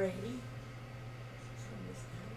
ready. Turn this down.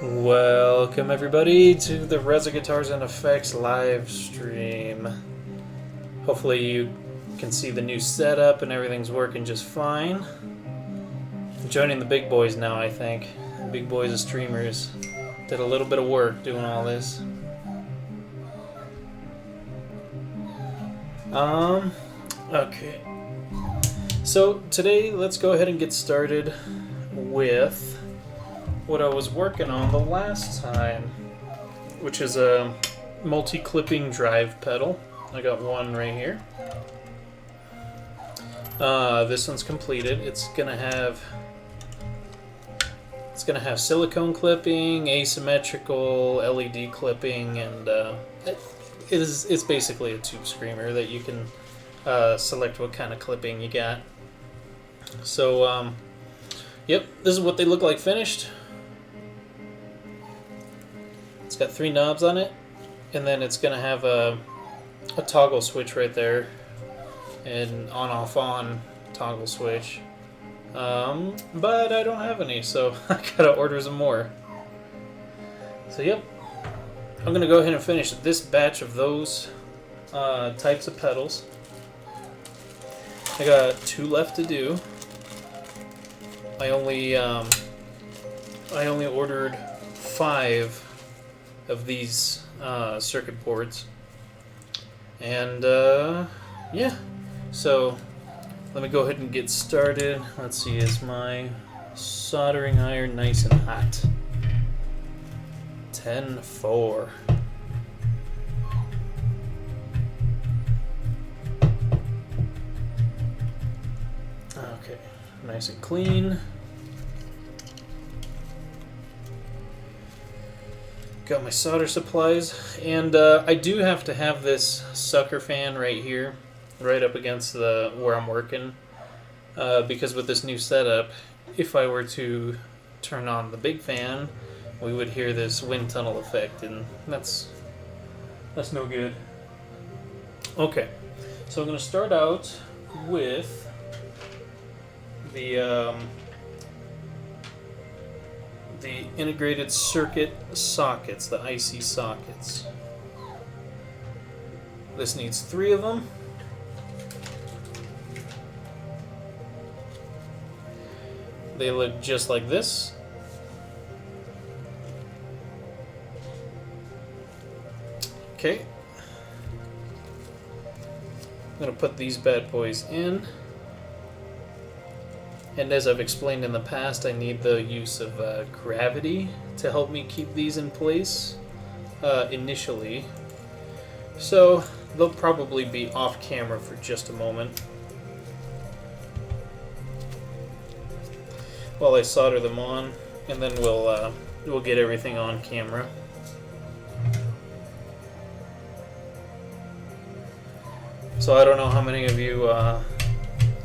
Welcome everybody to the Reza Guitars and Effects live stream. Hopefully you can see the new setup and everything's working just fine. I'm joining the big boys now, I think. The big boys of streamers. Did a little bit of work doing all this. Okay. So today let's go ahead and get started with what I was working on the last time, which is a multi-clipping drive pedal. I got one right here. This one's completed. It's gonna have silicone clipping, asymmetrical LED clipping, and it's basically a tube screamer that you can select what kind of clipping you got. So yep, this is what they look like finished. It's got 3 knobs on it, and then it's gonna have a toggle switch right there, an on-off-on toggle switch. But I don't have any, so I gotta order some more. So yep, I'm gonna go ahead and finish this batch of those types of pedals. I got 2 left to do. I only ordered 5 of these circuit boards, and yeah, so let me go ahead and get started. Let's see, is my soldering iron nice and hot? 10-4. Okay, nice and clean. Got my solder supplies, and I do have to have this sucker fan right here, right up against where I'm working, because with this new setup, if I were to turn on the big fan, we would hear this wind tunnel effect, and that's no good. Okay, so I'm going to start out with the integrated circuit sockets, the IC sockets. This needs 3 of them. They look just like this. Okay. I'm going to put these bad boys in. And as I've explained in the past, I need the use of gravity to help me keep these in place initially. So they'll probably be off camera for just a moment while I solder them on, and then we'll get everything on camera. So I don't know how many of you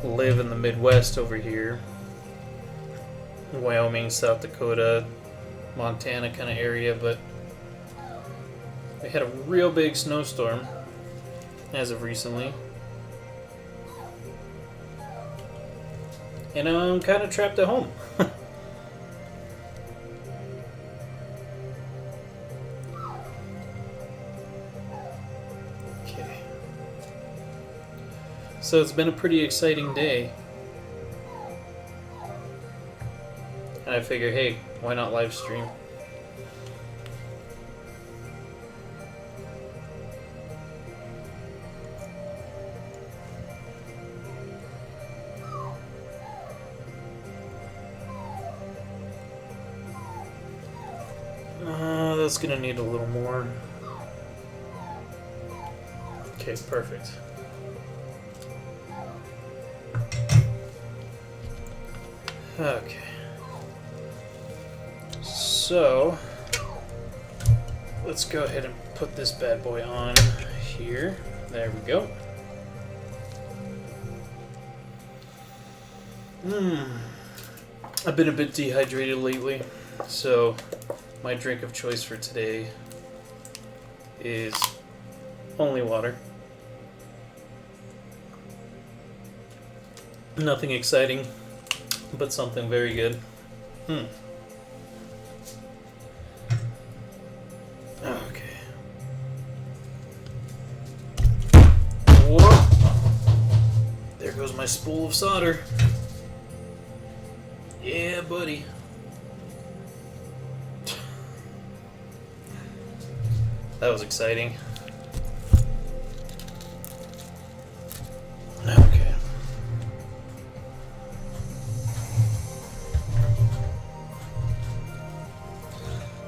live in the Midwest over here, Wyoming, South Dakota, Montana kind of area, but we had a real big snowstorm as of recently, and I'm kind of trapped at home. So it's been a pretty exciting day. And I figure, hey, why not live stream? That's gonna need a little more. Okay, perfect. Okay, so let's go ahead and put this bad boy on here. There we go. I've been a bit dehydrated lately, so my drink of choice for today is only water. Nothing exciting, but something very good. spool of solder. Yeah, buddy. That was exciting. Okay.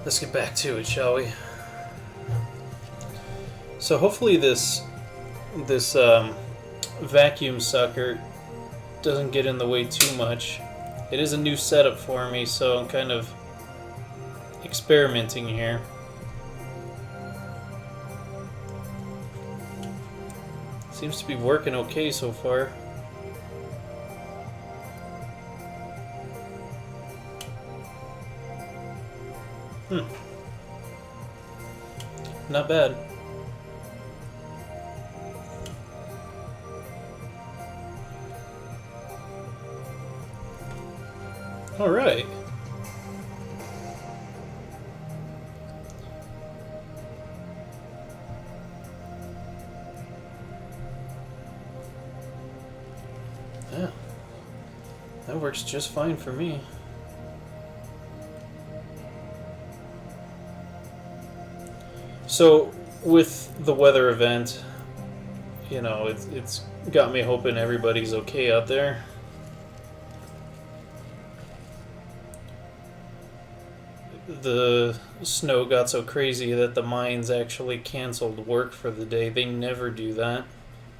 Let's get back to it, shall we? So hopefully this vacuum sucker doesn't get in the way too much. It is a new setup for me, so I'm kind of experimenting here. Seems to be working okay so far. Not bad. All right. Yeah. That works just fine for me. So, with the weather event, you know, it's got me hoping everybody's okay out there. The snow got so crazy that the mines actually canceled work for the day. They never do that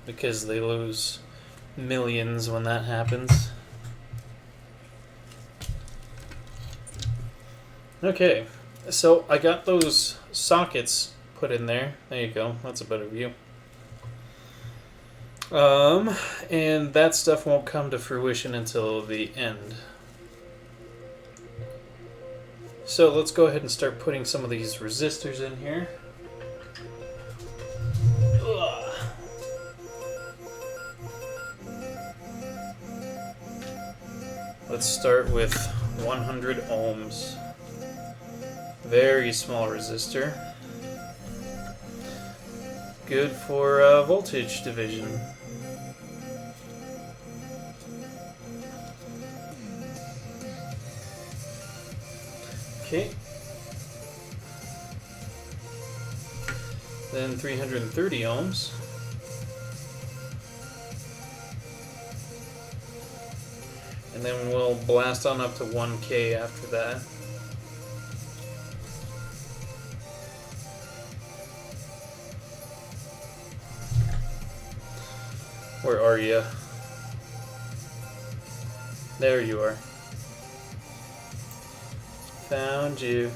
because they lose millions when that happens. Okay, so I got those sockets put in there. There you go. That's a better view. And that stuff won't come to fruition until the end. So let's go ahead and start putting some of these resistors in here. Ugh. Let's start with 100 ohms. Very small resistor. Good for voltage division. Okay. Then 330 ohms. And then we'll blast on up to 1K after that. Where are you? There you are. Found you.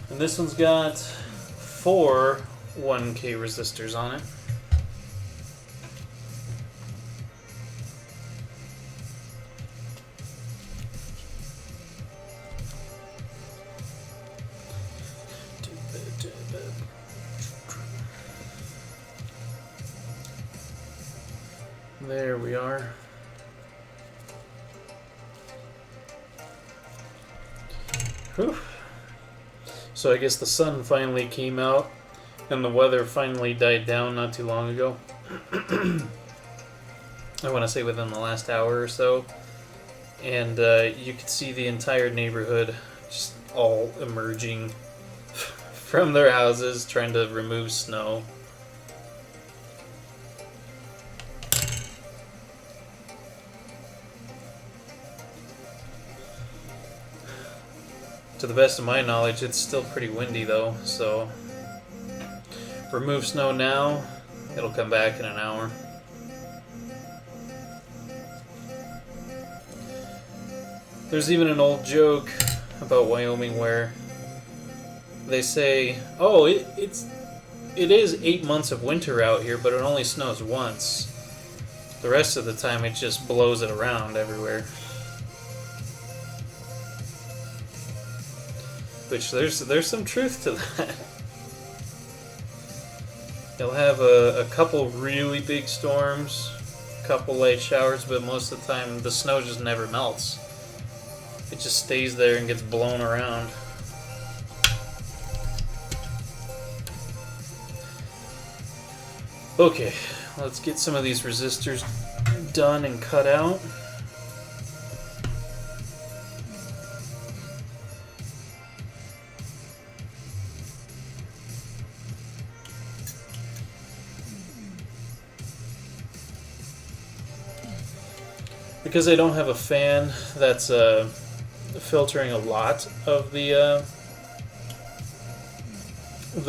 And this one's got 4 1K resistors on it. There we are. Whew. So I guess the sun finally came out and the weather finally died down not too long ago. I want to say within the last hour or so. And you could see the entire neighborhood just all emerging from their houses trying to remove snow. To the best of my knowledge, it's still pretty windy though, so remove snow now, it'll come back in an hour. There's even an old joke about Wyoming where they say, oh, it is 8 months of winter out here, but it only snows once. The rest of the time it just blows it around everywhere. Which there's some truth to that. You'll have a couple really big storms, a couple light showers, but most of the time the snow just never melts. It just stays there and gets blown around. Okay, let's get some of these resistors done and cut out. Because I don't have a fan that's filtering a lot of the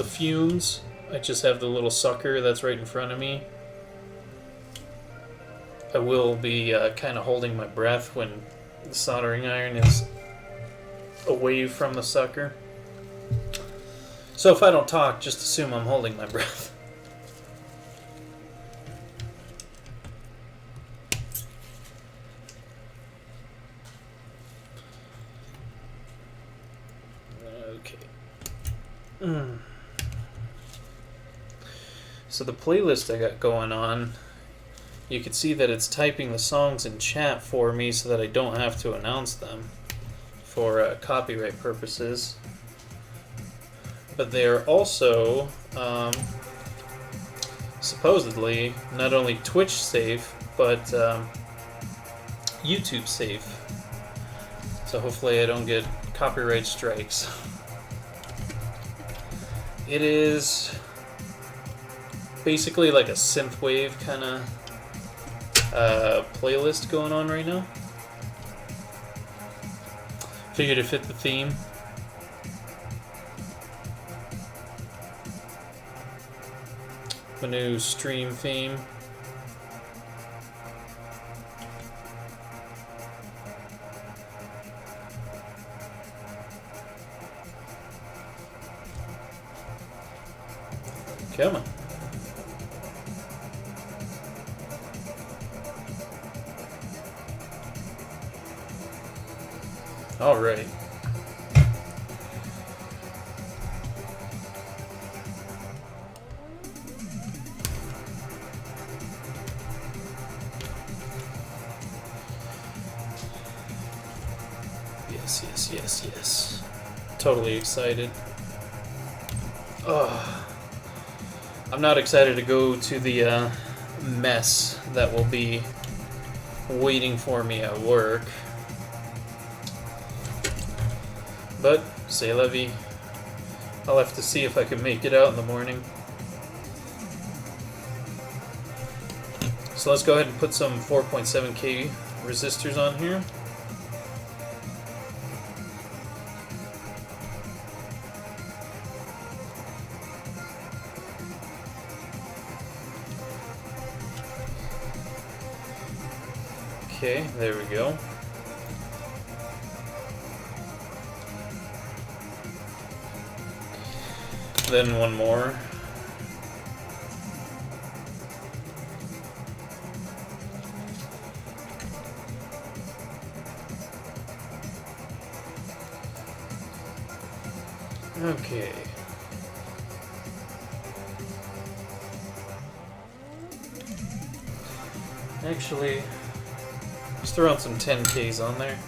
fumes, I just have the little sucker that's right in front of me. I will be kind of holding my breath when the soldering iron is away from the sucker. So if I don't talk, just assume I'm holding my breath. So the playlist I got going on, you can see that it's typing the songs in chat for me so that I don't have to announce them for copyright purposes. But they are also supposedly not only Twitch safe, but YouTube safe. So hopefully I don't get copyright strikes. It is basically like a synthwave kind of playlist going on right now. Figured it fit the theme. A new stream theme. Come on. All right. Yes. Totally excited. I'm not excited to go to the mess that will be waiting for me at work. But, c'est la vie. I'll have to see if I can make it out in the morning. So let's go ahead and put some 4.7K resistors on here. Okay, there we go. Then one more. Okay. Actually, let's throw out some 10Ks on there.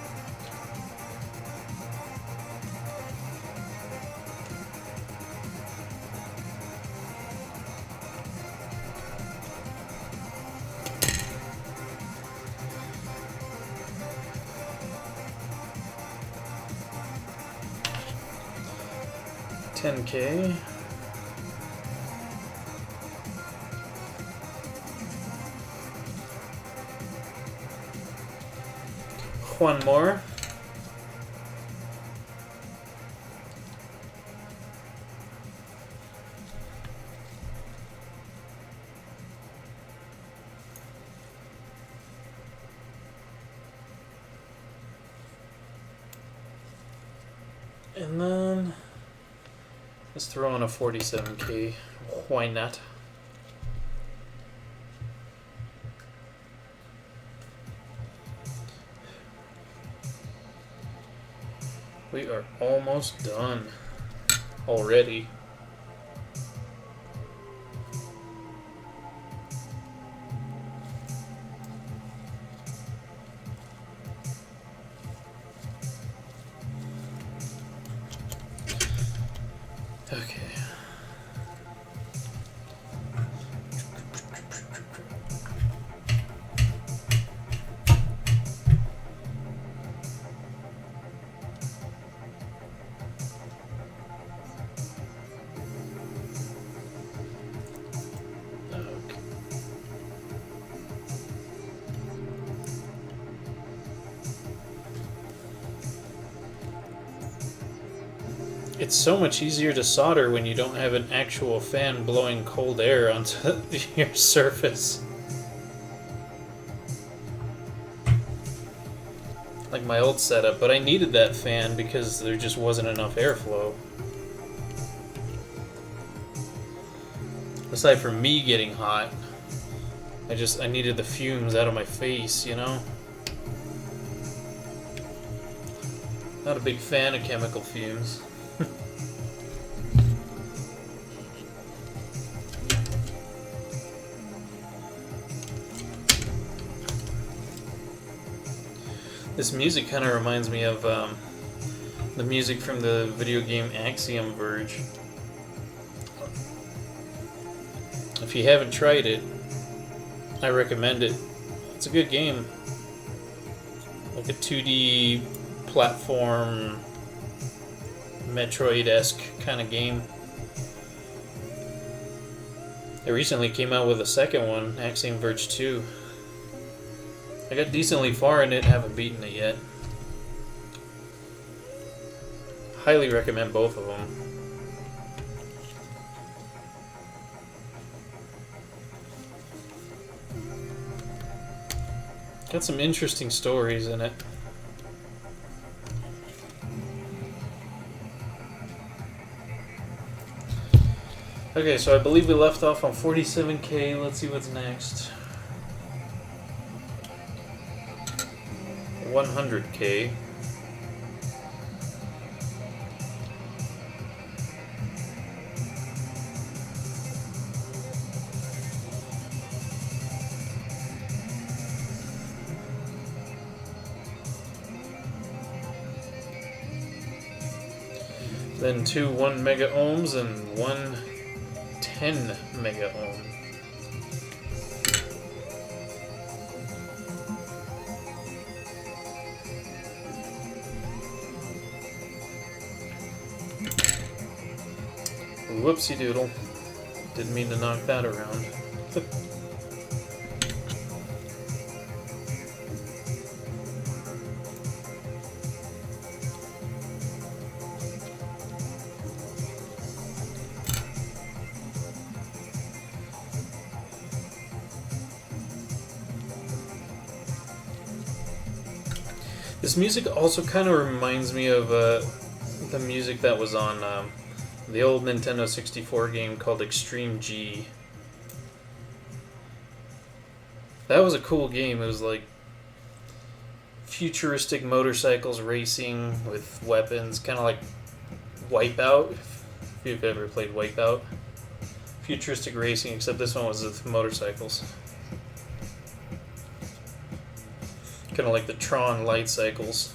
$10K. One more. And then let's throw on a 47K. Why not? We are almost done already. Okay. It's so much easier to solder when you don't have an actual fan blowing cold air onto your surface. Like my old setup, but I needed that fan because there just wasn't enough airflow. Aside from me getting hot, I needed the fumes out of my face, you know? Not a big fan of chemical fumes. This music kind of reminds me of the music from the video game Axiom Verge. If you haven't tried it, I recommend it. It's a good game. Like a 2D platform, Metroid-esque kind of game. They recently came out with a second one, Axiom Verge 2. I got decently far in it, haven't beaten it yet. Highly recommend both of them. Got some interesting stories in it. Okay, so I believe we left off on 47K. Let's see what's next. 100K. Then two 1 mega ohms and one 10 mega ohm. Whoopsie doodle. Didn't mean to knock that around. This music also kind of reminds me of the music that was on the old Nintendo 64 game called Extreme G. That was a cool game. It was like futuristic motorcycles racing with weapons, kind of like Wipeout, if you've ever played Wipeout. Futuristic racing, except this one was with motorcycles. Kind of like the Tron light cycles.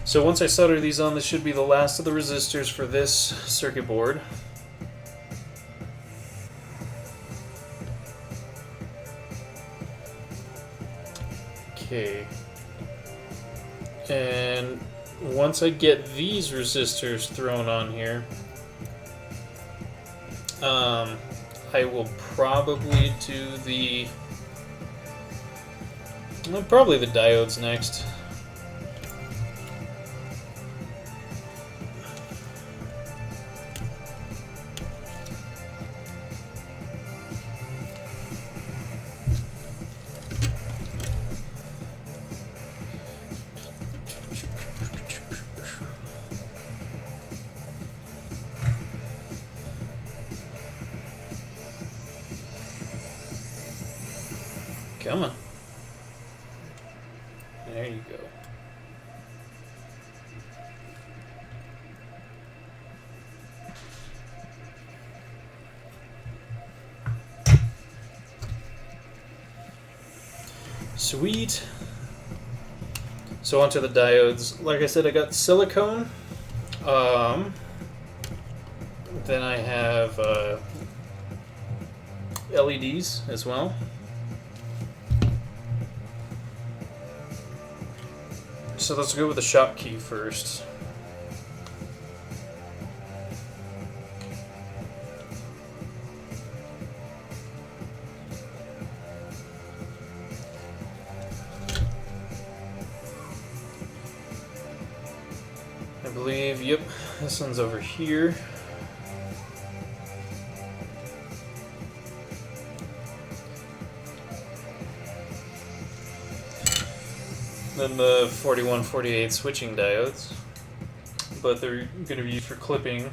So once I solder these on, this should be the last of the resistors for this circuit board. Okay. And once I get these resistors thrown on here, I will probably do probably the diodes next. Come on. There you go. Sweet. So onto the diodes. Like I said, I got silicone. Then I have LEDs as well. So let's go with the shop key first. believe, yep, this one's over here. Then the 4148 switching diodes, but they're going to be used for clipping.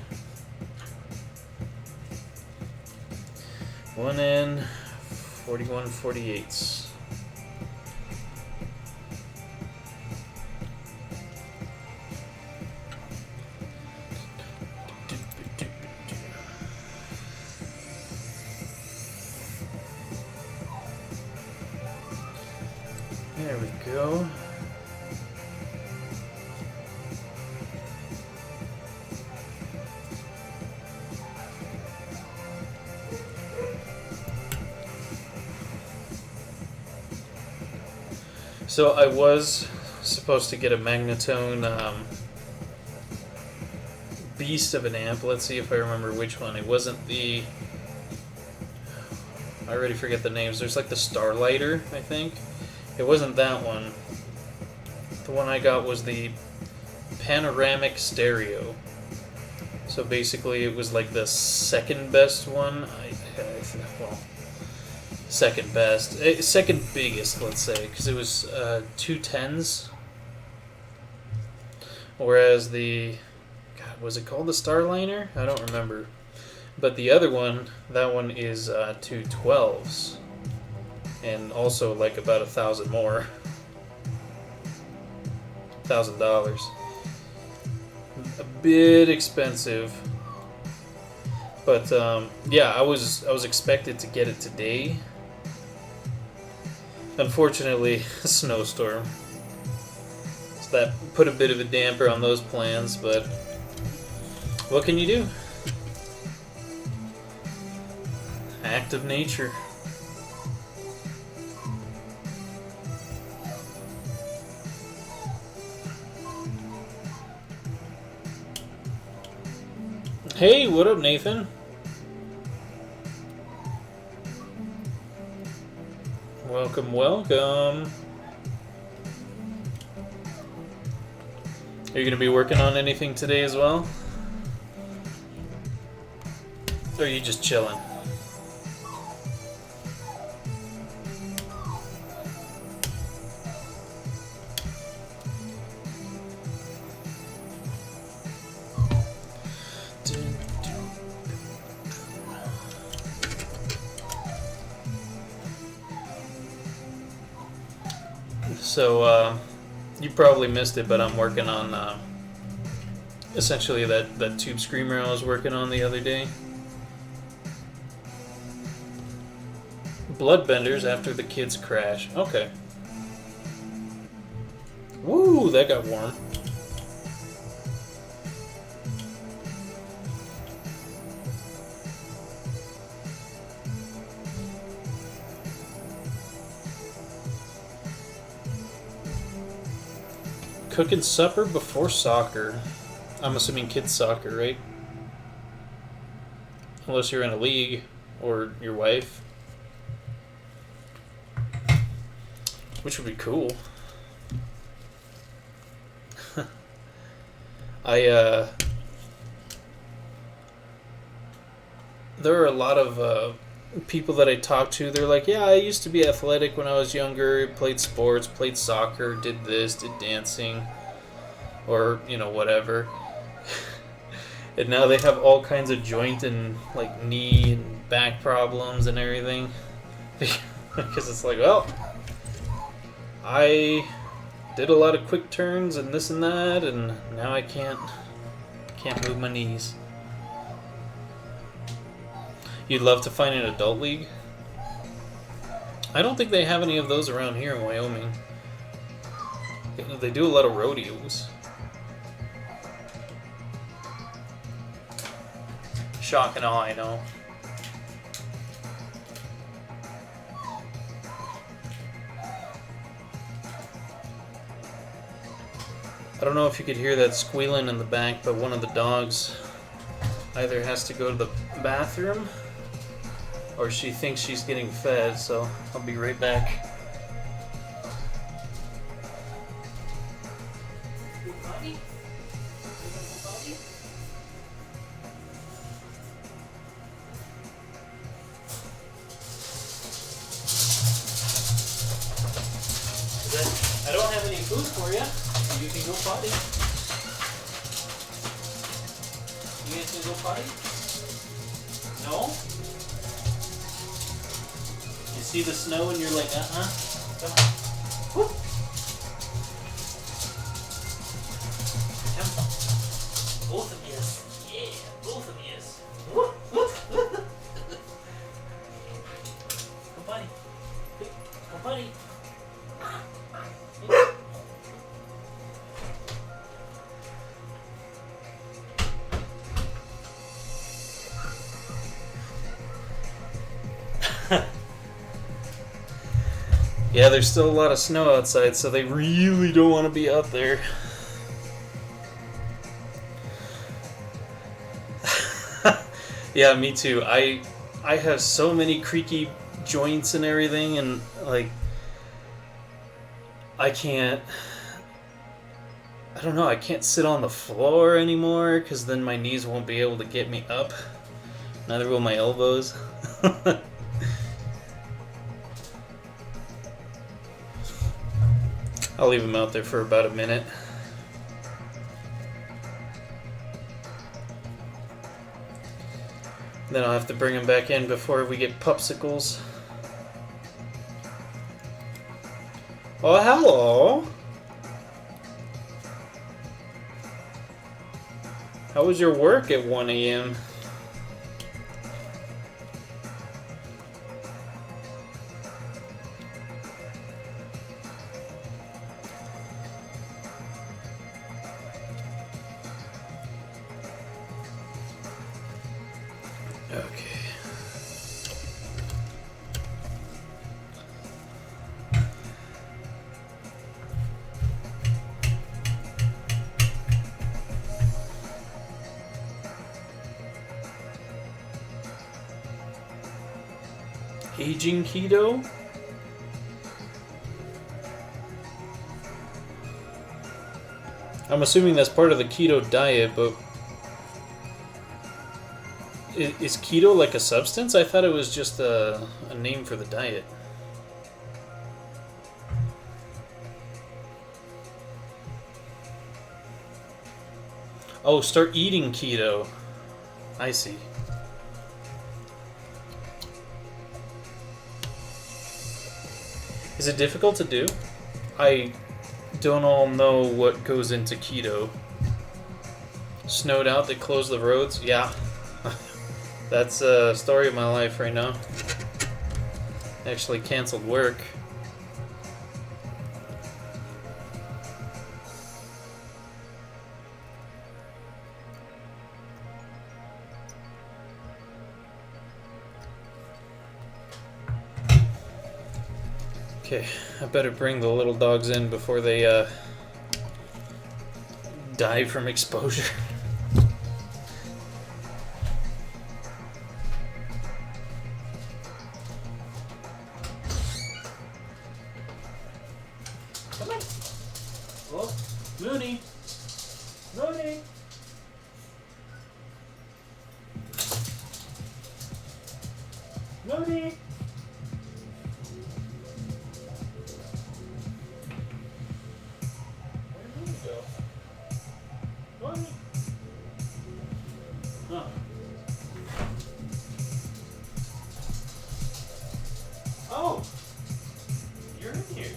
1N 4148s. There we go. So I was supposed to get a Magnatone beast of an amp. Let's see if I remember which one. It wasn't the... I already forget the names. There's like the Starlighter, I think. It wasn't that one. The one I got was the Panoramic Stereo. So basically it was like the second best one. Well, second best. Second biggest, let's say, because it was 210s. Whereas the... God, was it called the Starliner? I don't remember. But the other one, that one is 212s. And also like about $1,000 more. $1,000. A bit expensive. But yeah, I was expected to get it today. Unfortunately, a snowstorm. So that put a bit of a damper on those plans, but what can you do? Act of nature. Hey, what up, Nathan? Welcome, welcome. Are you going to be working on anything today as well? Or are you just chilling? So, you probably missed it, but I'm working on essentially that tube screamer I was working on the other day. Bloodbenders after the kids crash. Okay. Woo, that got warm. Cooking supper before soccer. I'm assuming kids soccer, right? Unless you're in a league or your wife. Which would be cool. There are a lot of people that I talk to. They're like, yeah, I used to be athletic when I was younger, played sports, played soccer, did this, did dancing, or, you know, whatever. And now they have all kinds of joint and, like, knee and back problems and everything. Because it's like, well, I did a lot of quick turns and this and that, and now I can't move my knees. You'd love to find an adult league? I don't think they have any of those around here in Wyoming. They do a lot of rodeos. Shock and awe, I know. I don't know if you could hear that squealing in the back, but one of the dogs either has to go to the bathroom or she thinks she's getting fed, so I'll be right back. for you. You can go potty. You guys can go potty? No? You see the snow and you're like, Come on. Whoop. Come on. Both of yous. Yeah, both of yous. Whoop, whoop. Go potty. Go potty. Yeah, there's still a lot of snow outside, so they really don't want to be out there. Yeah, me too. I have so many creaky joints and everything, and like I don't know, I can't sit on the floor anymore because then my knees won't be able to get me up. Neither will my elbows. I'll leave him out there for about a minute. Then I'll have to bring him back in before we get popsicles. Oh, hello! How was your work at 1 a.m.? Aging keto? I'm assuming that's part of the keto diet, but is keto like a substance? I thought it was just a name for the diet. Oh, start eating keto. I see. Is it difficult to do? I don't all know what goes into keto. Snowed out, they closed the roads. Yeah. That's a story of my life right now. Actually canceled work. Okay, I better bring the little dogs in before they die from exposure. Come on. Oh, Mooney. Mooney. Mooney. Oh, you're in here.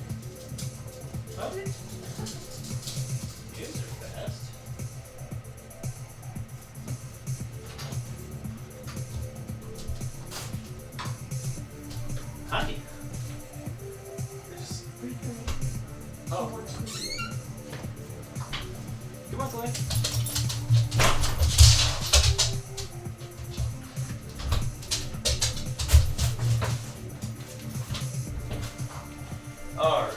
Puppy? You guys are fast. Hi. Oh. Come on, Clay. Alright.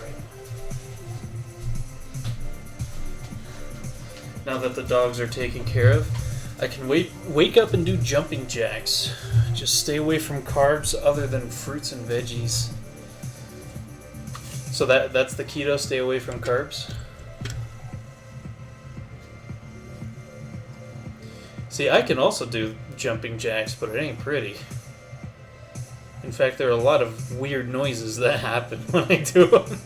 Now that the dogs are taken care of, I can wake up and do jumping jacks. Just stay away from carbs other than fruits and veggies. So that's the keto, stay away from carbs? See, I can also do jumping jacks, but it ain't pretty. In fact, there are a lot of weird noises that happen when I do them.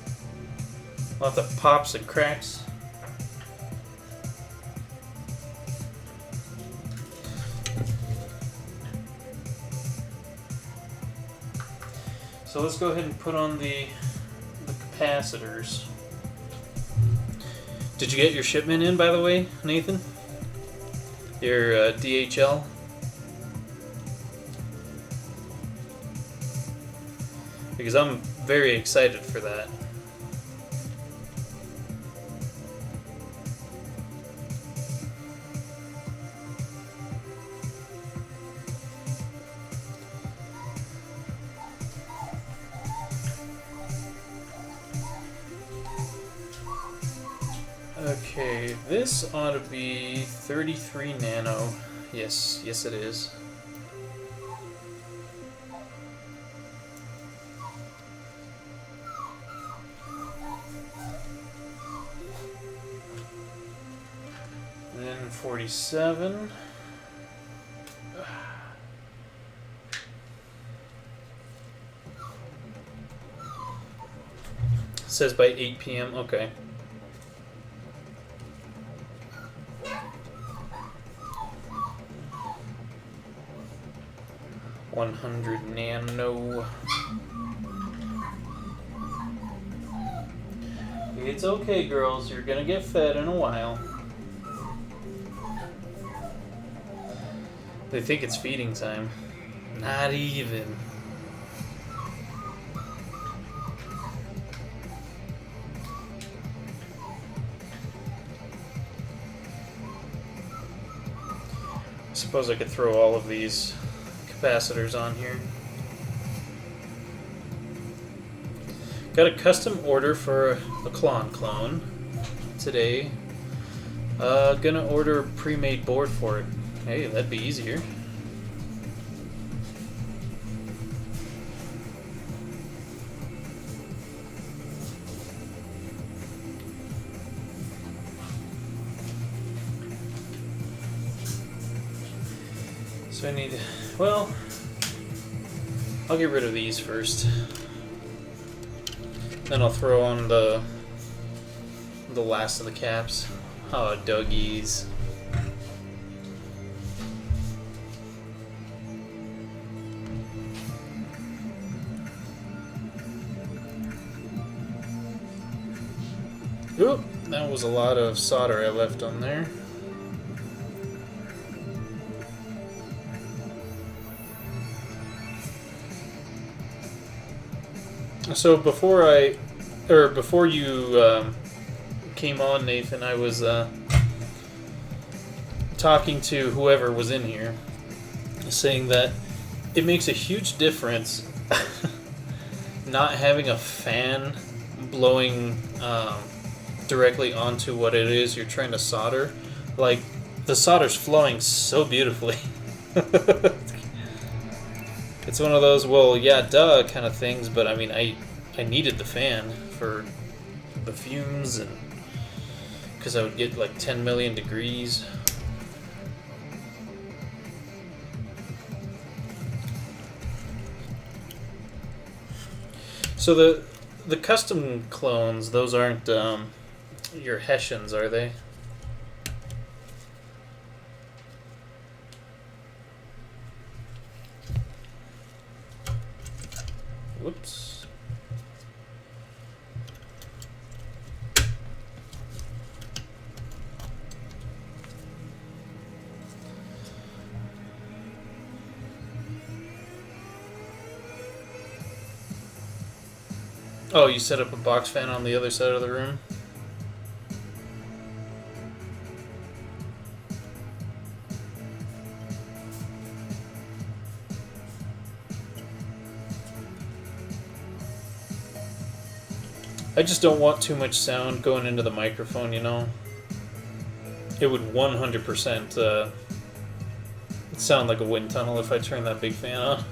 Lots of pops and cracks. So let's go ahead and put on the capacitors. Did you get your shipment in, by the way, Nathan? Your DHL? Because I'm very excited for that. Okay, this ought to be 33 nano. Yes, it is. And then 47. It says by 8 p.m. Okay. $100 nano. It's okay, girls. You're gonna get fed in a while. They think it's feeding time. Not even. I suppose I could throw all of these capacitors on here. Got a custom order for a clone today. Gonna order a pre-made board for it. Hey, that'd be easier. So I need, well, I'll get rid of these first. Then I'll throw on the last of the caps. Oh, doggies. Oop, that was a lot of solder I left on there. So before you came on, Nathan, I was talking to whoever was in here, saying that it makes a huge difference not having a fan blowing directly onto what it is you're trying to solder. Like, the solder's flowing so beautifully. It's one of those, well, yeah, duh, kind of things, but I mean, I needed the fan for the fumes, and because I would get like 10 million degrees. So the custom clones, those aren't your Hessians, are they? Whoops. Oh, you set up a box fan on the other side of the room? I just don't want too much sound going into the microphone, you know? It would 100% sound like a wind tunnel if I turn that big fan on.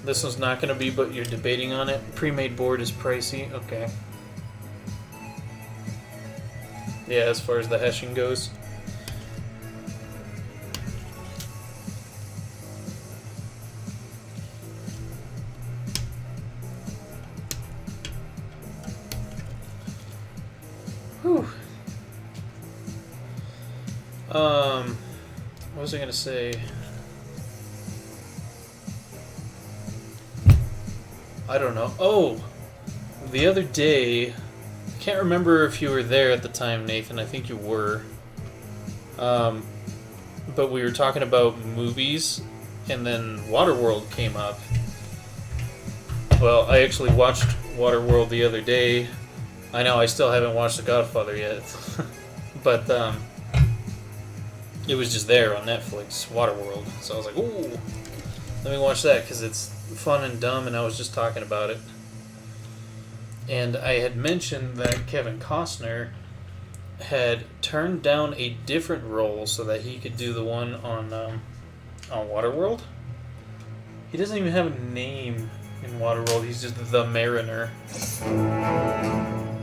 This one's not going to be, but you're debating on it. Pre-made board is pricey. Okay. Yeah, as far as the Hessian goes. Whew. What was I gonna say? I don't know. Oh, the other day, I can't remember if you were there at the time, Nathan. I think you were. But we were talking about movies, and then Waterworld came up. Well, I actually watched Waterworld the other day. I know I still haven't watched The Godfather yet, but it was just there on Netflix, Waterworld. So I was like, ooh, let me watch that because it's fun and dumb, and I was just talking about it. And I had mentioned that Kevin Costner had turned down a different role so that he could do the one on Waterworld. He doesn't even have a name in Waterworld. He's just the Mariner.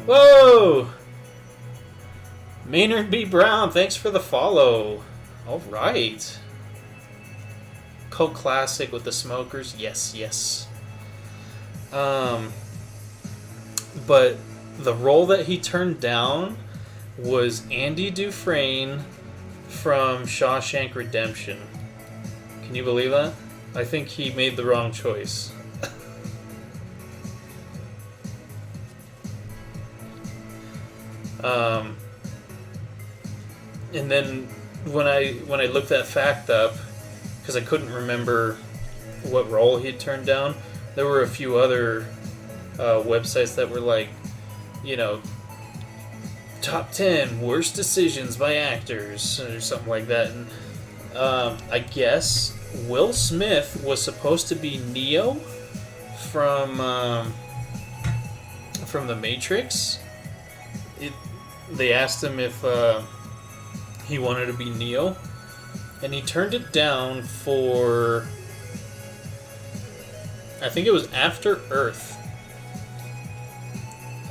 Whoa! Maynard B. Brown, thanks for the follow. All right. Cult classic with the Smokers. Yes, yes. But the role that he turned down was Andy Dufresne from Shawshank Redemption. Can you believe that? I think he made the wrong choice. And then when I looked that fact up, because I couldn't remember what role he had turned down, there were a few other websites that were like, you know, top 10 worst decisions by actors or something like that. And I guess Will Smith was supposed to be Neo from The Matrix. They asked him if he wanted to be Neo, and he turned it down for, I think it was After Earth,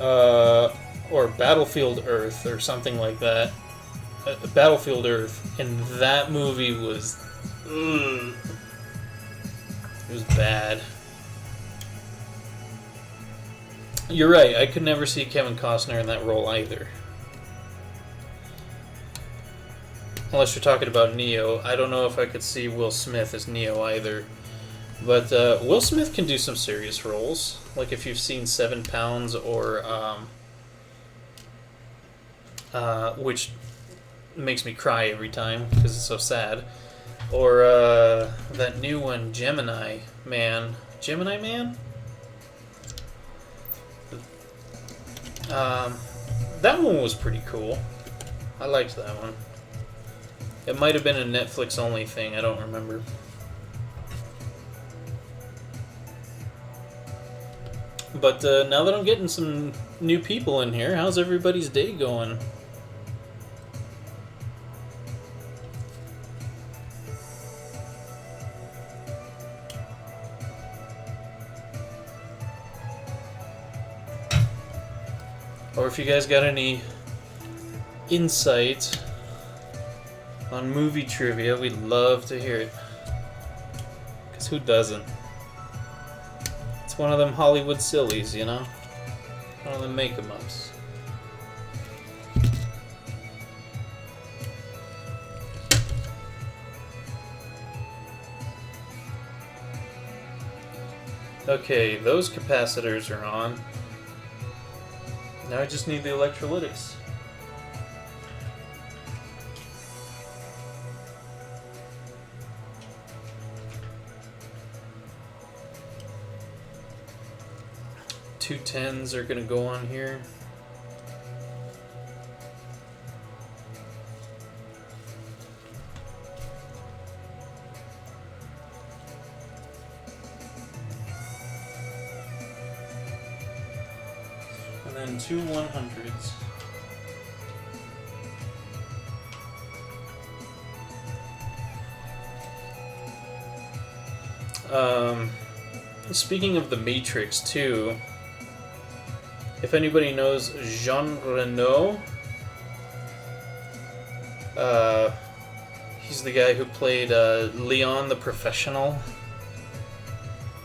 or Battlefield Earth, or something like that. Battlefield Earth, and that movie was, it was bad. You're right, I could never see Kevin Costner in that role either. Unless you're talking about Neo. I don't know if I could see Will Smith as Neo either. But Will Smith can do some serious roles. Like if you've seen 7 Pounds or... which makes me cry every time because it's so sad. Or that new one, Gemini Man. Gemini Man? That one was pretty cool. I liked that one. It might have been a Netflix only thing, I don't remember. But now that I'm getting some new people in here, how's everybody's day going? Or if you guys got any insight on movie trivia, we'd love to hear it. Because who doesn't? It's one of them Hollywood sillies, you know? One of them make-em-ups. Okay, those capacitors are on. Now I just need the electrolytics. Two 10s are going to go on here. And then two 100s. Speaking of the Matrix too, if anybody knows Jean Reno, he's the guy who played Leon the Professional.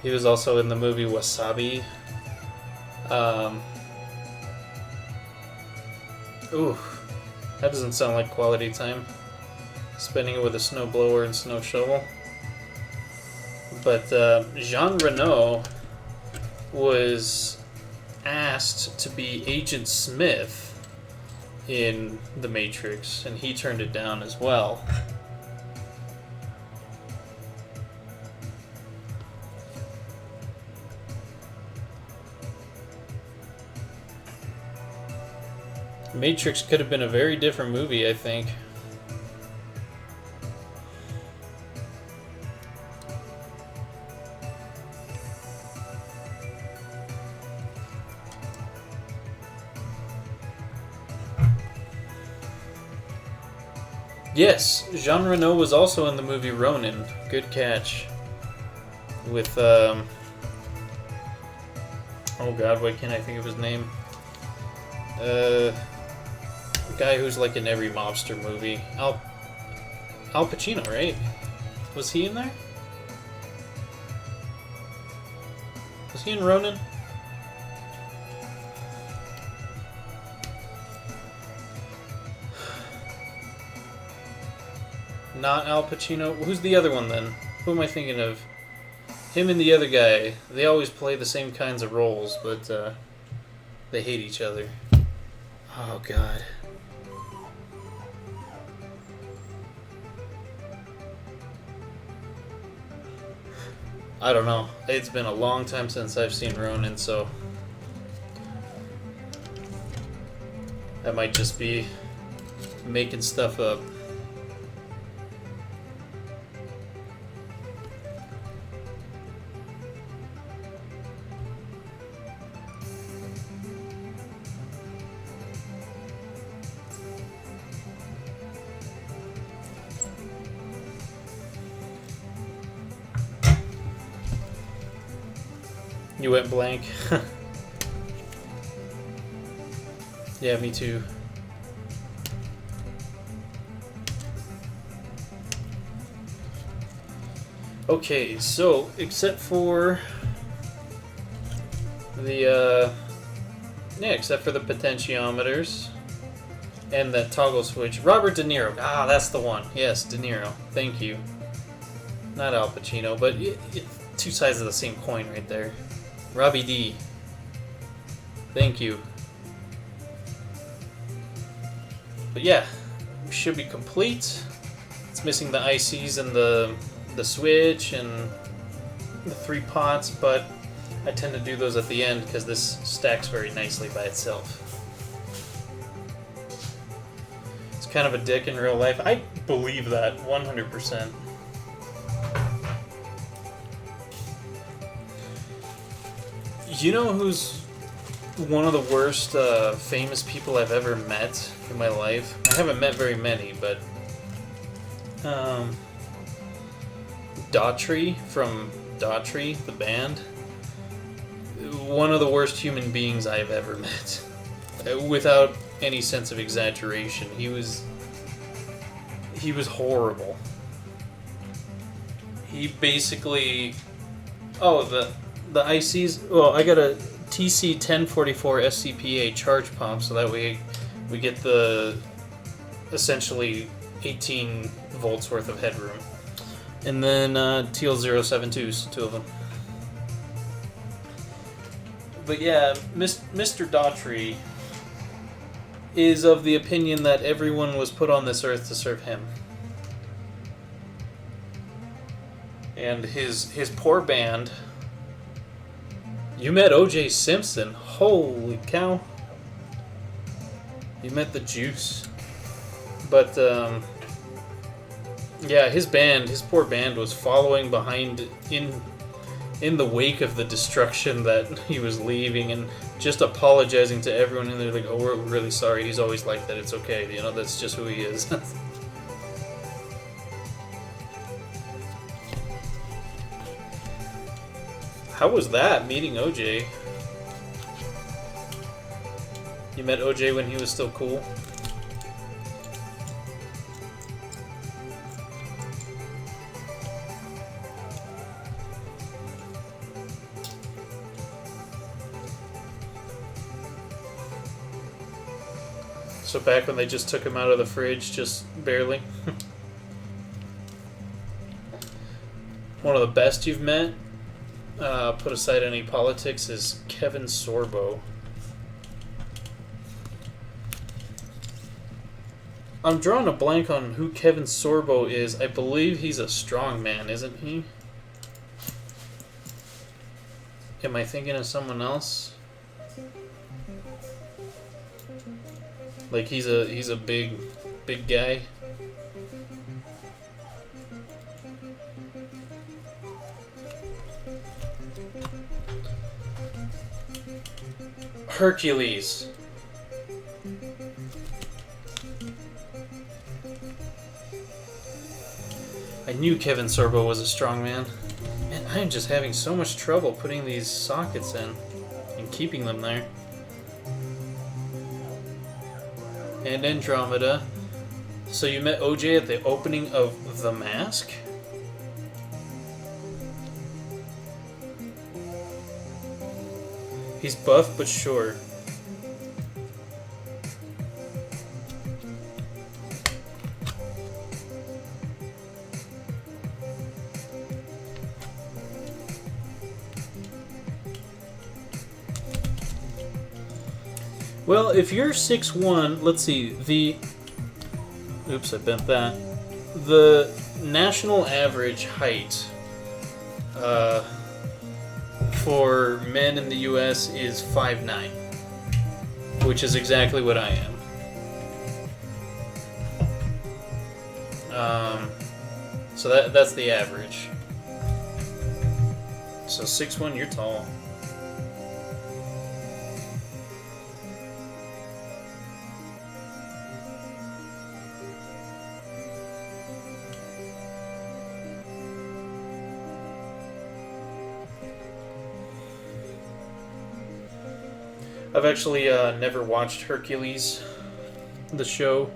He was also in the movie Wasabi. Ooh, that doesn't sound like quality time. Spending it with a snow blower and snow shovel. But Jean Reno was asked to be Agent Smith in The Matrix, and he turned it down as well. Matrix could have been a very different movie, I think. Yes, Jean Reno was also in the movie Ronin. Good catch. With, oh god, why can't I think of his name? Guy who's like in every mobster movie. Al Pacino, right? Was he in there? Was he in Ronin? Not Al Pacino. Who's the other one then? Who am I thinking of? Him and the other guy. They always play the same kinds of roles, but they hate each other. Oh god. I don't know. It's been a long time since I've seen Ronin, so I might just be making stuff up. You went blank. Yeah, me too. Okay, so except for the except for the potentiometers and that toggle switch, Robert De Niro. Ah, that's the one. Yes, De Niro. Thank you. Not Al Pacino, but two sides of the same coin right there. Robbie D. Thank you. But yeah, we should be complete. It's missing the ICs and the switch and the 3 pots, but I tend to do those at the end because this stacks very nicely by itself. It's kind of a dick in real life. I believe that 100%. You know who's one of the worst famous people I've ever met in my life? I haven't met very many, but Daughtry from Daughtry, the band. One of the worst human beings I've ever met. Without any sense of exaggeration. He was horrible. He basically... Oh, the ICs... Well, I got a TC1044 SCPA charge pump, so that way we get the essentially 18 volts worth of headroom. And then TL072s, 2 of them. But yeah, Mr. Daughtry is of the opinion that everyone was put on this earth to serve him. And his poor band... You met O.J. Simpson? Holy cow. You met the juice. But, yeah, his poor band was following behind in the wake of the destruction that he was leaving and just apologizing to everyone, and they're like, oh, we're really sorry, he's always like that, it's okay, you know, that's just who he is. How was that, meeting OJ? You met OJ when he was still cool? So back when they just took him out of the fridge, just barely. One of the best you've met, put aside any politics, is Kevin Sorbo. I'm drawing a blank on who Kevin Sorbo is. I believe he's a strongman, isn't he? Am I thinking of someone else? Like he's a big guy. Hercules. I knew Kevin Sorbo was a strongman. Man, I am just having so much trouble putting these sockets in and keeping them there. And Andromeda. So you met OJ at the opening of The Mask? He's buff but short. Well, if you're 6'1", let's see, oops, I bent that. The national average height for men in the U.S. is 5'9", which is exactly what I am. So that's the average. So 6'1", you're tall. I've actually never watched Hercules, the show,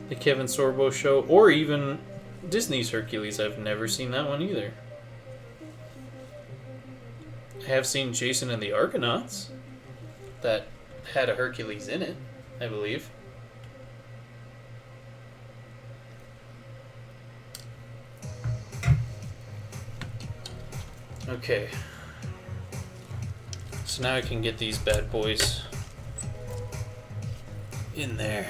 the Kevin Sorbo show, or even Disney's Hercules. I've never seen that one either. I have seen Jason and the Argonauts, that had a Hercules in it, I believe. Okay. So now I can get these bad boys in there.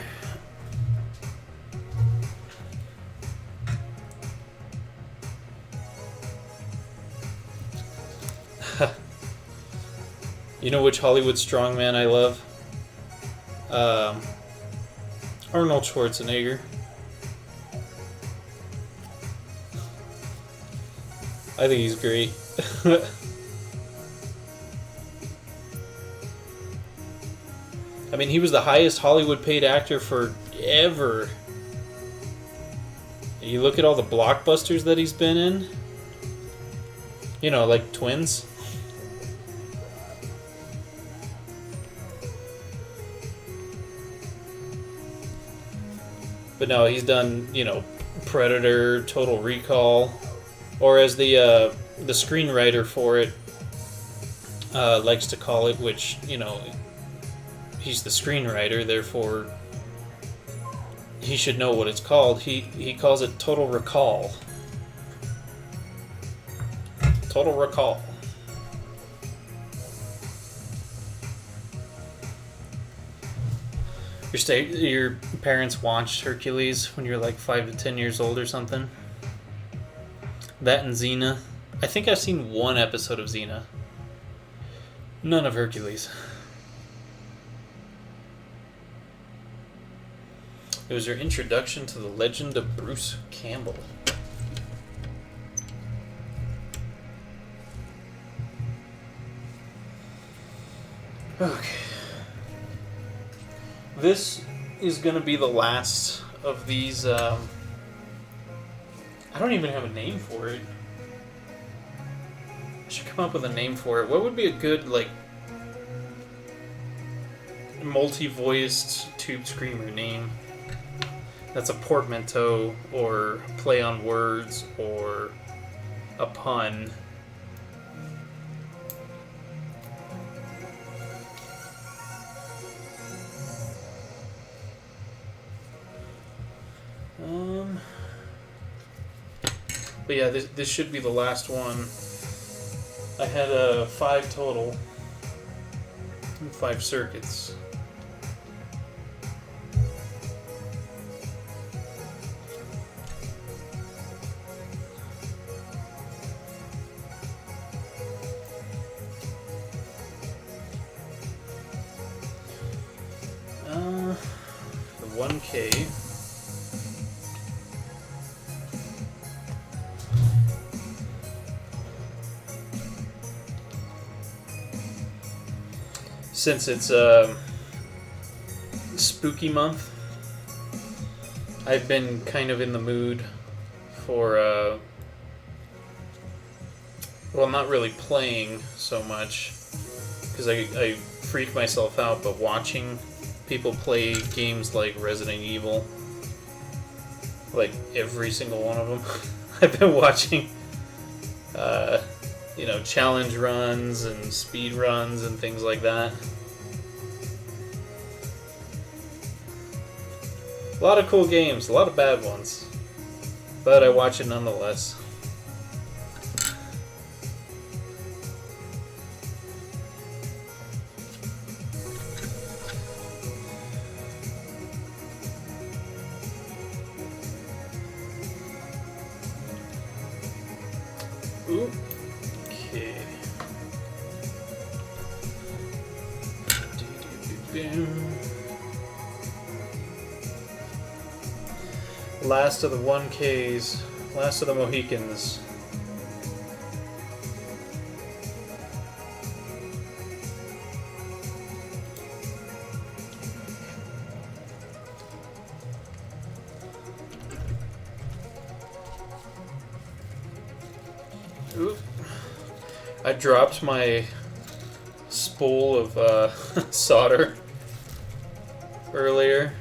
You know which Hollywood strongman I love? Arnold Schwarzenegger. I think he's great. I mean, he was the highest Hollywood paid actor forever. You look at all the blockbusters that he's been in. You know, like Twins. But no, he's done, you know, Predator, Total Recall, or as the screenwriter for it likes to call it, which, you know, he's the screenwriter, therefore he should know what it's called. He calls it Total Recall. Total Recall. Your parents watched Hercules when you were like 5 to 10 years old or something? That and Xena. I think I've seen one episode of Xena. None of Hercules. It was your introduction to the legend of Bruce Campbell. Okay. This is going to be the last of these. I don't even have a name for it. I should come up with a name for it. What would be a good, like, multi-voiced tube screamer name? That's a portmanteau, or a play on words, or a pun. But yeah, this should be the last one. I had 5 total. 5 circuits. The 1K. Since it's spooky month, I've been kind of in the mood for, well, not really playing so much, because I freak myself out, but watching people play games like Resident Evil, like every single one of them. I've been watching, challenge runs and speed runs and things like that. A lot of cool games, a lot of bad ones, but I watch it nonetheless. Ooh. Okay. Last of the 1Ks, last of the Mohicans. Ooh. I dropped my spool of solder earlier,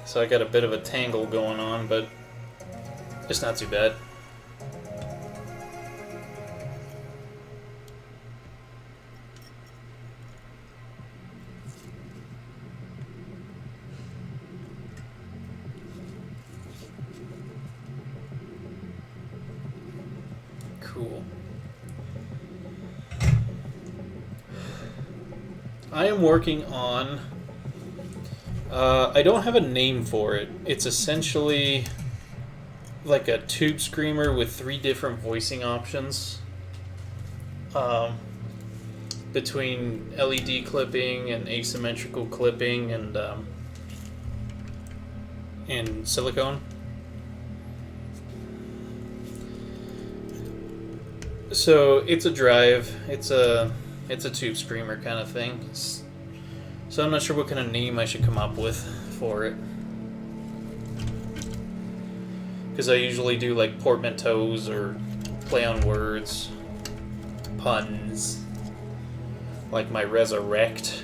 so I got a bit of a tangle going on, but it's not too bad. Cool. I am working on... I don't have a name for it. It's essentially like a tube screamer with 3 different voicing options. Between LED clipping and asymmetrical clipping and silicone. So it's a drive. It's a tube screamer kind of thing. So I'm not sure what kind of name I should come up with for it. Because I usually do like portmanteaus or play on words, puns, like my Reza Rekts.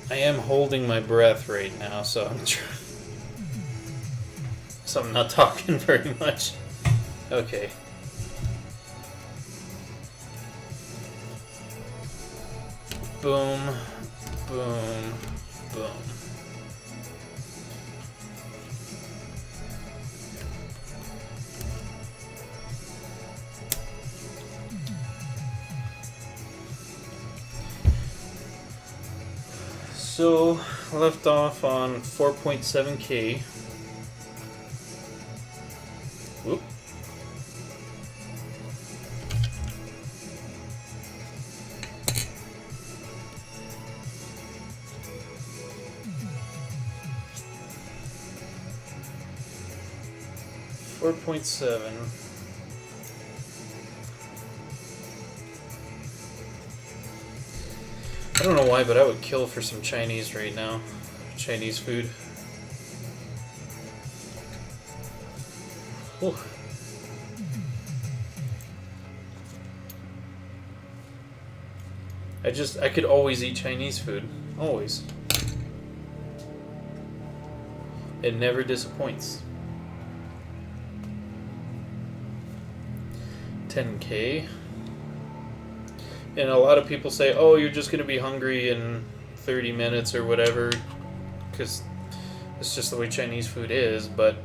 I am holding my breath right now, so I'm not talking very much. Okay. Boom, boom, boom. So, left off on 4.7K. Whoop. .7. I don't know why, but I would kill for some Chinese right now. Chinese food. Whew. I could always eat Chinese food. Always. It never disappoints. 10K. And a lot of people say, oh, you're just going to be hungry in 30 minutes or whatever, because it's just the way Chinese food is, but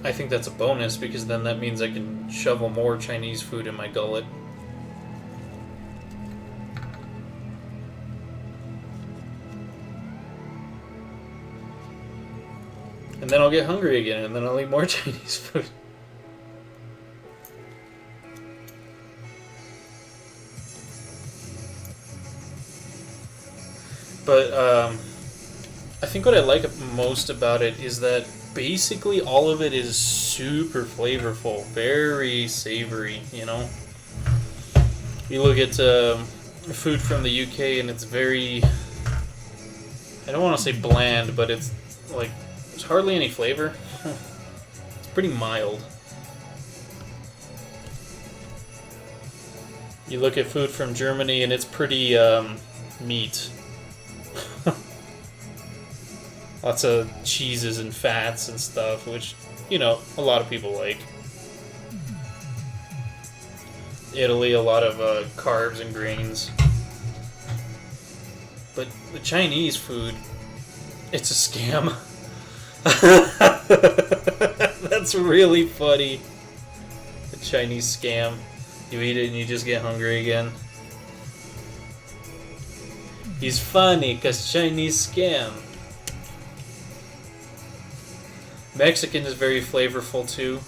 I think that's a bonus, because then that means I can shovel more Chinese food in my gullet. And then I'll get hungry again, and then I'll eat more Chinese food. But I think what I like most about it is that basically all of it is super flavorful, very savory, you know? You look at food from the UK and it's very, I don't want to say bland, but it's like, there's hardly any flavor. It's pretty mild. You look at food from Germany and it's pretty meat. Lots of cheeses and fats and stuff, which, you know, a lot of people like. Italy, a lot of carbs and grains. But the Chinese food, it's a scam. That's really funny. The Chinese scam. You eat it and you just get hungry again. He's funny because Chinese scam. Mexican is very flavorful too.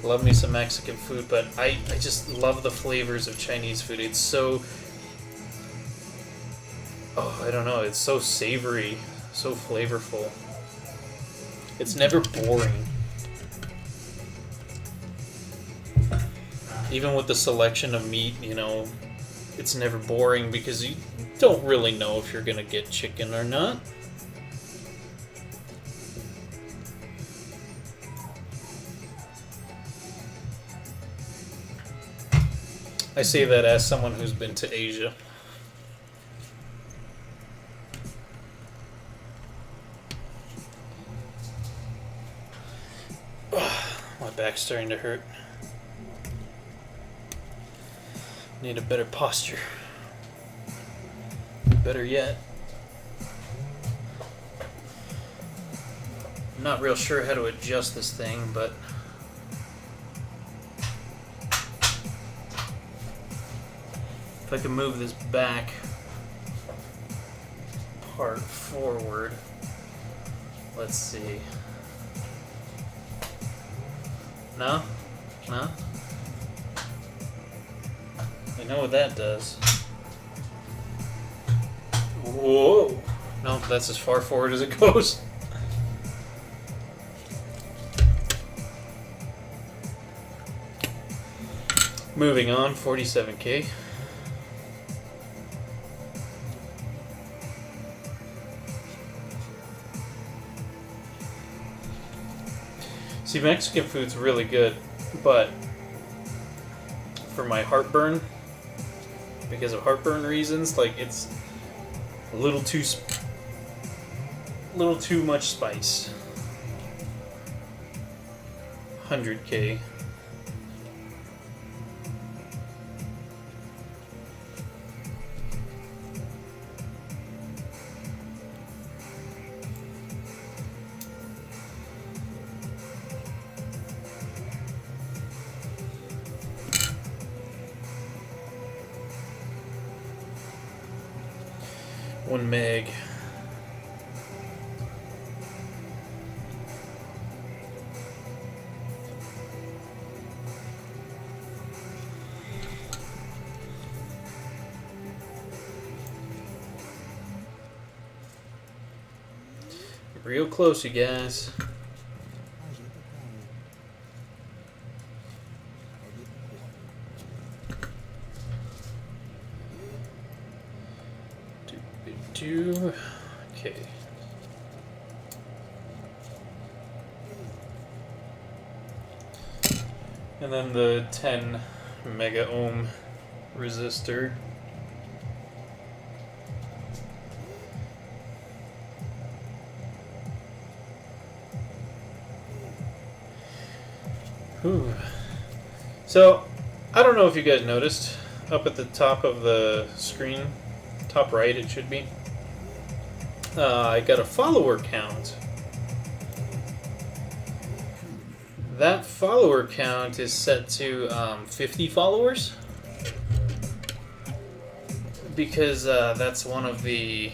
Love me some Mexican food, but I just love the flavors of Chinese food. It's so... oh, I don't know. It's so savory, so flavorful. It's never boring. Even with the selection of meat, you know, it's never boring because you don't really know if you're gonna get chicken or not. I say that as someone who's been to Asia. My back's starting to hurt. Need a better posture. Better yet, I'm not real sure how to adjust this thing, but if I can move this back part forward, let's see. No? No? I know what that does. Whoa! No, that's as far forward as it goes. Moving on, 47K. See, Mexican food's really good, but for my heartburn, because of heartburn reasons, like it's a little too much spice. 100K. One meg. Real close, you guys. Okay. And then the 10 mega ohm resistor. Whew. So, I don't know if you guys noticed, up at the top of the screen, top right it should be, I got a follower count. That follower count is set to 50 followers, because that's one of the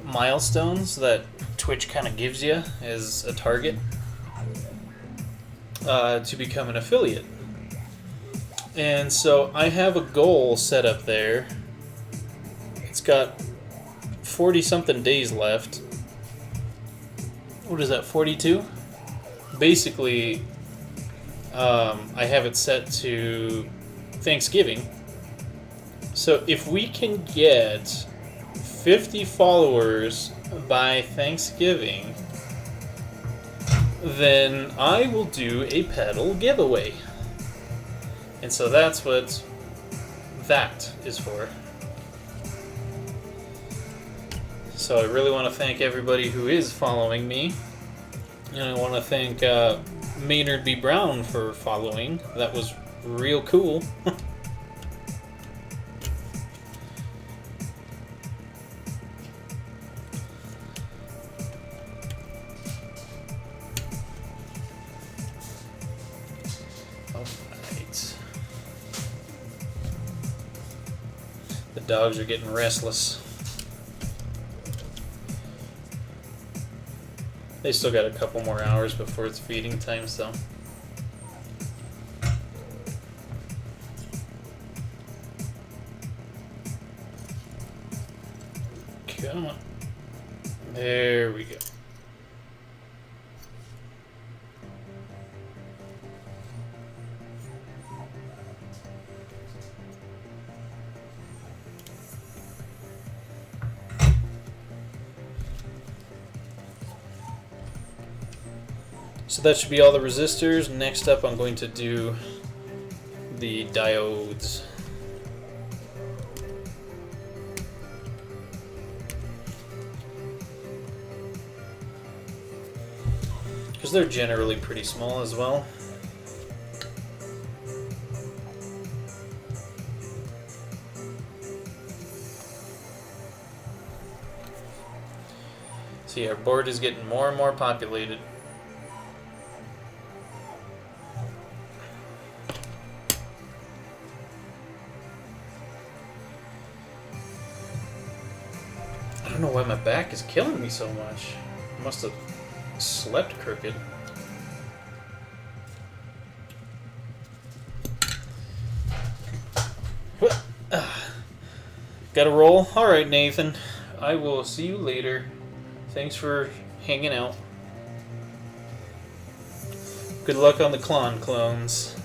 milestones that Twitch kind of gives you as a target to become an affiliate. And so I have a goal set up there. It's got 40 something days left. What is that, 42? Basically, I have it set to Thanksgiving. So if we can get 50 followers by Thanksgiving, then I will do a pedal giveaway. And so that's what that is for. So I really want to thank everybody who is following me. And I want to thank Maynard B. Brown for following. That was real cool. Alright. The dogs are getting restless. They still got a couple more hours before it's feeding time, so. Come on. There we go. So that should be all the resistors. Next up, I'm going to do the diodes. Because they're generally pretty small as well. See, our board is getting more and more populated. I don't know why my back is killing me so much. I must have slept crooked. Gotta roll? Alright, Nathan. I will see you later. Thanks for hanging out. Good luck on the clones.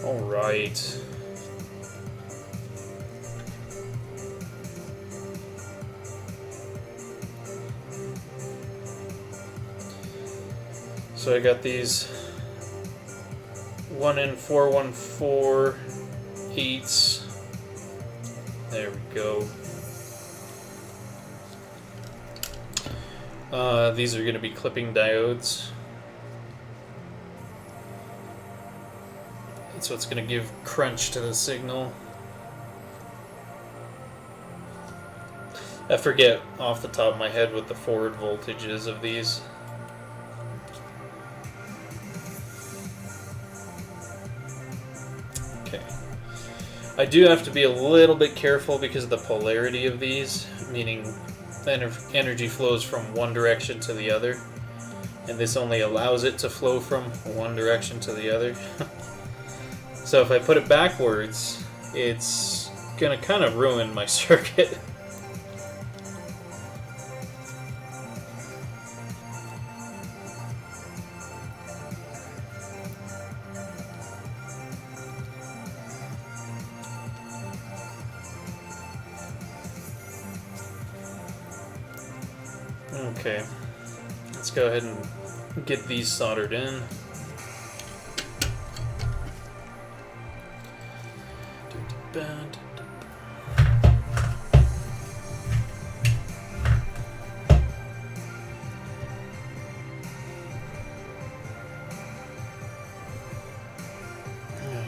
Alright. So I got these 1N4148s. There we go. These are going to be clipping diodes. That's what's going to give crunch to the signal. I forget off the top of my head what the forward voltage is of these. Okay. I do have to be a little bit careful because of the polarity of these, meaning energy flows from one direction to the other, and this only allows it to flow from one direction to the other. So if I put it backwards, it's gonna kind of ruin my circuit. Okay, let's go ahead and get these soldered in.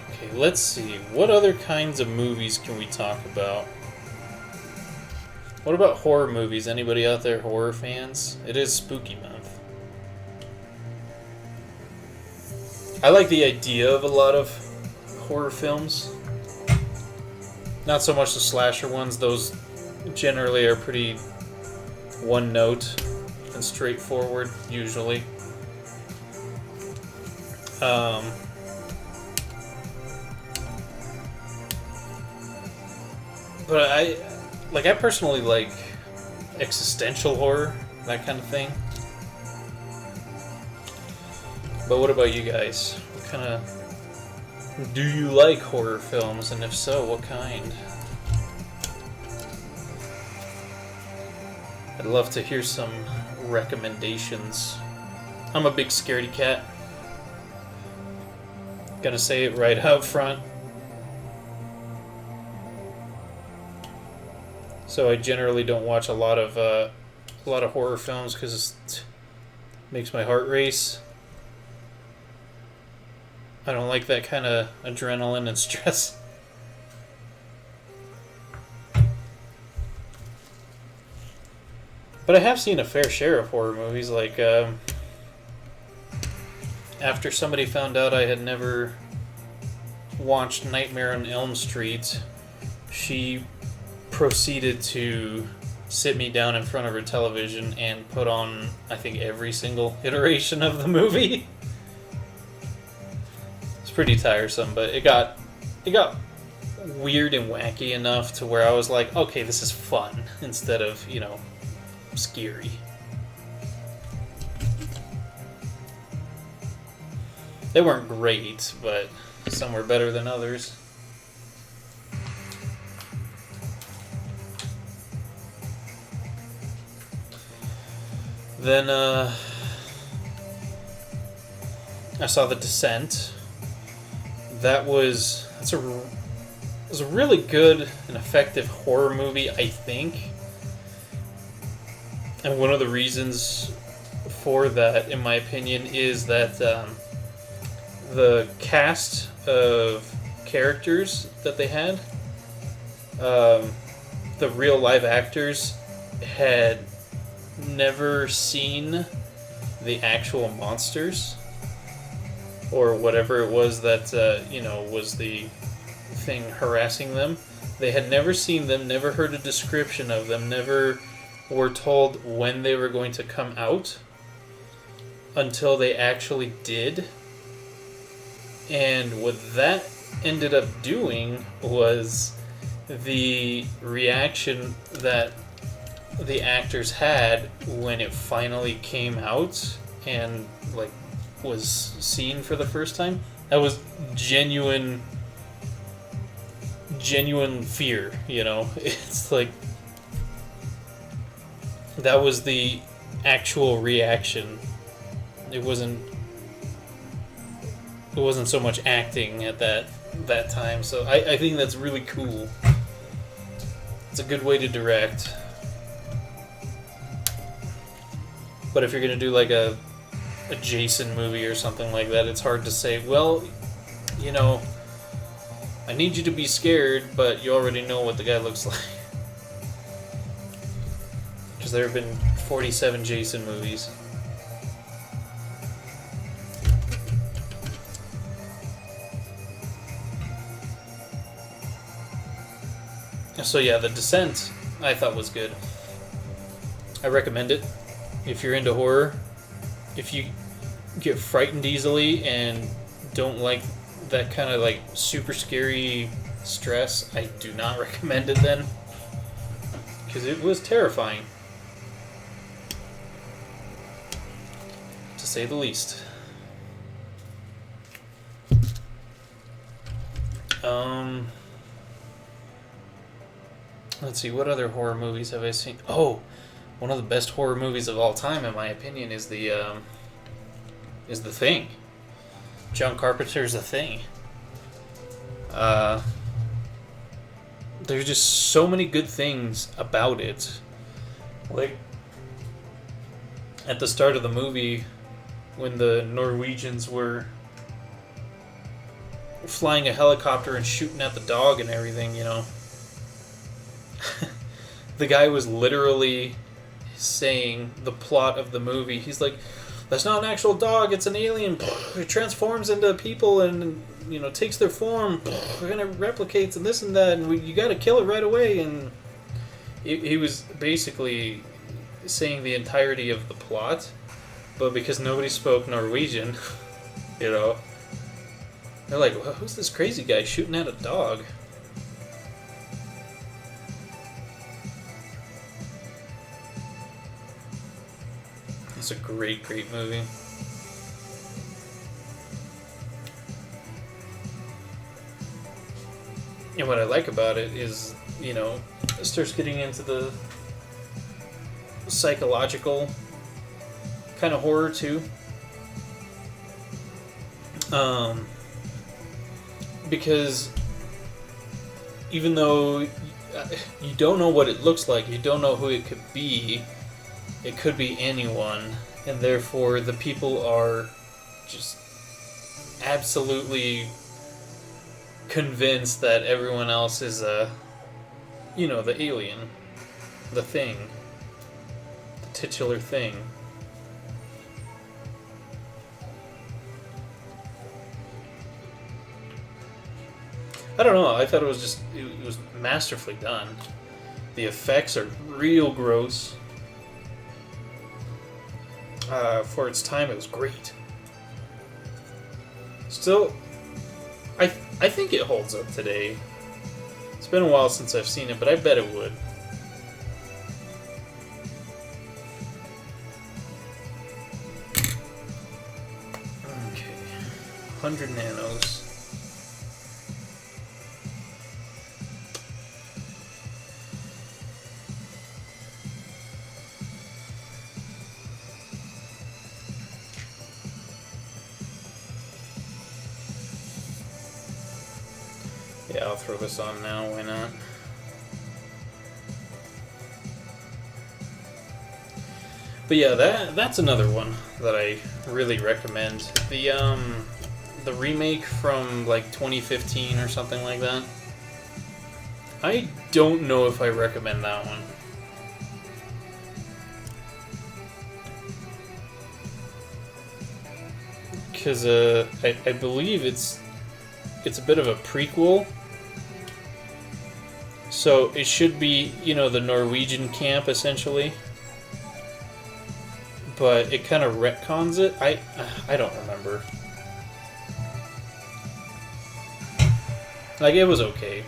Okay, let's see. What other kinds of movies can we talk about? What about horror movies? Anybody out there horror fans? It is spooky month. I like the idea of a lot of horror films. Not so much the slasher ones. Those generally are pretty one note and straightforward, usually. But I personally like existential horror, that kind of thing. But what about you guys? What kind of... Do you like horror films, and if so, what kind? I'd love to hear some recommendations. I'm a big scaredy cat. Gonna say it right out front. So I generally don't watch a lot of horror films because it makes my heart race. I don't like that kind of adrenaline and stress. But I have seen a fair share of horror movies. Like, after somebody found out I had never watched Nightmare on Elm Street, she proceeded to sit me down in front of her television and put on, I think, every single iteration of the movie. Pretty tiresome, but it got weird and wacky enough to where I was like, okay, this is fun instead of, scary. They weren't great, but some were better than others. Then I saw The Descent. That was a really good and effective horror movie, I think. And one of the reasons for that, in my opinion, is that the cast of characters that they had, the real live actors had never seen the actual monsters. Or whatever it was that, was the thing harassing them. They had never seen them, never heard a description of them, never were told when they were going to come out until they actually did. And what that ended up doing was the reaction that the actors had when it finally came out and, was seen for the first time. That was genuine fear, It's like that was the actual reaction. It wasn't so much acting at that time. So I think that's really cool. It's a good way to direct. But if you're gonna do like a Jason movie or something like that, it's hard to say, well, I need you to be scared, but you already know what the guy looks like. Because there have been 47 Jason movies. So yeah, The Descent I thought was good. I recommend it. If you're into horror, if you get frightened easily and don't like that kind of super scary stress, I do not recommend it then. Because it was terrifying. To say the least. Let's see, what other horror movies have I seen? Oh, one of the best horror movies of all time, in my opinion, is the is The Thing. John Carpenter's The Thing. There's just so many good things about it. Like, at the start of the movie, when the Norwegians were flying a helicopter and shooting at the dog and everything, you know. The guy was literally saying the plot of the movie. He's like, that's not an actual dog, it's an alien. It transforms into people and, you know, takes their form. It kind of replicates and this and that, and you gotta kill it right away. And he was basically saying the entirety of the plot, but because nobody spoke Norwegian, you know, they're like, well, who's this crazy guy shooting at a dog? It's a great, great movie. And what I like about it is, you know, it starts getting into the psychological kind of horror too. Because even though you don't know what it looks like, you don't know who it could be anyone, and therefore the people are just absolutely convinced that everyone else is you know, the alien, the thing, the titular thing. I don't know, I thought it was masterfully done. The effects are real gross. For its time, it was great. Still, I think it holds up today. It's been a while since I've seen it, but I bet it would. Okay, 100 nanos. Yeah, I'll throw this on now, why not? But yeah, that's another one that I really recommend. The remake from like 2015 or something like that. I don't know if I recommend that one. Because I believe it's a bit of a prequel. So it should be, you know, the Norwegian camp essentially. But it kind of retcons it. I don't remember. Like, it was okay.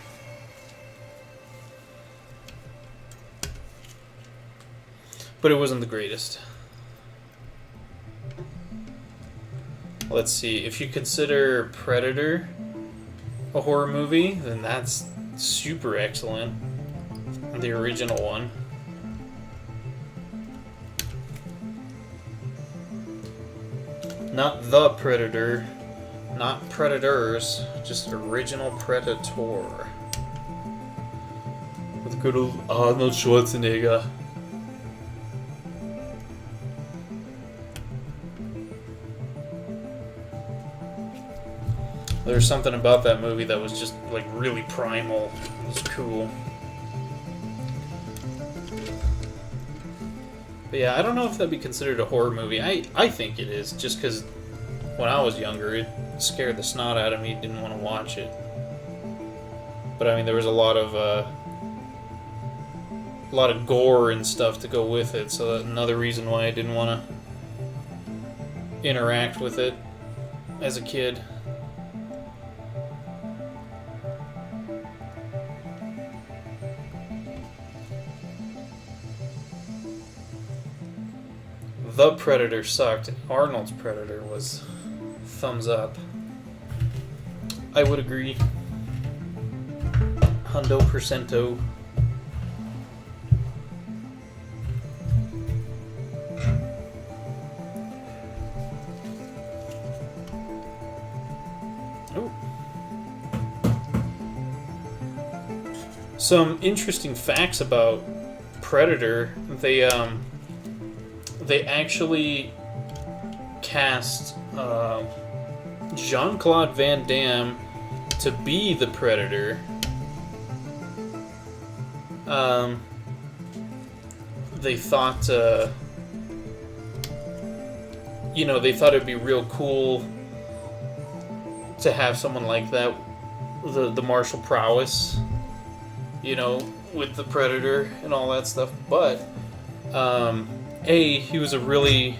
But it wasn't the greatest. Let's see, if you consider Predator a horror movie, then that's super excellent. The original one. Not the Predator, not Predators, just original Predator. With good old Arnold Schwarzenegger. There's something about that movie that was just like really primal. It was cool. But yeah, I don't know if that'd be considered a horror movie. I think it is, just because when I was younger, it scared the snot out of me. Didn't want to watch it. But I mean, there was a lot of gore and stuff to go with it, so that's another reason why I didn't want to interact with it as a kid. The Predator sucked. Arnold's Predator was thumbs up. I would agree. Hundo percento. Ooh. Some interesting facts about Predator. They actually cast Jean-Claude Van Damme to be the Predator. They thought, they thought it'd be real cool to have someone like that, the martial prowess, with the Predator and all that stuff. But, A, he was a really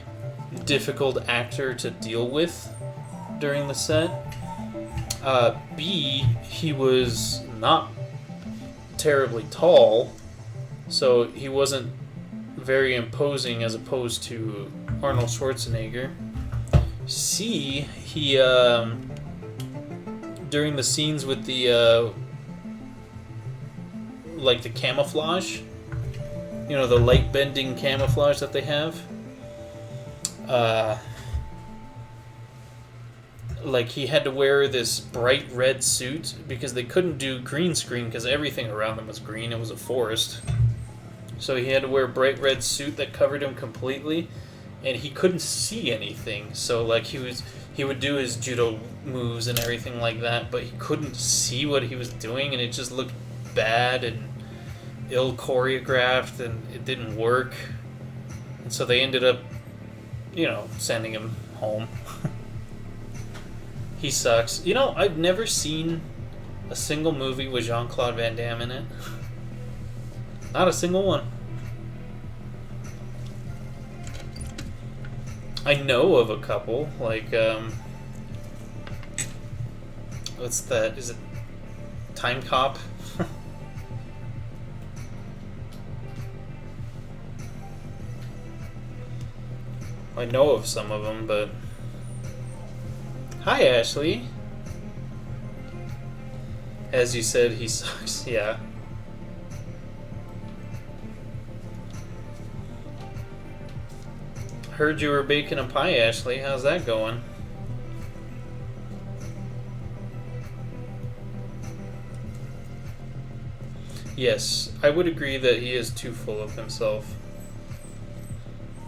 difficult actor to deal with during the set. B, he was not terribly tall, so he wasn't very imposing as opposed to Arnold Schwarzenegger. C, he, during the scenes with the, the camouflage, the light bending camouflage that they have, he had to wear this bright red suit because they couldn't do green screen because everything around them was green. It was a forest. So he had to wear a bright red suit that covered him completely, and he couldn't see anything. So he would do his judo moves and everything like that, but he couldn't see what he was doing, and it just looked bad and ill choreographed, and it didn't work. And so they ended up, sending him home. He sucks. I've never seen a single movie with Jean-Claude Van Damme in it. Not a single one. I know of a couple, what's that? Is it Time Cop? I know of some of them, but... Hi, Ashley. As you said, he sucks. Yeah. Heard you were baking a pie, Ashley. How's that going? Yes, I would agree that he is too full of himself.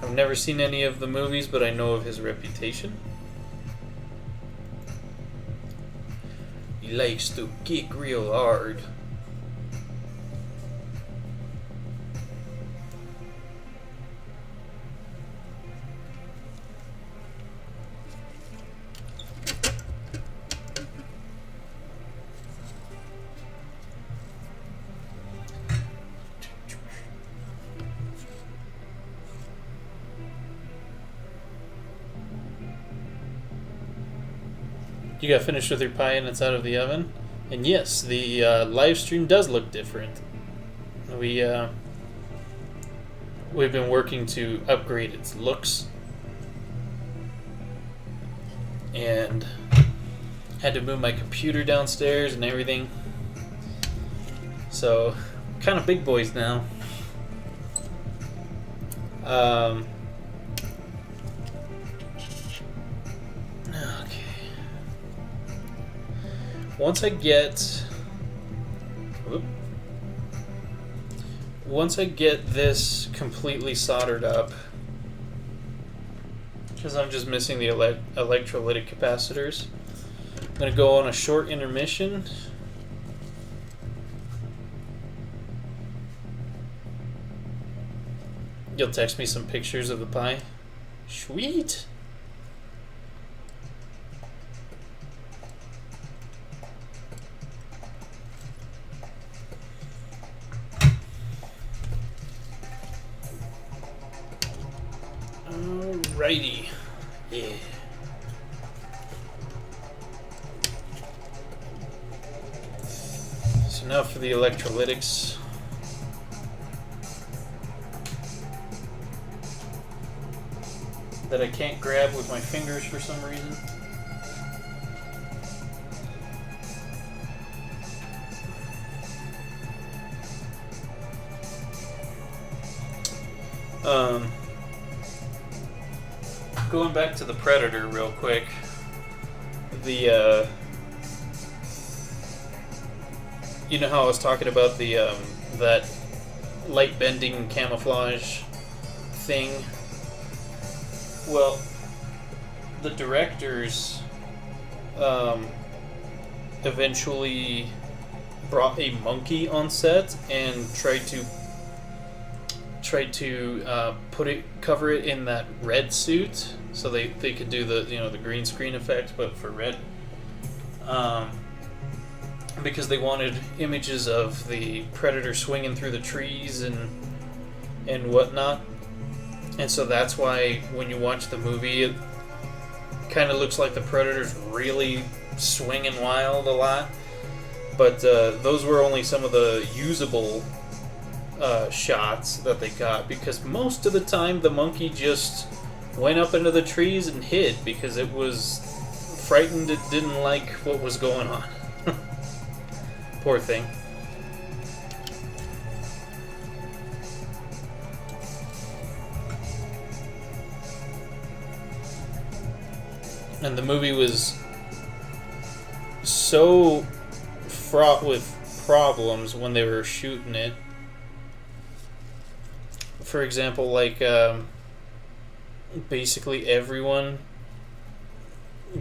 I've never seen any of the movies, but I know of his reputation. He likes to kick real hard. You got finished with your pie and it's out of the oven? And yes, the live stream does look different. We've been working to upgrade its looks. And had to move my computer downstairs and everything. So, kind of big boys now. Once I get this completely soldered up, because I'm just missing the electrolytic capacitors, I'm going to go on a short intermission. You'll text me some pictures of the pie? Sweet! Alrighty. Yeah. So now for the electrolytics. That I can't grab with my fingers for some reason. Going back to the Predator real quick, the you know how I was talking about the that light bending camouflage thing? Well, the directors eventually brought a monkey on set and tried to cover it in that red suit so they could do the the green screen effect but for red, because they wanted images of the predator swinging through the trees and whatnot. And so that's why when you watch the movie, it kind of looks like the predator's really swinging wild a lot. But those were only some of the usable shots that they got, because most of the time the monkey just went up into the trees and hid because it was frightened. It didn't like what was going on. Poor thing. And the movie was so fraught with problems when they were shooting it. For example, like basically everyone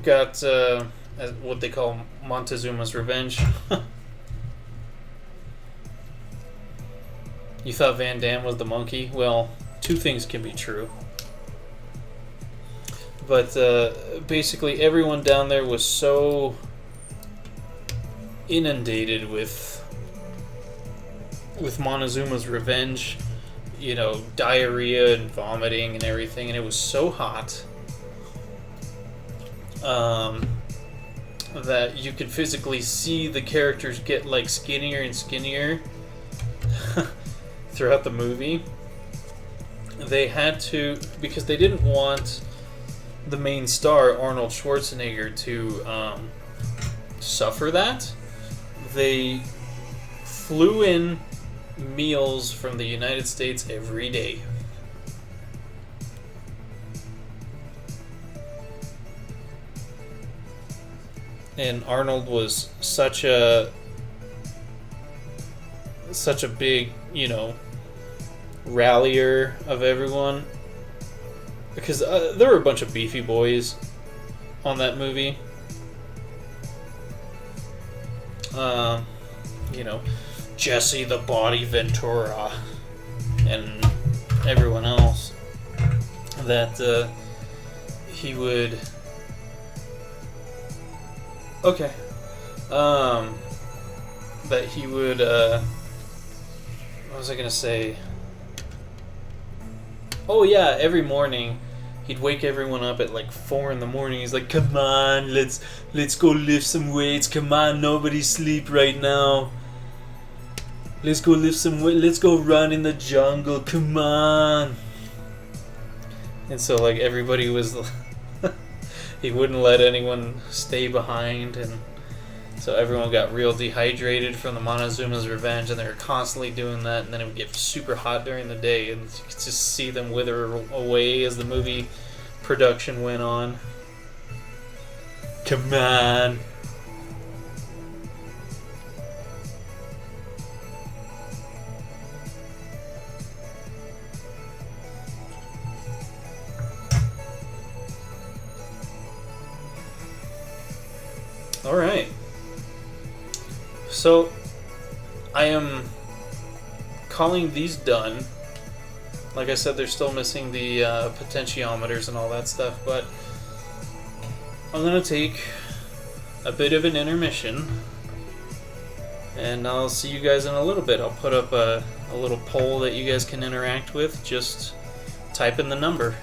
got what they call Montezuma's revenge. You thought Van Damme was the monkey? Well, two things can be true. But basically everyone down there was so inundated with Montezuma's revenge, diarrhea and vomiting and everything, and it was so hot that you could physically see the characters get like skinnier and skinnier throughout the movie. They had to, because they didn't want the main star, Arnold Schwarzenegger, to suffer that. They flew in meals from the United States every day. And Arnold was such a big, rallier of everyone, because there were a bunch of beefy boys on that movie. Jesse the Body Ventura and everyone else that he would... Okay. That he would, what was I gonna say? Oh yeah, every morning he'd wake everyone up at like 4 in the morning. He's like, "Come on, let's go lift some weights. Come on, nobody sleep right now. Let's go lift some weight. Let's go run in the jungle. Come on." And so like everybody was, he wouldn't let anyone stay behind, and so everyone got real dehydrated from the Montezuma's revenge, and they were constantly doing that, and then it would get super hot during the day, and you could just see them wither away as the movie production went on. Come on. Alright. So, I am calling these done. Like I said, they're still missing the potentiometers and all that stuff, but I'm going to take a bit of an intermission, and I'll see you guys in a little bit. I'll put up a little poll that you guys can interact with. Just type in the number.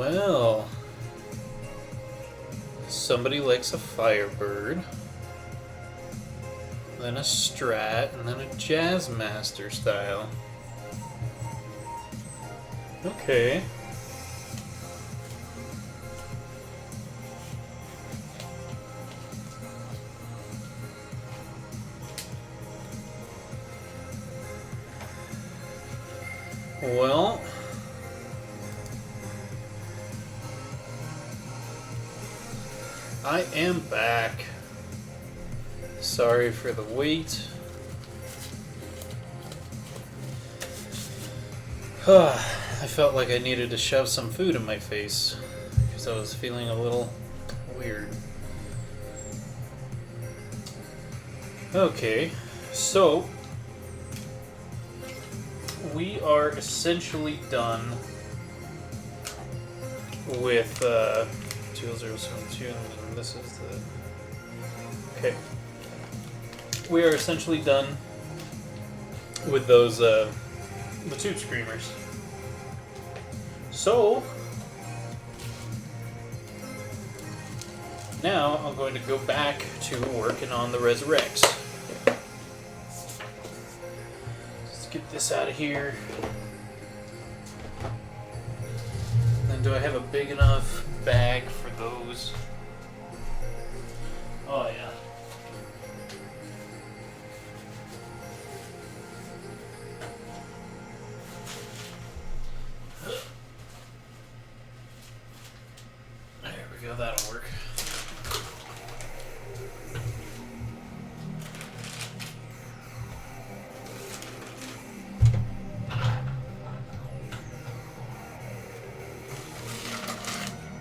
Well, somebody likes a Firebird, then a Strat, and then a Jazzmaster style. Okay. Well, I am back. Sorry for the wait. I felt like I needed to shove some food in my face because I was feeling a little weird. Okay, so we are essentially done with 2072, and this is the... Okay. We are essentially done with those, the tube screamers. So, now I'm going to go back to working on the Reza Rekts. Let's get this out of here. Then do I have a big enough bag for those? Oh yeah. There we go, that'll work.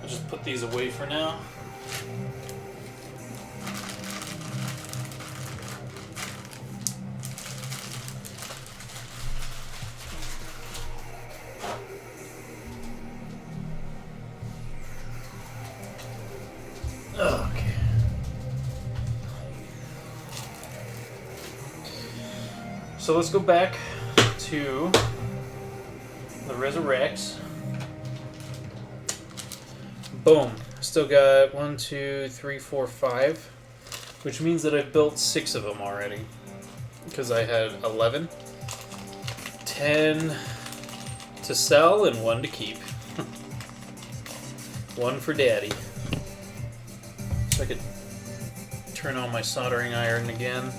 I'll just put these away for now. Okay. So let's go back to the Reza Rekts. Boom. Still got 1, 2, 3, 4, 5, which means that I've built 6 of them already. Because I had 11. 10 to sell and 1 to keep. 1 for daddy. So I could turn on my soldering iron again.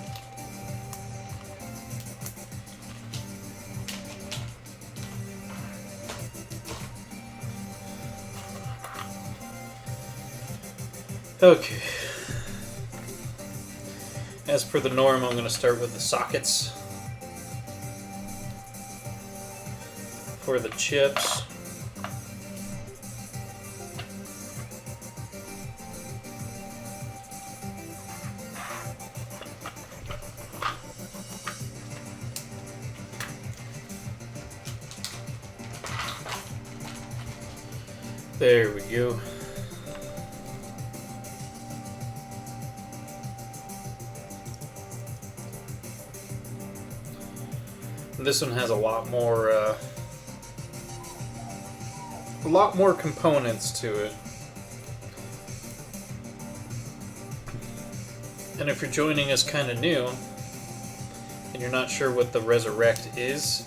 Okay. As per the norm, I'm going to start with the sockets for the chips. There we go. This one has a lot more components to it. And if you're joining us kind of new, and you're not sure what the Reza Rekt is,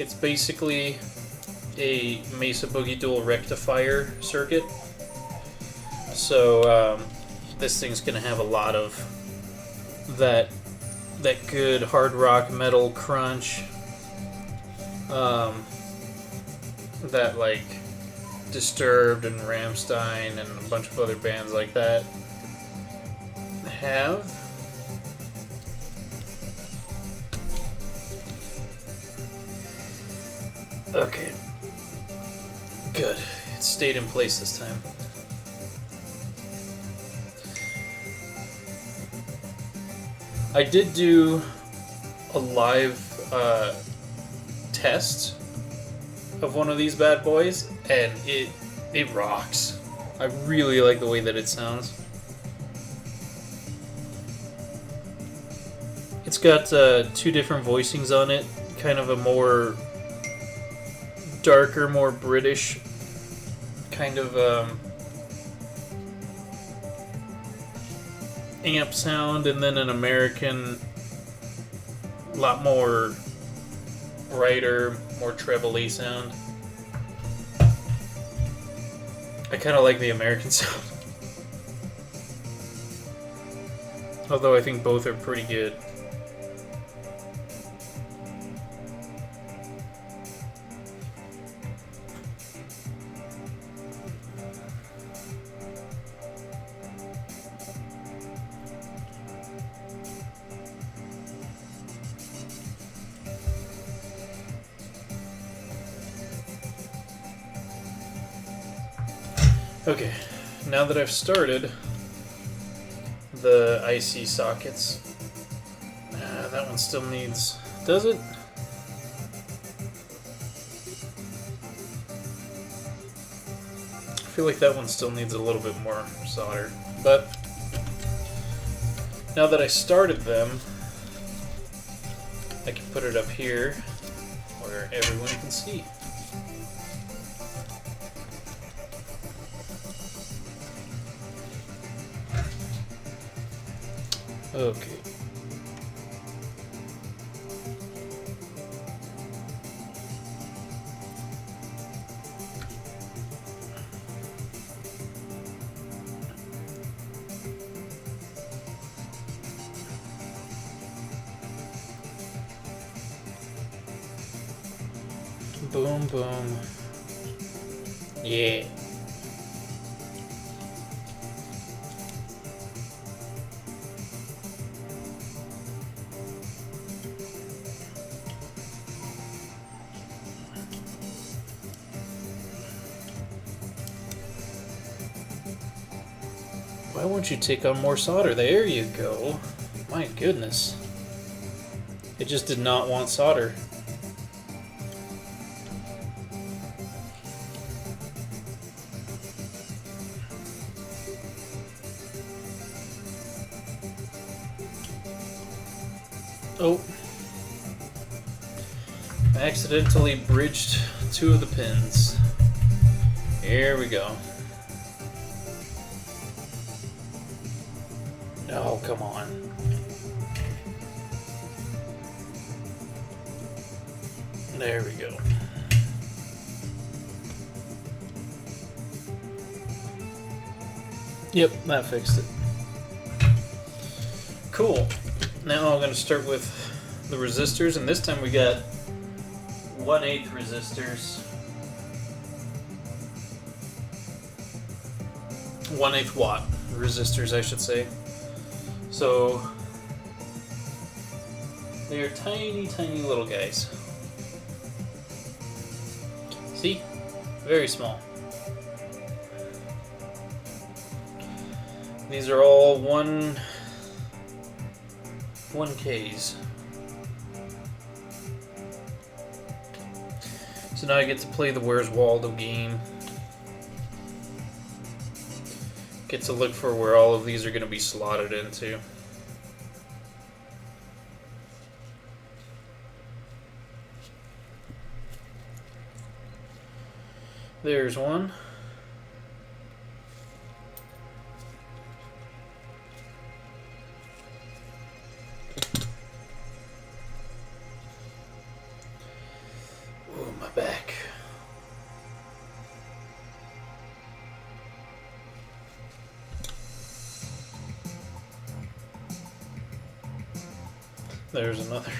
it's basically a Mesa Boogie Dual rectifier circuit. So this thing's gonna have a lot of that good hard rock metal crunch. That like Disturbed and Rammstein and a bunch of other bands like that have. Okay. Good. It stayed in place this time. I did do a live test of one of these bad boys, and it rocks. I really like the way that it sounds. It's got 2 different voicings on it, kind of a more darker, more British kind of amp sound, and then an American, lot more brighter, more treble-y sound. I kind of like the American sound. Although I think both are pretty good. Okay, now that I've started the IC sockets, that one still needs, does it? I feel like that one still needs a little bit more solder, but now that I started them, I can put it up here where everyone can see. Okay. Boom, boom. Yeah. Why won't you take on more solder? There you go. My goodness. It just did not want solder. Oh. I accidentally bridged two of the pins. Here we go. Oh, come on. There we go. Yep, that fixed it. Cool. Now I'm going to start with the resistors, and this time we got 1/8 resistors. 1/8 watt resistors, I should say. So they are tiny, tiny little guys. See? Very small. These are all 1Ks. So now I get to play the Where's Waldo game. Get to look for where all of these are going to be slotted into. There's one. Oh, my back. There's another.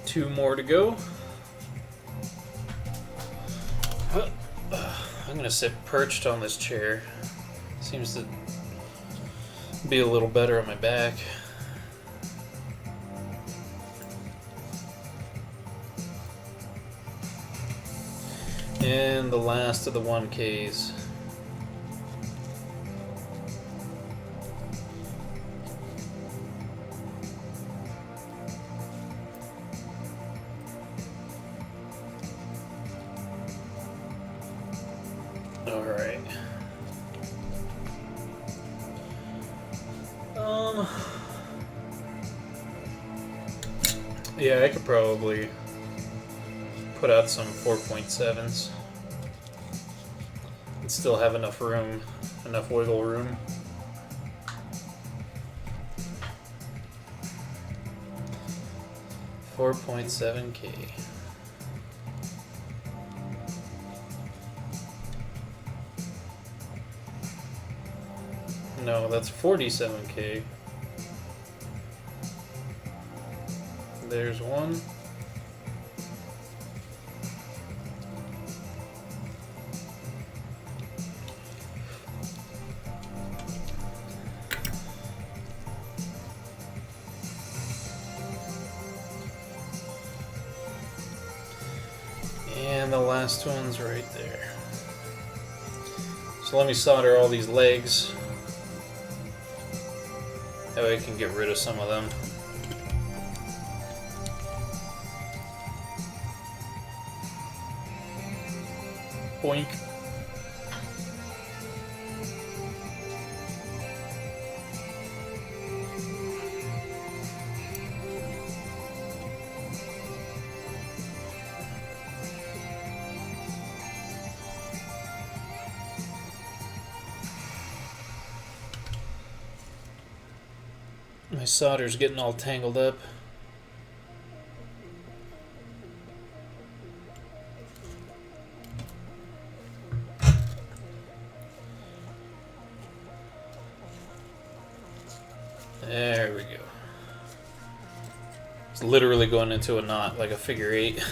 Two more to go. I'm gonna sit perched on this chair. Seems to be a little better on my back. And the last of the 1Ks. Alright. Yeah, I could probably put out some 4.7s and still have enough room, enough wiggle room. $4.7K. No, that's 47K. There's one. And the last one's right there. So let me solder all these legs. That way I can get rid of some of them. Boink. My solder's getting all tangled up. There we go. It's literally going into a knot like a figure eight.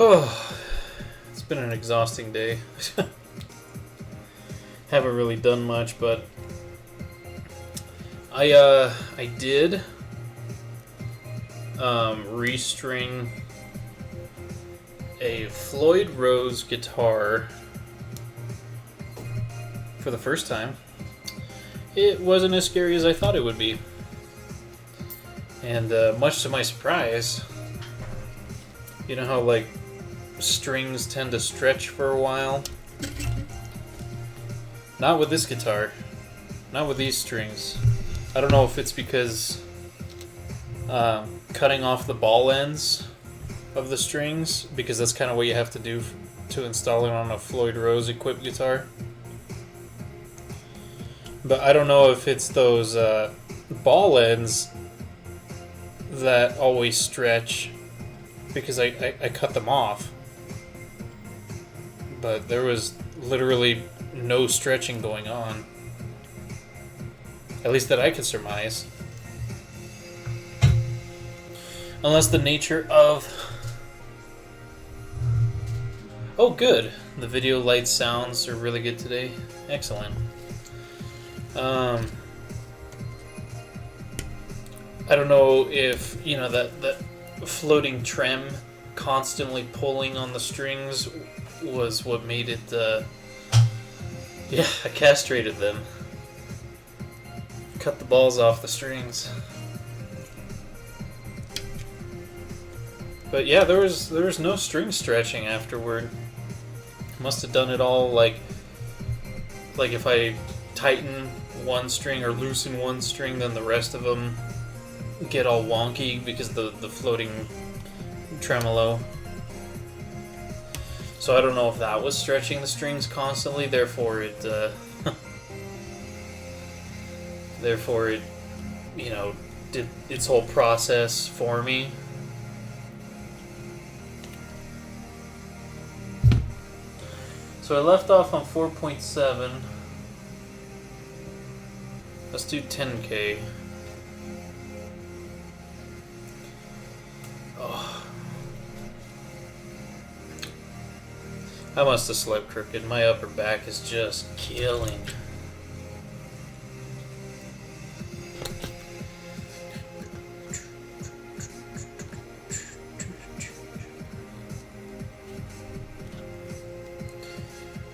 Oh, it's been an exhausting day. Haven't really done much, but I did restring a Floyd Rose guitar for the first time. It wasn't as scary as I thought it would be, and much to my surprise, you know how like strings tend to stretch for a while? Not with this guitar. Not with these strings. I don't know if it's because cutting off the ball ends of the strings, because that's kind of what you have to do to install it on a Floyd Rose equipped guitar. But I don't know if it's those ball ends that always stretch, because I cut them off. But there was literally no stretching going on. At least that I could surmise. Unless the nature of... Oh, good. The video, light, sounds are really good today. Excellent. I don't know if, you know, that floating trem constantly pulling on the strings was what made it, yeah, I castrated them. Cut the balls off the strings. But yeah, there was no string stretching afterward. Must have done it all like if I tighten one string or loosen one string, then the rest of them get all wonky because the floating tremolo. So I don't know if that was stretching the strings constantly, therefore it, you know, did its whole process for me. So I left off on 4.7. Let's do 10K. Oh. I must have slept crooked. My upper back is just killing.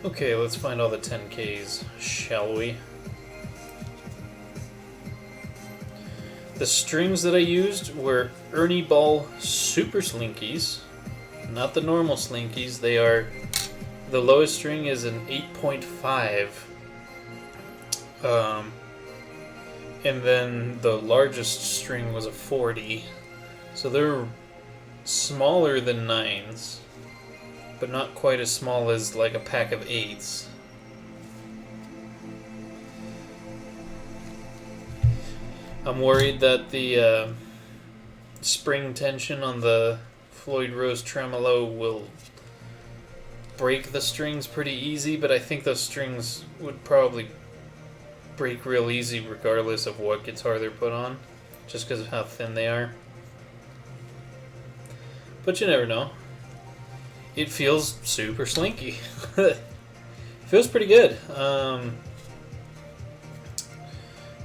Okay, let's find all the 10Ks, shall we? The strings that I used were Ernie Ball Super Slinkies, not the normal Slinkies. They are, the lowest string is an 8.5, and then the largest string was a 40. So they're smaller than 9s, but not quite as small as like a pack of 8s. I'm worried that the spring tension on the Floyd Rose tremolo will break the strings pretty easy, but I think those strings would probably break real easy regardless of what guitar they're put on, just because of how thin they are. But you never know. It feels super slinky. Feels pretty good.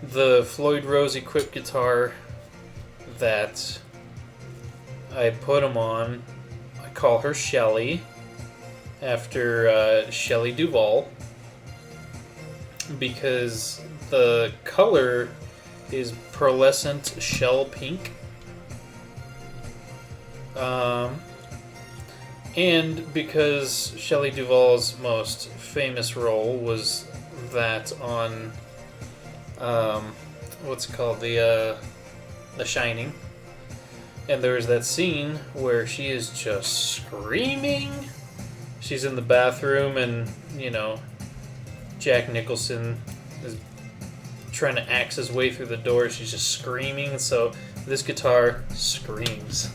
The Floyd Rose equipped guitar that I put them on, I call her Shelly, after Shelley Duvall, because the color is pearlescent shell pink. And because Shelley Duvall's most famous role was that on what's it called, The Shining, and there's that scene where she is just screaming. She's in the bathroom, and Jack Nicholson is trying to axe his way through the door. She's just screaming. So this guitar screams.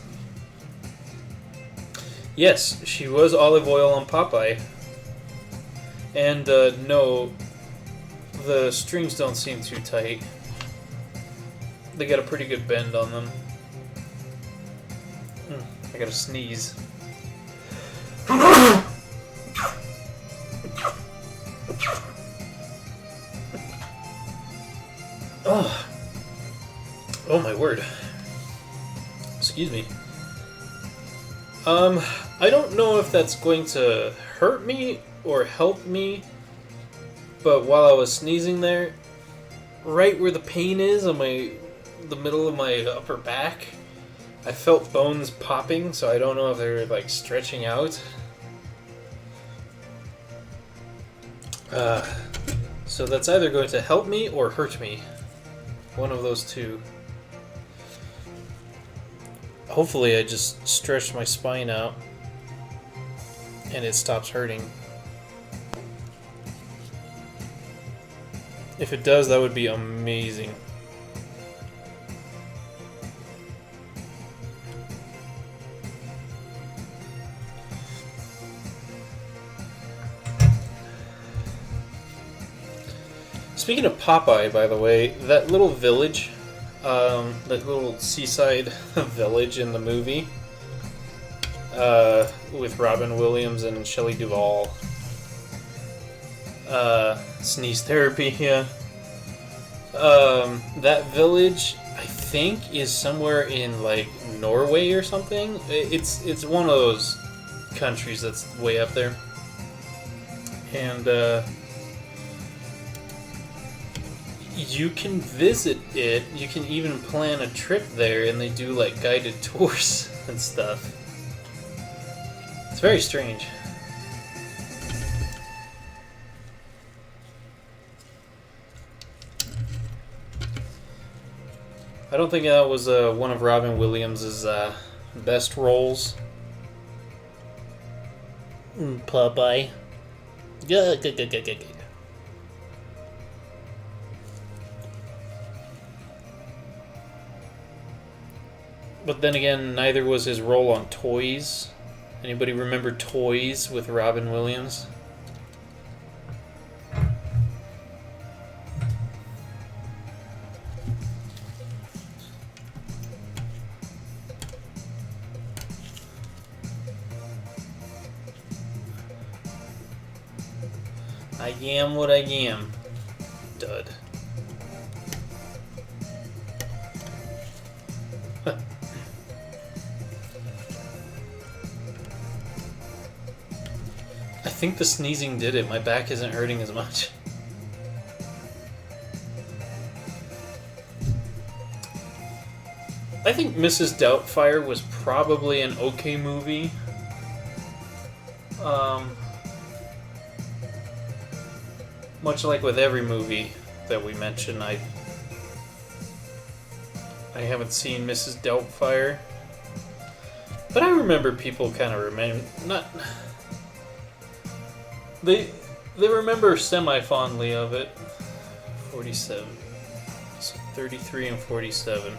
Yes, she was olive oil on Popeye. And no, the strings don't seem too tight. They got a pretty good bend on them. I gotta sneeze. Oh my word. Excuse me. I don't know if that's going to hurt me or help me, but while I was sneezing there, right where the pain is on the middle of my upper back, I felt bones popping, so I don't know if they're like stretching out. So that's either going to help me or hurt me. One of those two. Hopefully I just stretched my spine out and it stops hurting. If it does, that would be amazing. Speaking of Popeye, by the way, that little village, that little seaside village in the movie, with Robin Williams and Shelley Duvall, sneeze therapy, yeah. That village, I think, is somewhere in like Norway or something. It's one of those countries that's way up there, and you can visit it. You can even plan a trip there, and they do like guided tours and stuff. It's very strange. I don't think that was one of Robin Williams' best roles. Popeye. Good. But then again, neither was his role on Toys. Anybody remember Toys with Robin Williams? I am what I am. Dud. I think the sneezing did it. My back isn't hurting as much. I think Mrs. Doubtfire was probably an okay movie. Much like with every movie that we mention, I haven't seen Mrs. Doubtfire, but I remember people kind of they remember semi-fondly of it. 47. So 33 and 47.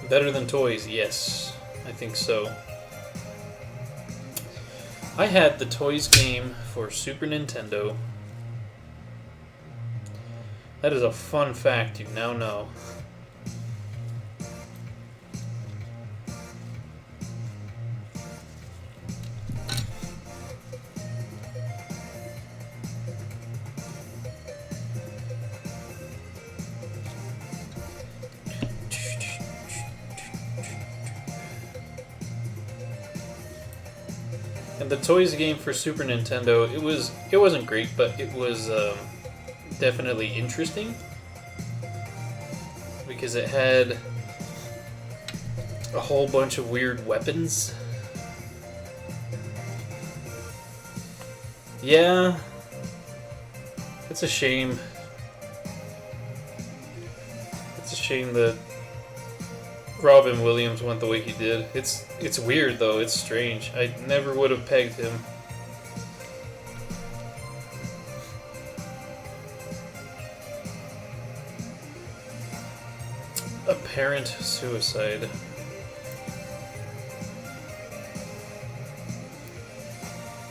Better than toys, yes. I think so. I had the Toys game for Super Nintendo. That is a fun fact you now know. And the Toys game for Super Nintendo, it wasn't great, but it was definitely interesting because it had a whole bunch of weird weapons. Yeah, it's a shame. It's a shame that Robin Williams went the way he did. It's weird though. It's strange. I never would have pegged him. Apparent suicide.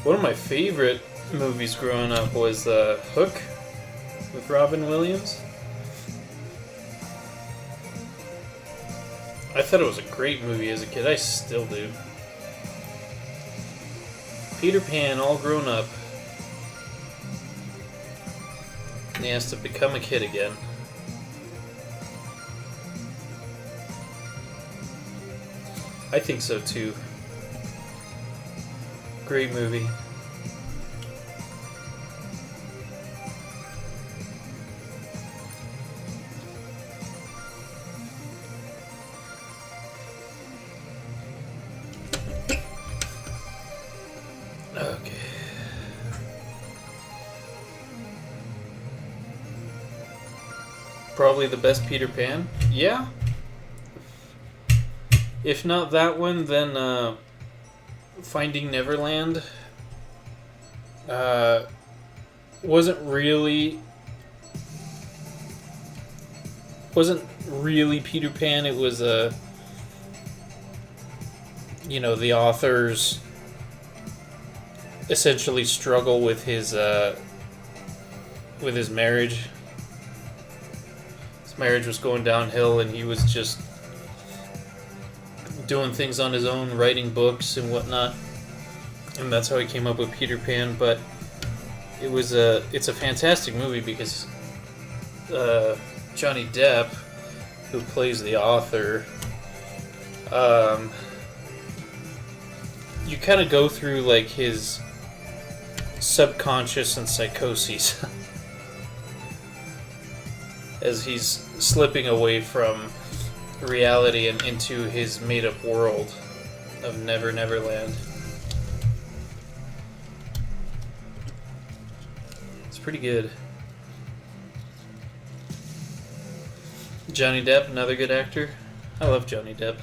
One of my favorite movies growing up was Hook with Robin Williams. I thought it was a great movie as a kid. I still do. Peter Pan, all grown up. And he has to become a kid again. I think so too. Great movie. Okay. Probably the best Peter Pan? Yeah. If not that one, then Finding Neverland wasn't really Peter Pan. It was the author's essentially struggle with his marriage. His marriage was going downhill, and he was just doing things on his own, writing books and whatnot, and that's how he came up with Peter Pan. But it's a fantastic movie because Johnny Depp, who plays the author, you kind of go through like his subconscious and psychoses as he's slipping away from reality and into his made-up world of Never Neverland. It's pretty good. Johnny Depp, another good actor. I love Johnny Depp.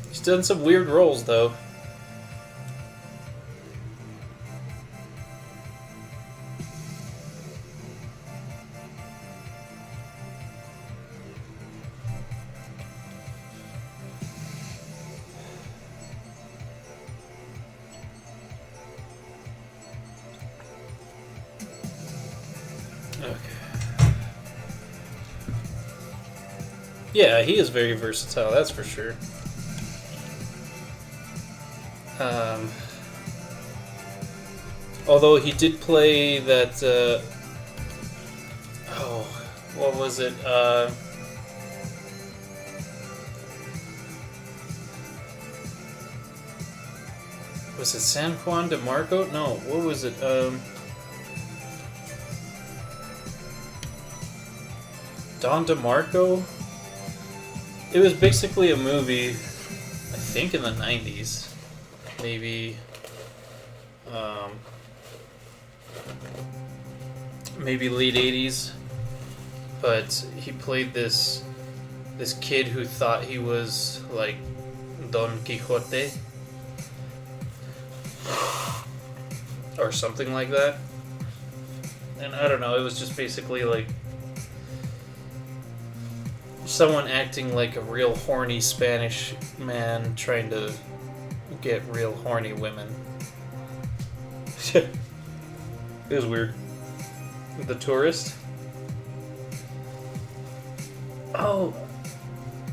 He's done some weird roles, though. Yeah, he is very versatile, that's for sure. Although he did play that, what was it? Was it San Juan de Marco? No, what was it? Don DeMarco? It was basically a movie, I think in the 90s. Maybe, maybe late 80s. But he played this kid who thought he was like Don Quixote. Or something like that. And I don't know, it was just basically like someone acting like a real horny Spanish man trying to get real horny women. It was weird. The Tourist. Oh,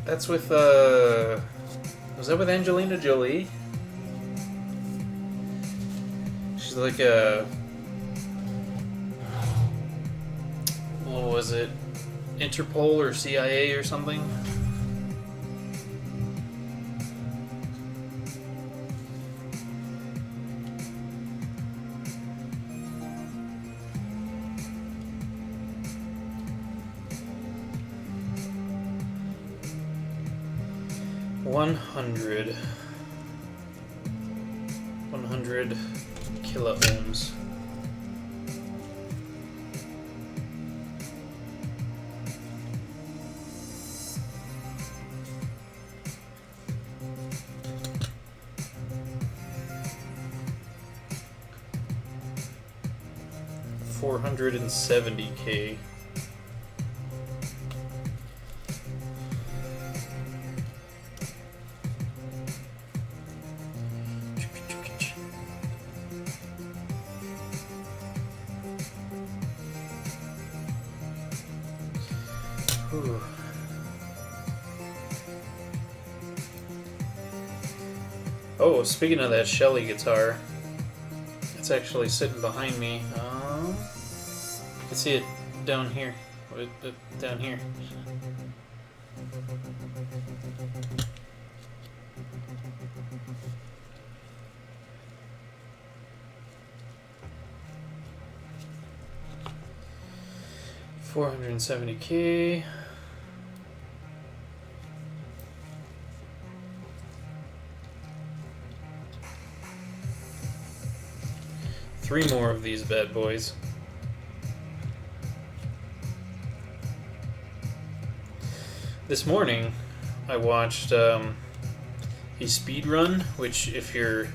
that's with, was that with Angelina Jolie? She's like a, what was it? Interpol or CIA or something? One hundred kilo ohms. $470K. Ooh. Oh, speaking of that Shelly guitar, it's actually sitting behind me. You can see it down here. Down here. $470K. Three more of these bad boys. This morning, I watched a speed run, which if you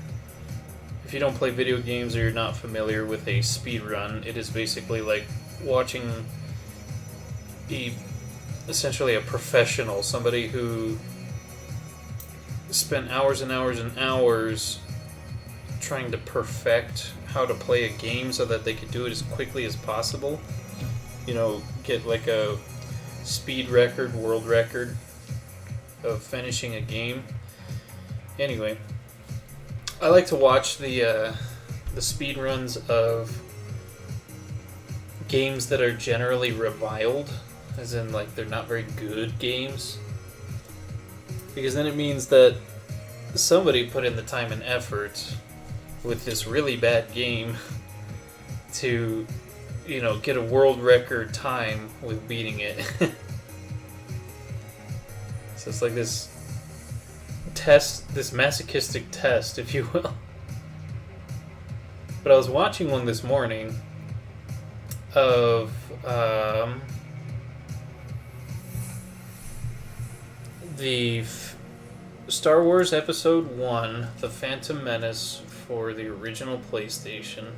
don't play video games or you're not familiar with a speed run, it is basically like watching essentially a professional, somebody who spent hours and hours and hours trying to perfect how to play a game so that they could do it as quickly as possible. You know, get like a speed record, world record of finishing a game. Anyway, I like to watch the speed runs of games that are generally reviled, as in like they're not very good games, because then it means that somebody put in the time and effort with this really bad game to, you know, get a world record time with beating it. So it's like this test, this masochistic test, if you will. But I was watching one this morning of the Star Wars Episode 1, The Phantom Menace, for the original PlayStation.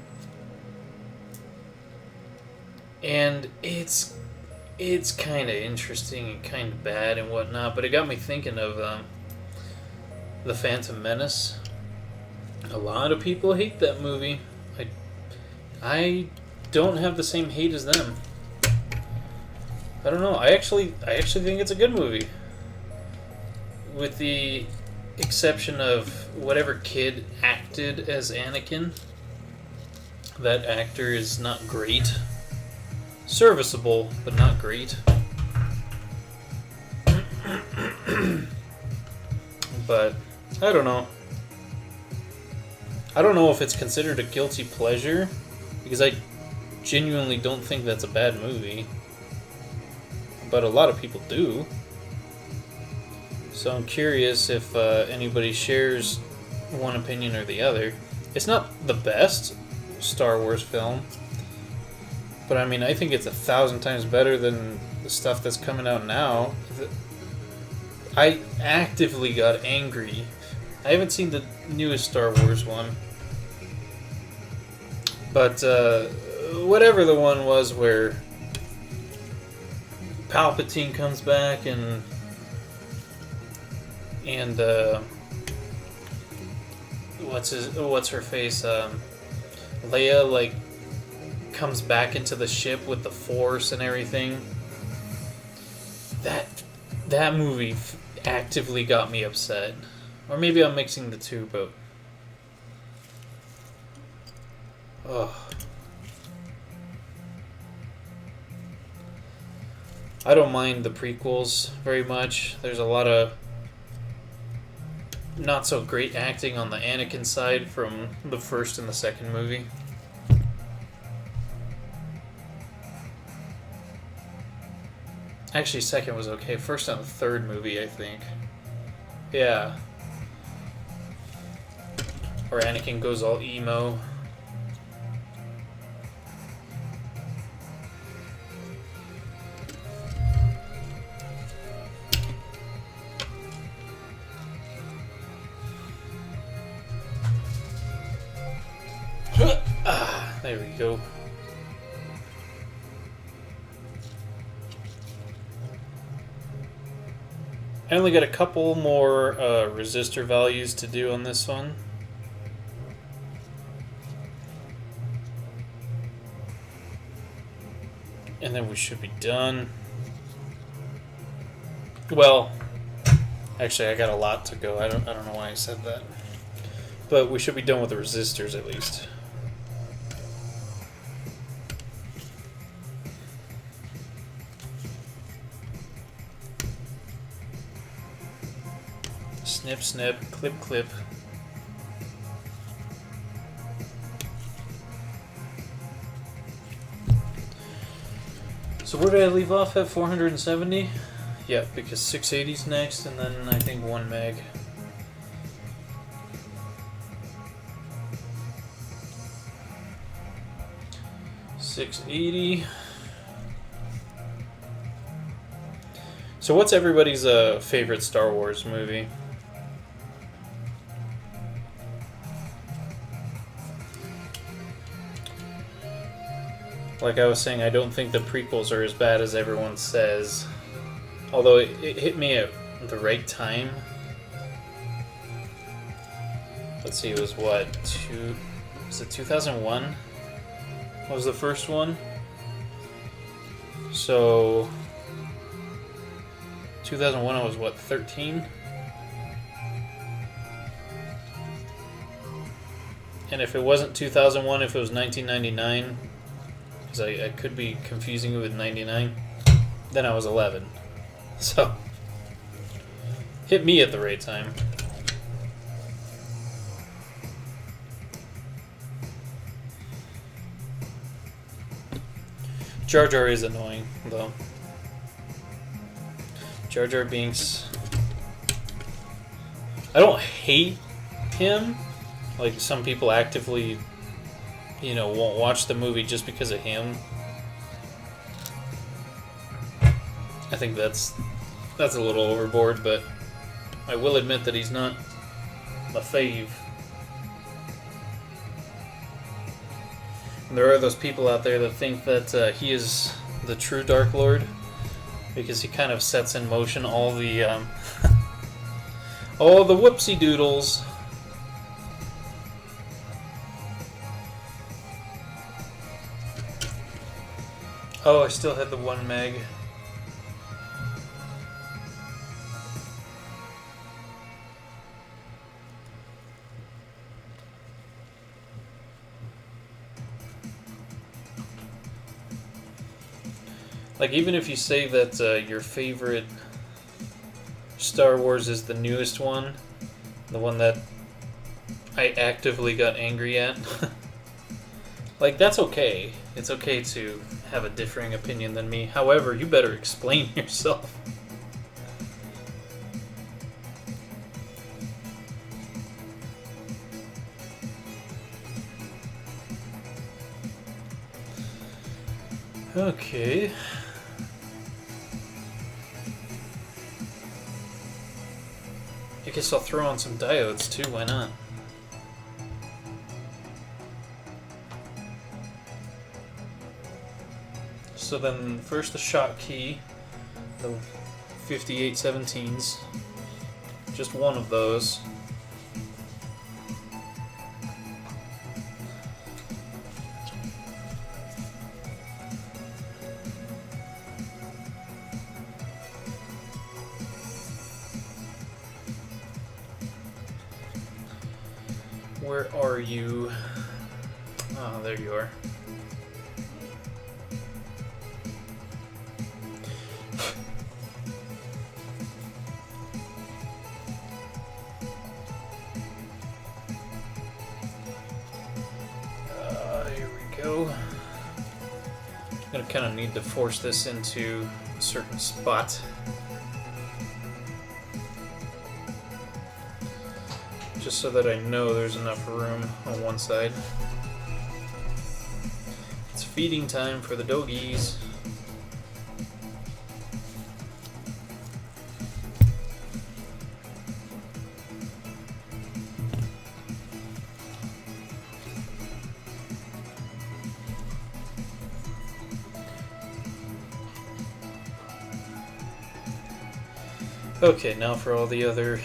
And it's kind of interesting and kind of bad and whatnot, but it got me thinking of The Phantom Menace. A lot of people hate that movie. I don't have the same hate as them. I don't know. I actually think it's a good movie. With the exception of whatever kid acted as Anakin. That actor is not great. serviceable, but not great. But I don't know. I don't know if it's considered a guilty pleasure, because I genuinely don't think that's a bad movie. But a lot of people do. So I'm curious if anybody shares one opinion or the other. It's not the best Star Wars film, but I mean, I think it's 1,000 times better than the stuff that's coming out now. I actively got angry. I haven't seen the newest Star Wars one, but whatever the one was where Palpatine comes back and what's her face? Leia like comes back into the ship with the Force and everything. That movie actively got me upset. Or maybe I'm mixing the two, but I don't mind the prequels very much. There's a lot of not so great acting on the Anakin side from the first and the second movie. Actually, second was okay. First and the third movie, I think. Yeah. Or Anakin goes all emo. There we go. I only got a couple more resistor values to do on this one. And then we should be done. Well, actually I got a lot to go. I don't know why I said that. But we should be done with the resistors at least. Snip, snip, clip, clip. So where did I leave off at? 470? Yeah, because 680's next, and then I think 1 meg. $680. So what's everybody's favorite Star Wars movie? Like I was saying, I don't think the prequels are as bad as everyone says. Although it hit me at the right time. Let's see, it was what? Was it 2001? What was the first one? So 2001 I was what, 13? And if it wasn't 2001, if it was 1999, because I could be confusing it with 99, then I was 11. So, hit me at the right time. Jar Jar is annoying, though. Jar Jar Binks. I don't hate him. Like, some people actively, won't watch the movie just because of him. I think that's a little overboard, but I will admit that he's not a fave. And there are those people out there that think that he is the true Dark Lord because he kind of sets in motion all the all the whoopsie doodles. Oh, I still had the 1 meg. Like, even if you say that your favorite Star Wars is the newest one, the one that I actively got angry at, like, that's okay. It's okay to have a differing opinion than me. However, you better explain yourself. Okay. I guess I'll throw on some diodes too, why not? So then first the shot key, the 5817s, just one of those. Where are you? Oh, there you are. Here we go. I'm gonna kind of need to force this into a certain spot. Just so that I know there's enough room on one side. It's feeding time for the doggies. Okay, now for all the other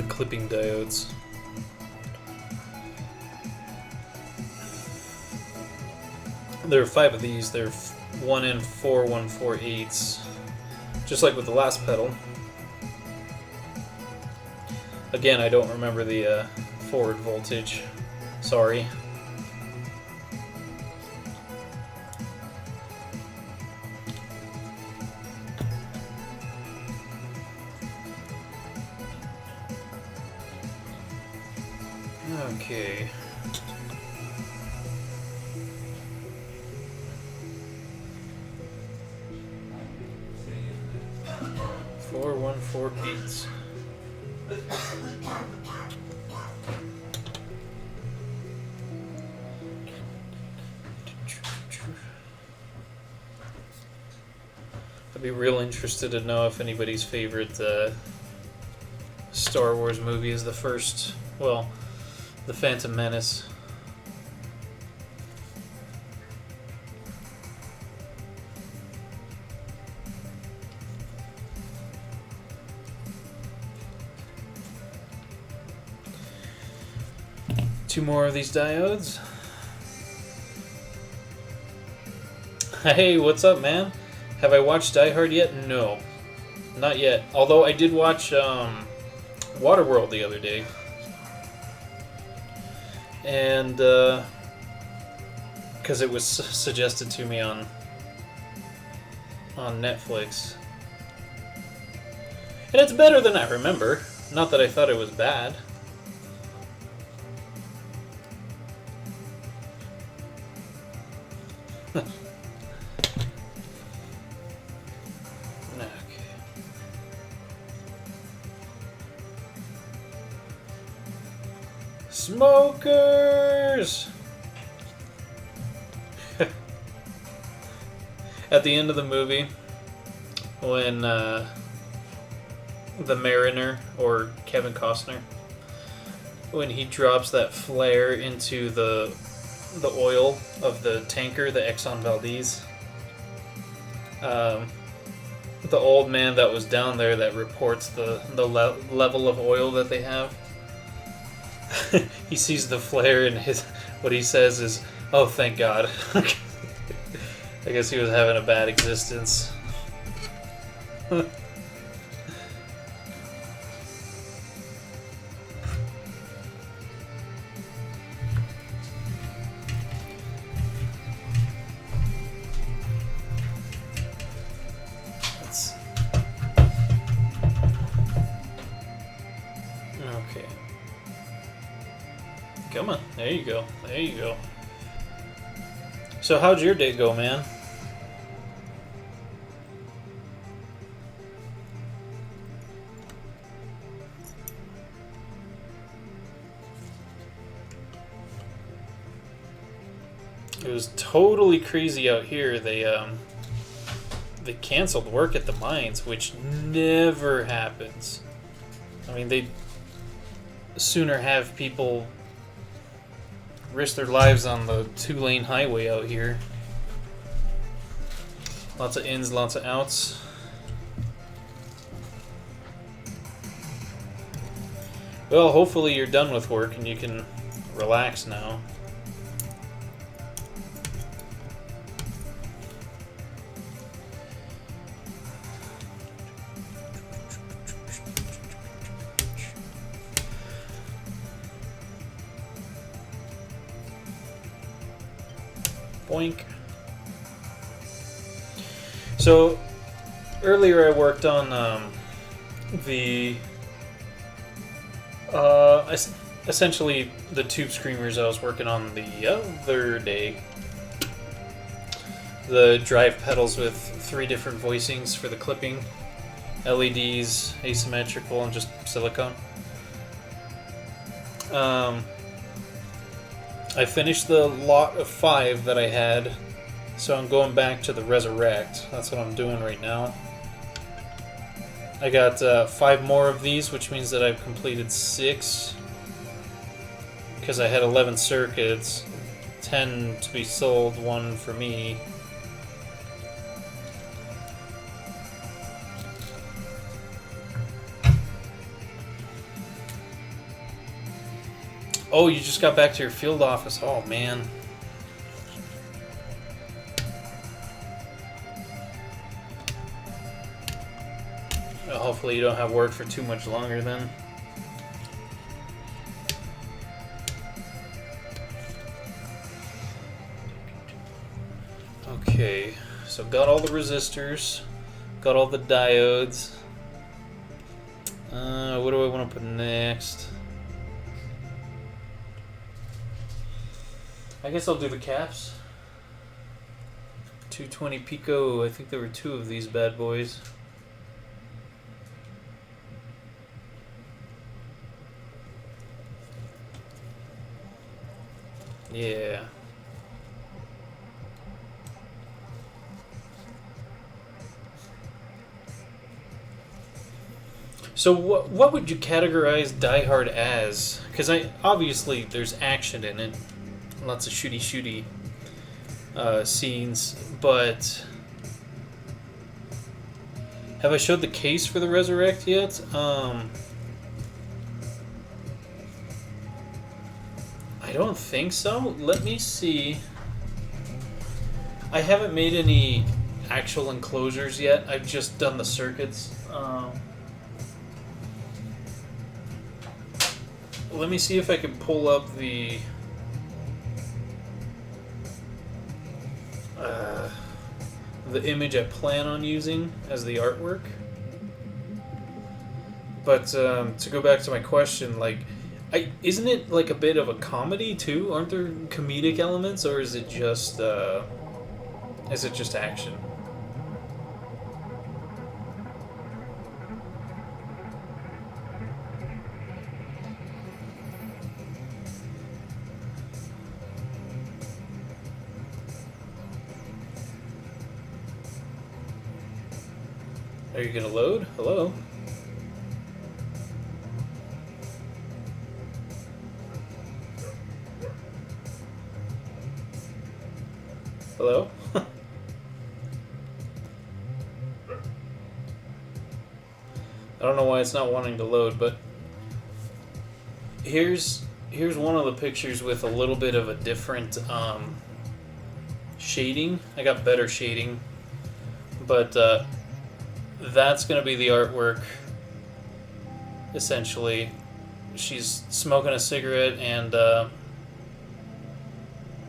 clipping diodes. There are 5 of these. They're 1N4 148s, just like with the last pedal. Again, I don't remember the forward voltage. Sorry. Okay. Four 1/4 beats. I'd be real interested to know if anybody's favorite Star Wars movie is the first, well, The Phantom Menace. Two more of these diodes. Hey, what's up, man? Have I watched Die Hard yet? No, not yet. Although I did watch Waterworld the other day. And because it was suggested to me on Netflix, and it's better than I remember. Not that I thought it was bad. Smokers! At the end of the movie, when the Mariner, or Kevin Costner, when he drops that flare into the oil of the tanker, the Exxon Valdez, the old man that was down there that reports the level of oil that they have, he sees the flare and what he says is, "Oh, thank God." I guess he was having a bad existence. There you go. There you go. So how'd your day go, man? It was totally crazy out here. They canceled work at the mines, which never happens. I mean, they sooner have people risk their lives on the 2-lane highway out here. Lots of ins, lots of outs. Well, hopefully you're done with work and you can relax now. Boink. So earlier I worked on essentially the tube screamers I was working on the other day. The drive pedals with 3 different voicings for the clipping, LEDs, asymmetrical, and just silicone. I finished the lot of 5 that I had, so I'm going back to the Reza Rekts. That's what I'm doing right now. I got 5 more of these, which means that I've completed 6. Because I had 11 circuits, 10 to be sold, 1 for me. Oh, you just got back to your field office. Oh, man. Well, hopefully you don't have work for too much longer then. Okay, so got all the resistors, got all the diodes. What do I want to put next? I guess I'll do the caps. 220 pico. I think there were 2 of these bad boys. Yeah. So what would you categorize Die Hard as? Because obviously there's action in it. Lots of shooty scenes, but have I showed the case for the Reza Rekts yet? I don't think so. Let me see. I haven't made any actual enclosures yet. I've just done the circuits. Let me see if I can pull up the image I plan on using as the artwork. But to go back to my question, like, isn't it like a bit of a comedy too? Aren't there comedic elements, or is it just action? Are you gonna load? Hello? Hello? I don't know why it's not wanting to load, but here's one of the pictures with a little bit of a different shading. I got better shading, but that's going to be the artwork, essentially. She's smoking a cigarette and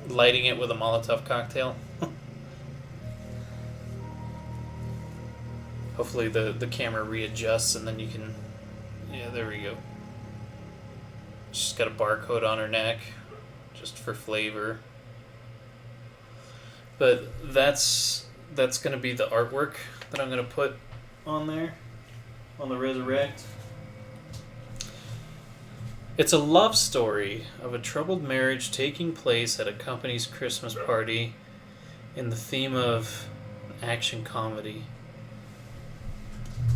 lighting it with a Molotov cocktail. Hopefully the camera readjusts and then you can... Yeah, there we go. She's got a barcode on her neck. just for flavor. But that's going to be the artwork that I'm going to put on there, on the Reza Rekts. It's a love story of a troubled marriage taking place at a company's Christmas party in the theme of action comedy.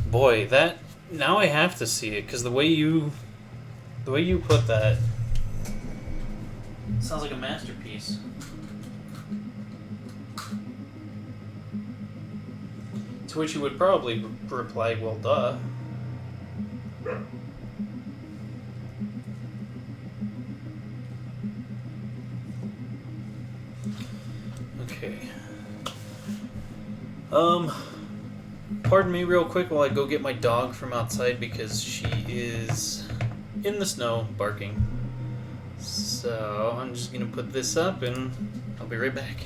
Boy, that now I have to see it because the way you put that sounds like a masterpiece. To which you would probably reply, "Well, duh." Okay. Pardon me real quick while I go get my dog from outside because she is in the snow barking. So I'm just gonna put this up and I'll be right back.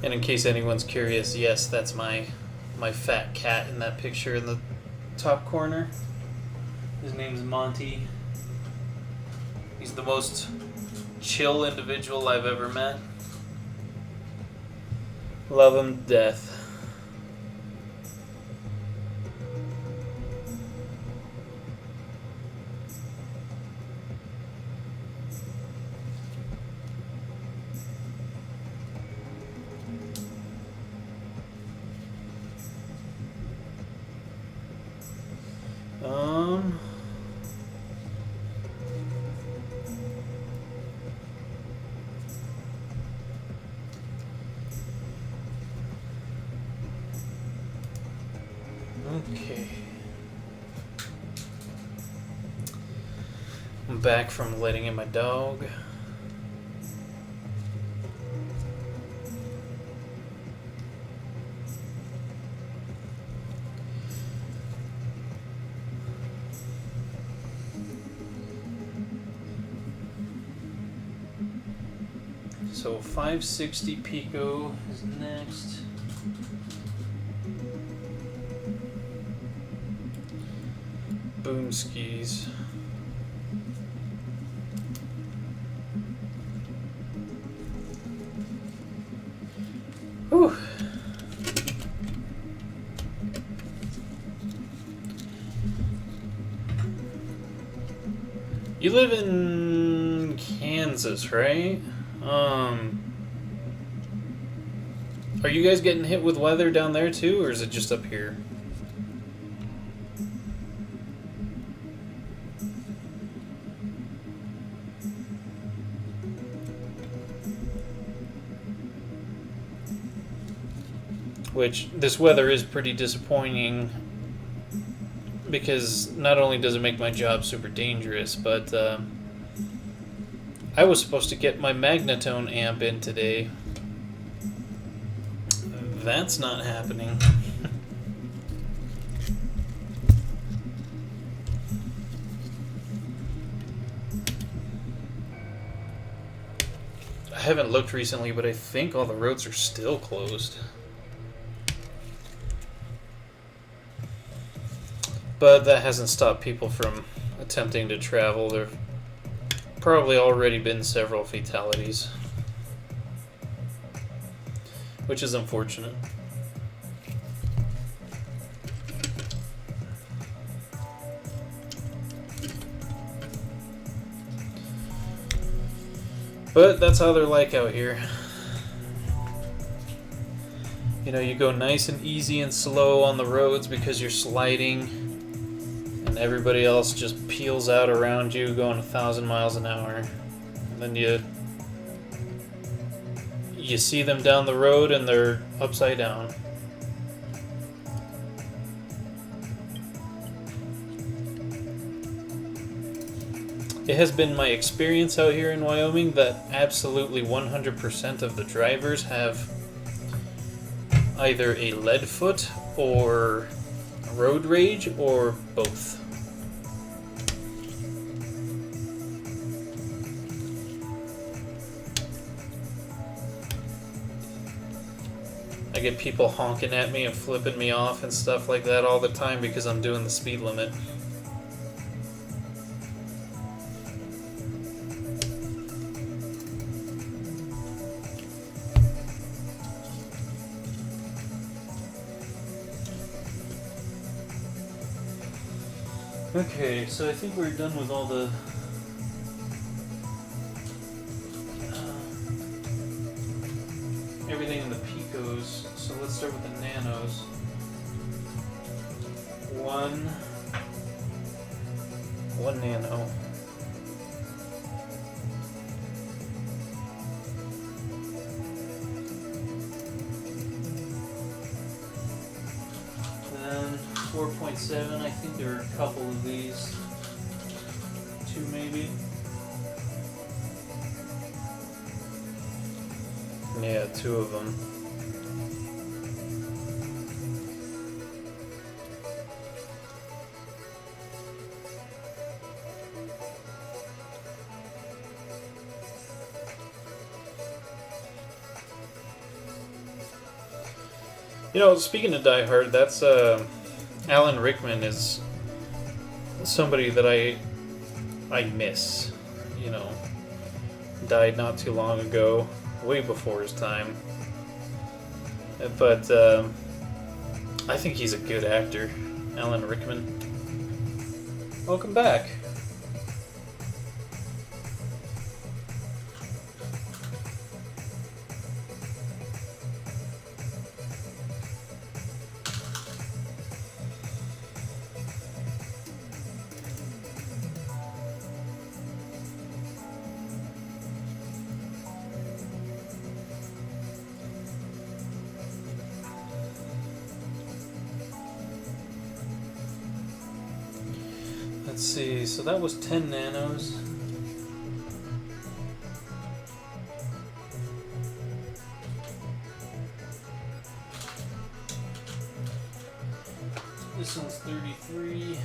And in case anyone's curious, yes, that's my fat cat in that picture in the top corner. His name's Monty. He's the most chill individual I've ever met. Love him to death. Okay. I'm back from letting in my dog. So 560 Pico is next. Boom skis. Whew. You live in Kansas, right? Are you guys getting hit with weather down there too, or is it just up here? Which, this weather is pretty disappointing because not only does it make my job super dangerous, but I was supposed to get my magnetone amp in today. That's not happening. I haven't looked recently, but I think all the roads are still closed. But that hasn't stopped people from attempting to travel. There have probably already been several fatalities, which is unfortunate. But that's how they're like out here. You know, you go nice and easy and slow on the roads because you're sliding, and everybody else just peels out around you going 1,000 miles an hour. And then you see them down the road and they're upside down. It has been my experience out here in Wyoming that absolutely 100% of the drivers have either a lead foot or road rage or both. I get people honking at me and flipping me off and stuff like that all the time because I'm doing the speed limit. Okay, so I think we're done with all the everything in the picos, so let's start with the nanos. One nano. Then 4.7, I think there are a couple of these. 2 maybe. Yeah, 2 of them. You know, speaking of Die Hard, that's Alan Rickman is somebody that I miss. You know, died not too long ago, way before his time. But I think he's a good actor, Alan Rickman. Welcome back. Let's see, so that was 10 nanos. This one's 33.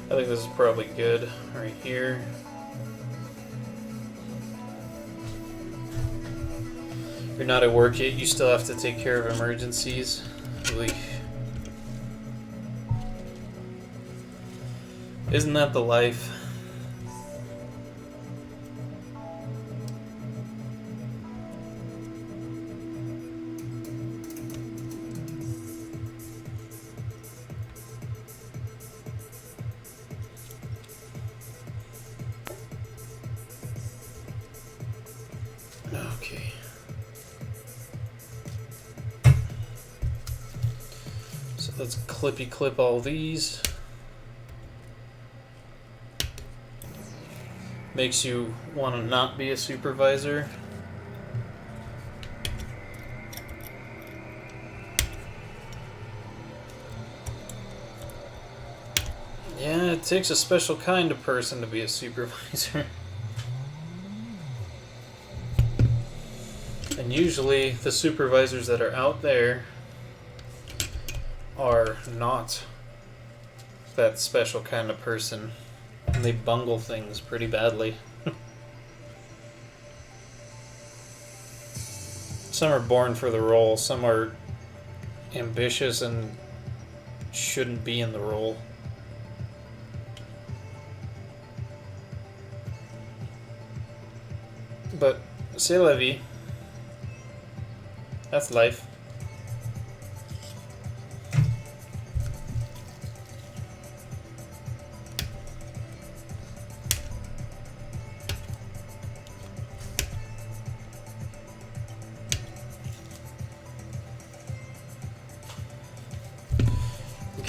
I think this is probably good right here. You're not at work yet, you still have to take care of emergencies. Really. Isn't that the life? Okay. So let's clippy clip all these. Makes you want to not be a supervisor. Yeah, it takes a special kind of person to be a supervisor. And usually the supervisors that are out there are not that special kind of person. And they bungle things pretty badly. Some are born for the role, some are ambitious and shouldn't be in the role. But c'est la vie. That's life.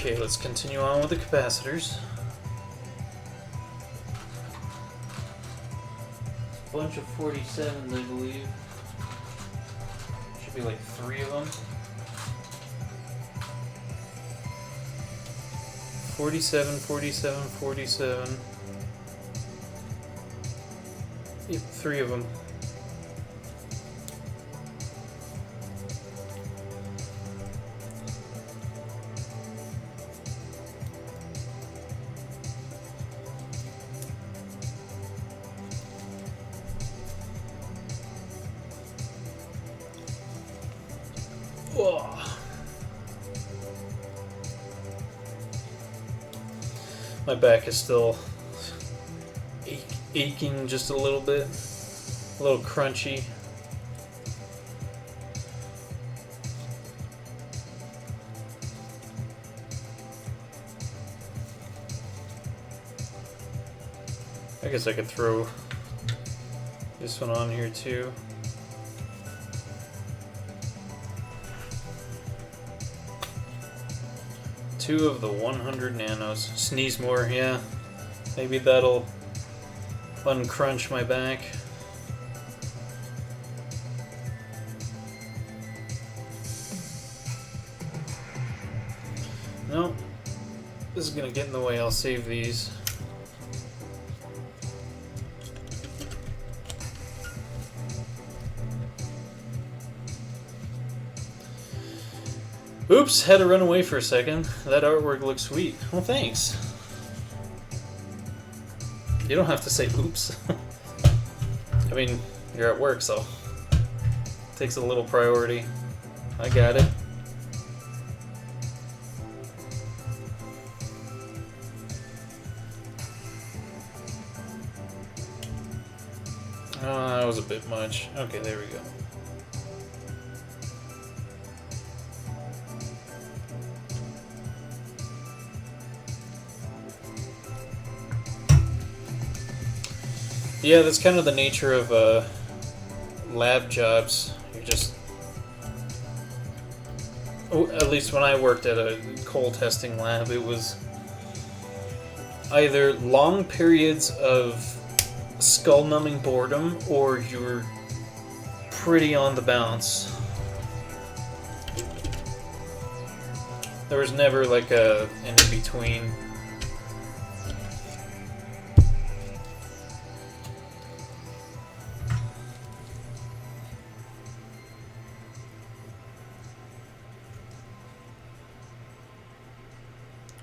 Okay, let's continue on with the capacitors. Bunch of 47s, I believe. Should be like 3 of them. 47, 47, 47. Yep, 3 of them. Whoa. My back is still aching just a little bit, a little crunchy. I guess I could throw this one on here too. Two of the 100 nanos. Sneeze more, yeah. Maybe that'll uncrunch my back. No, this is gonna get in the way. I'll save these. Oops, had to run away for a second. That artwork looks sweet. Well, thanks. You don't have to say oops. I mean, you're at work, so it takes a little priority. I got it. Oh, that was a bit much. Okay, there we go. Yeah, that's kind of the nature of lab jobs. You just, at least when I worked at a coal testing lab, it was either long periods of skull-numbing boredom or you're pretty on the bounce. There was never like an in-between.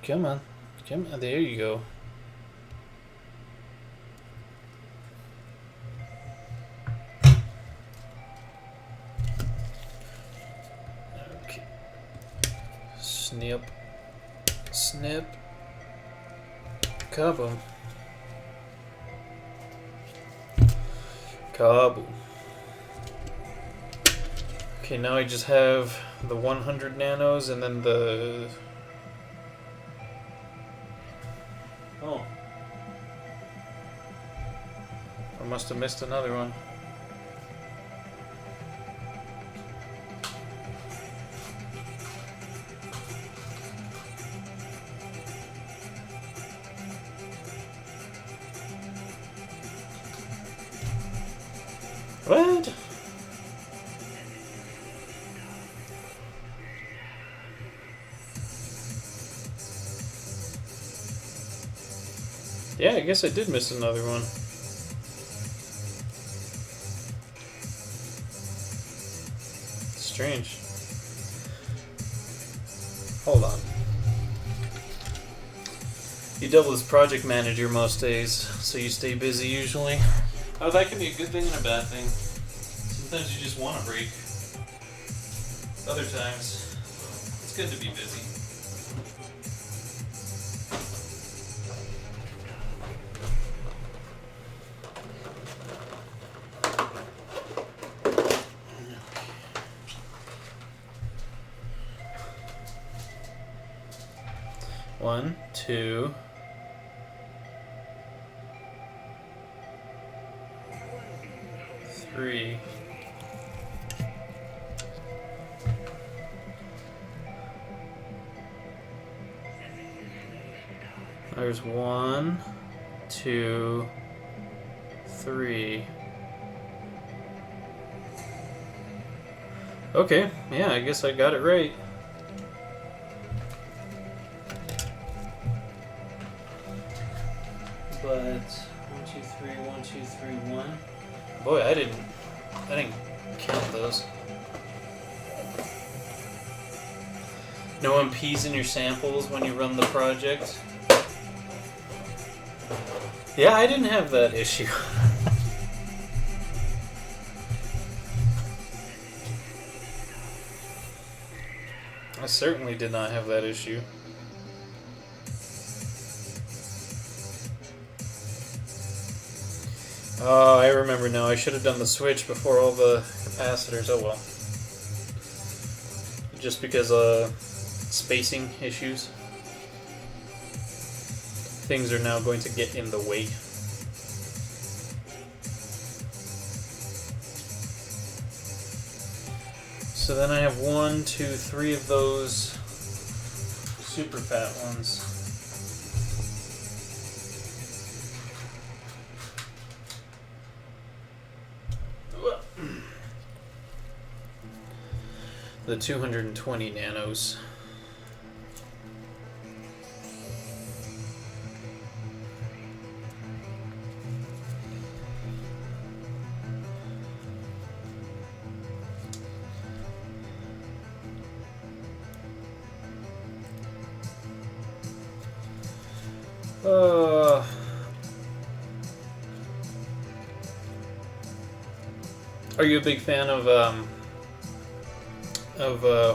Come on. Come on. There you go. Okay. Snip. Snip. Kaboom. Kaboom. Okay, now I just have the 100 nanos and then the... Oh. I must have missed another one. What? Yeah, I guess I did miss another one. Strange. Hold on. You double as project manager most days, so you stay busy usually. Oh, that can be a good thing and a bad thing. Sometimes you just want a break. Other times, it's good to be busy. One, two. Three. There's 1, 2, 3. Okay, yeah, I guess I got it right. But 1, 2, 3, 1, 2, 3, 1. Boy, I didn't count those. No MPs in your samples when you run the project. Yeah, I didn't have that issue. I certainly did not have that issue. Oh, I remember now. I should have done the switch before all the capacitors. Oh well. Just because spacing issues. Things are now going to get in the way. So then I have 1, 2, 3 of those super fat ones. The 220 nanos. Are you a big fan of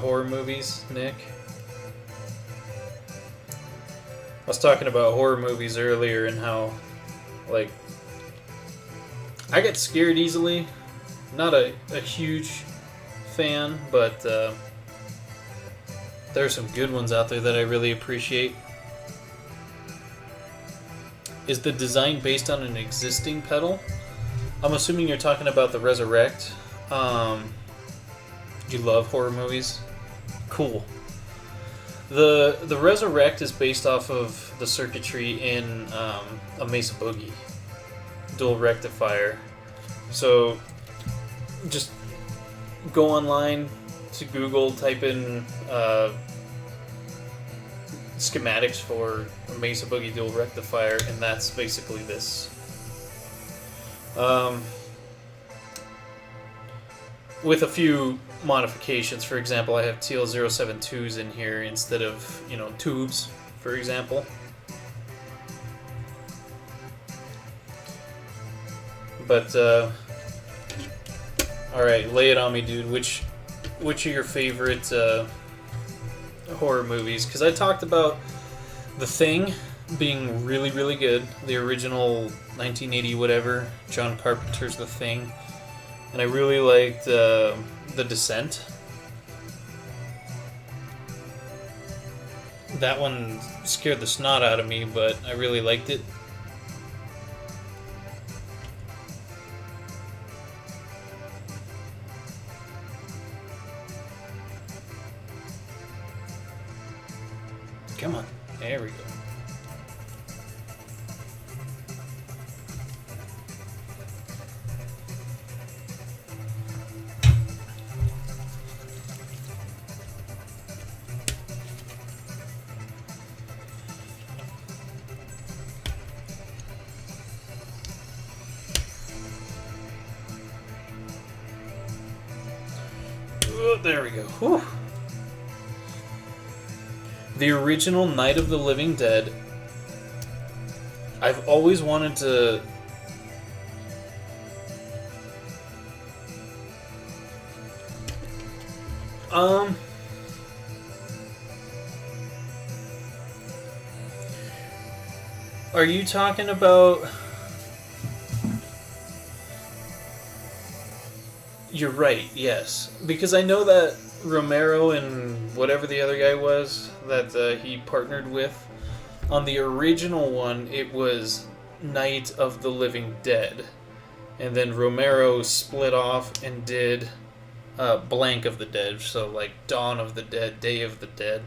horror movies, Nick? I was talking about horror movies earlier and how, like, I get scared easily. Not a huge fan, but there are some good ones out there that I really appreciate. Is the design based on an existing pedal? I'm assuming you're talking about the Reza Rekts. You love horror movies? Cool. The Reza Rekts is based off of the circuitry in a Mesa Boogie dual rectifier. So just go online to Google, type in schematics for a Mesa Boogie dual rectifier, and that's basically this. With a few modifications. For example, I have TL072s in here instead of, tubes, for example. But, alright, lay it on me, dude. Which are your favorite horror movies? Because I talked about The Thing being really, really good. The original 1980 whatever, John Carpenter's The Thing. And I really liked The Descent. That one scared the snot out of me, but I really liked it. Come on. There we go. There we go. Whew. The original Night of the Living Dead. I've always wanted to... Are you talking about... You're right, yes. Because I know that Romero and whatever the other guy was that he partnered with, on the original one, it was Night of the Living Dead. And then Romero split off and did Blank of the Dead, so like Dawn of the Dead, Day of the Dead.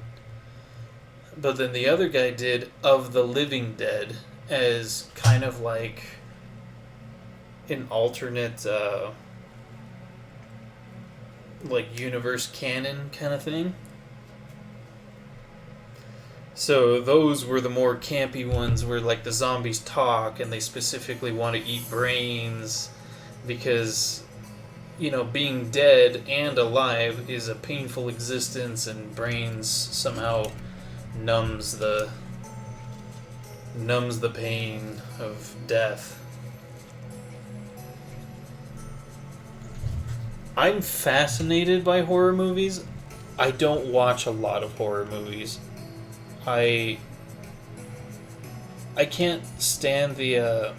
But then the other guy did Of the Living Dead as kind of like an alternate, like universe canon kind of thing. So those were the more campy ones where like the zombies talk and they specifically want to eat brains because, you know, being dead and alive is a painful existence and brains somehow numbs the pain of death. I'm fascinated by horror movies. I don't watch a lot of horror movies. I can't stand the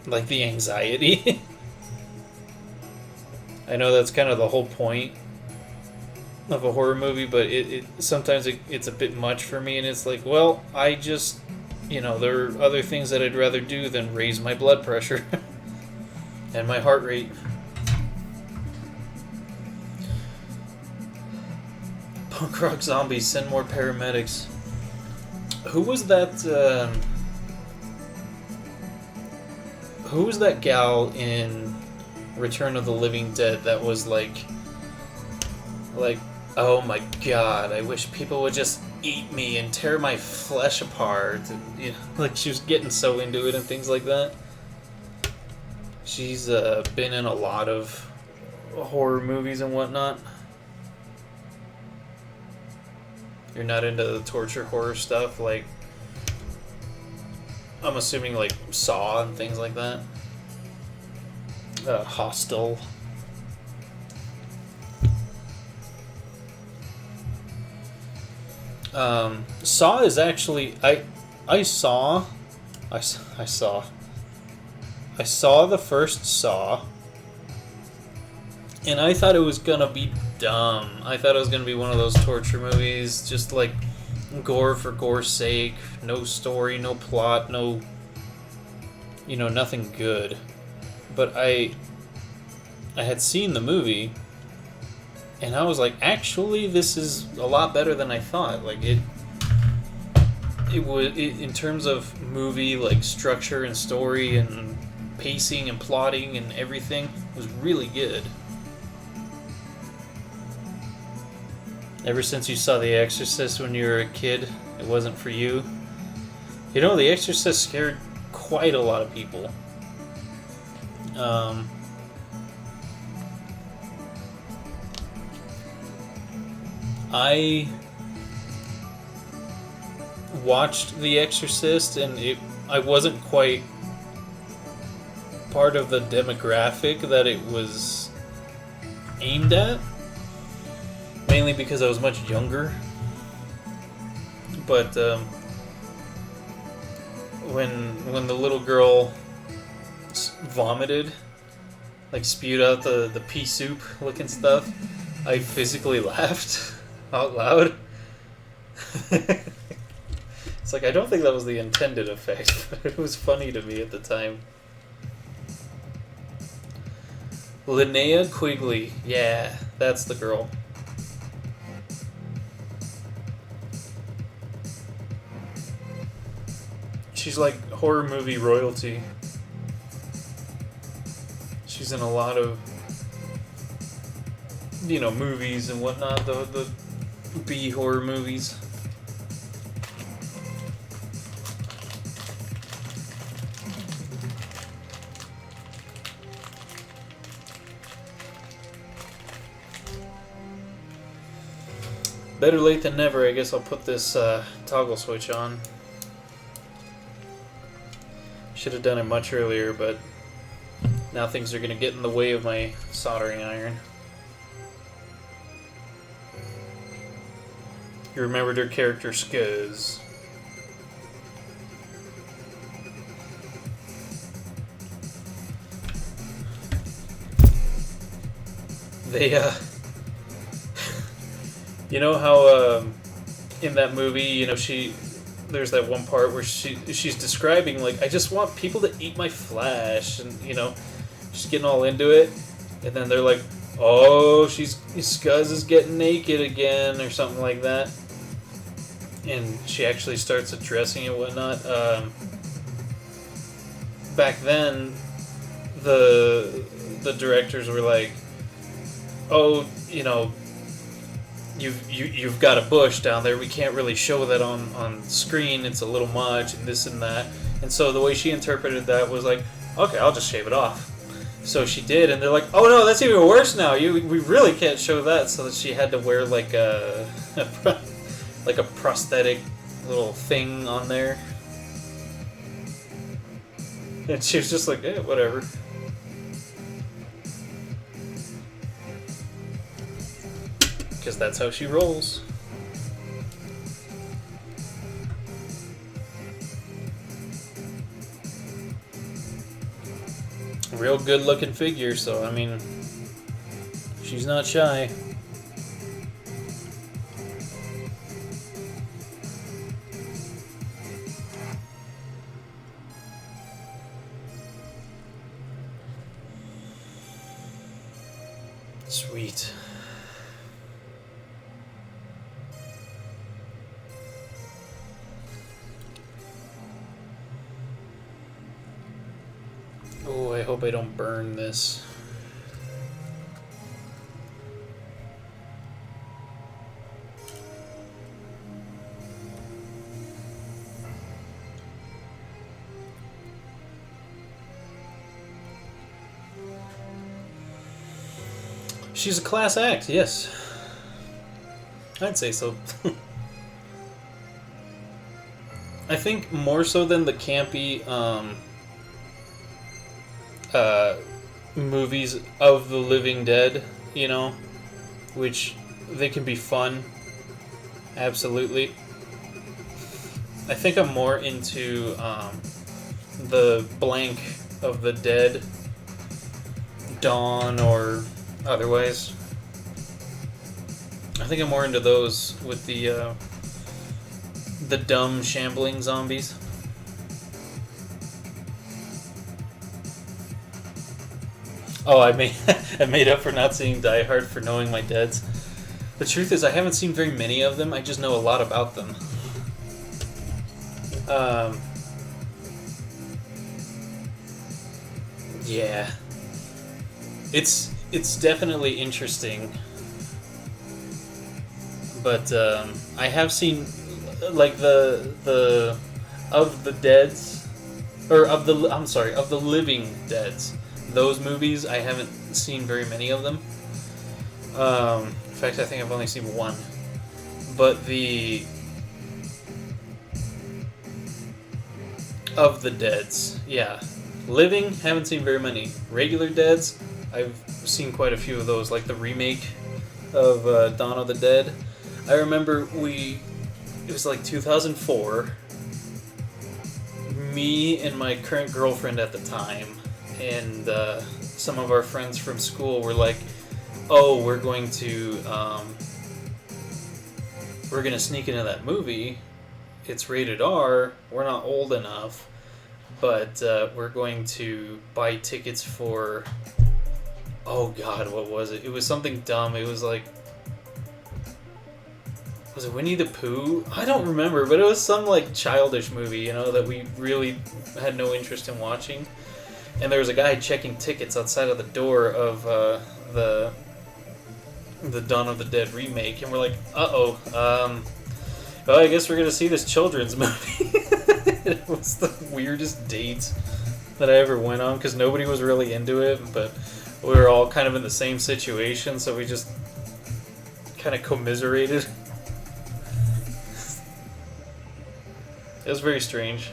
like the anxiety. I know that's kind of the whole point of a horror movie, but it sometimes it's a bit much for me, and it's like, well, I just, you know, there are other things that I'd rather do than raise my blood pressure and my heart rate. Punk rock zombies, send more paramedics. Who was that? Who was that gal in Return of the Living Dead that was like, oh my god, I wish people would just eat me and tear my flesh apart, and, you know, like she was getting so into it and things like that. She's been in a lot of horror movies and whatnot. You're not into the torture horror stuff, like, I'm assuming like Saw and things like that. Hostel. Saw is actually I saw the first Saw, and I thought it was gonna be dumb. I thought it was gonna be one of those torture movies, just like gore for gore's sake, no story, no plot, no, you know, nothing good. But I had seen the movie, and I was like, actually, this is a lot better than I thought. Like it in terms of movie, like structure and story and pacing and plotting and everything, was really good. Ever since you saw The Exorcist when you were a kid, it wasn't for you. You know, The Exorcist scared quite a lot of people. I watched The Exorcist, and I wasn't quite part of the demographic that it was aimed at. Mainly because I was much younger. But when the little girl vomited, like spewed out the pea soup looking stuff, I physically laughed out loud. It's like, I don't think that was the intended effect, but it was funny to me at the time. Linnea Quigley, yeah, that's the girl. She's like horror movie royalty. She's in a lot of, you know, movies and whatnot, the B horror movies. Better late than never. I guess I'll put this toggle switch on. Should have done it much earlier, but now things are going to get in the way of my soldering iron. You remembered her character Skuz. They, you know how, in that movie, you know, there's that one part where she's describing, like, I just want people to eat my flesh, and, you know, she's getting all into it, and then they're like, oh, Skuz is getting naked again, or something like that. and she actually starts addressing it and whatnot. Back then, the directors were like, "Oh, you've got a bush down there. We can't really show that on screen. It's a little much, and this and that." And so the way she interpreted that was like, "Okay, I'll just shave it off." So she did, and they're like, "Oh no, that's even worse now. We really can't show that." So that she had to wear like a like a prosthetic little thing on there. And she was just like, whatever. Because that's how she rolls. Real good looking figure, so I mean, she's not shy. Sweet. Oh, I hope I don't burn this. She's a class act, yes. I'd say so. I think more so than the campy movies of the living dead, which they can be fun. Absolutely. I think I'm more into the Blank of the Dead, Dawn, or otherwise. I think I'm more into those with the dumb shambling zombies. Oh, I made up for not seeing Die Hard for knowing my deads. The truth is, I haven't seen very many of them. I just know a lot about them. Yeah, it's definitely interesting, but I have seen like the of the deads, or of the living deads. Those movies, I haven't seen very many of them. In fact, I think I've only seen one. But the of the deads, yeah. Living, haven't seen very many. Regular deads, I've seen quite a few of those, like the remake of Dawn of the Dead. I remember it was like 2004. Me and my current girlfriend at the time, and some of our friends from school were like, "Oh, we're going to sneak into that movie. It's rated R. We're not old enough, but we're going to buy tickets for." Oh God, what was it? It was something dumb. It was like, was it Winnie the Pooh? I don't remember, but it was some like childish movie, that we really had no interest in watching. And there was a guy checking tickets outside of the door of the Dawn of the Dead remake, and we're like, well, I guess we're gonna see this children's movie. It was the weirdest date that I ever went on, because nobody was really into it, but we were all kind of in the same situation, so we just kind of commiserated. It was very strange.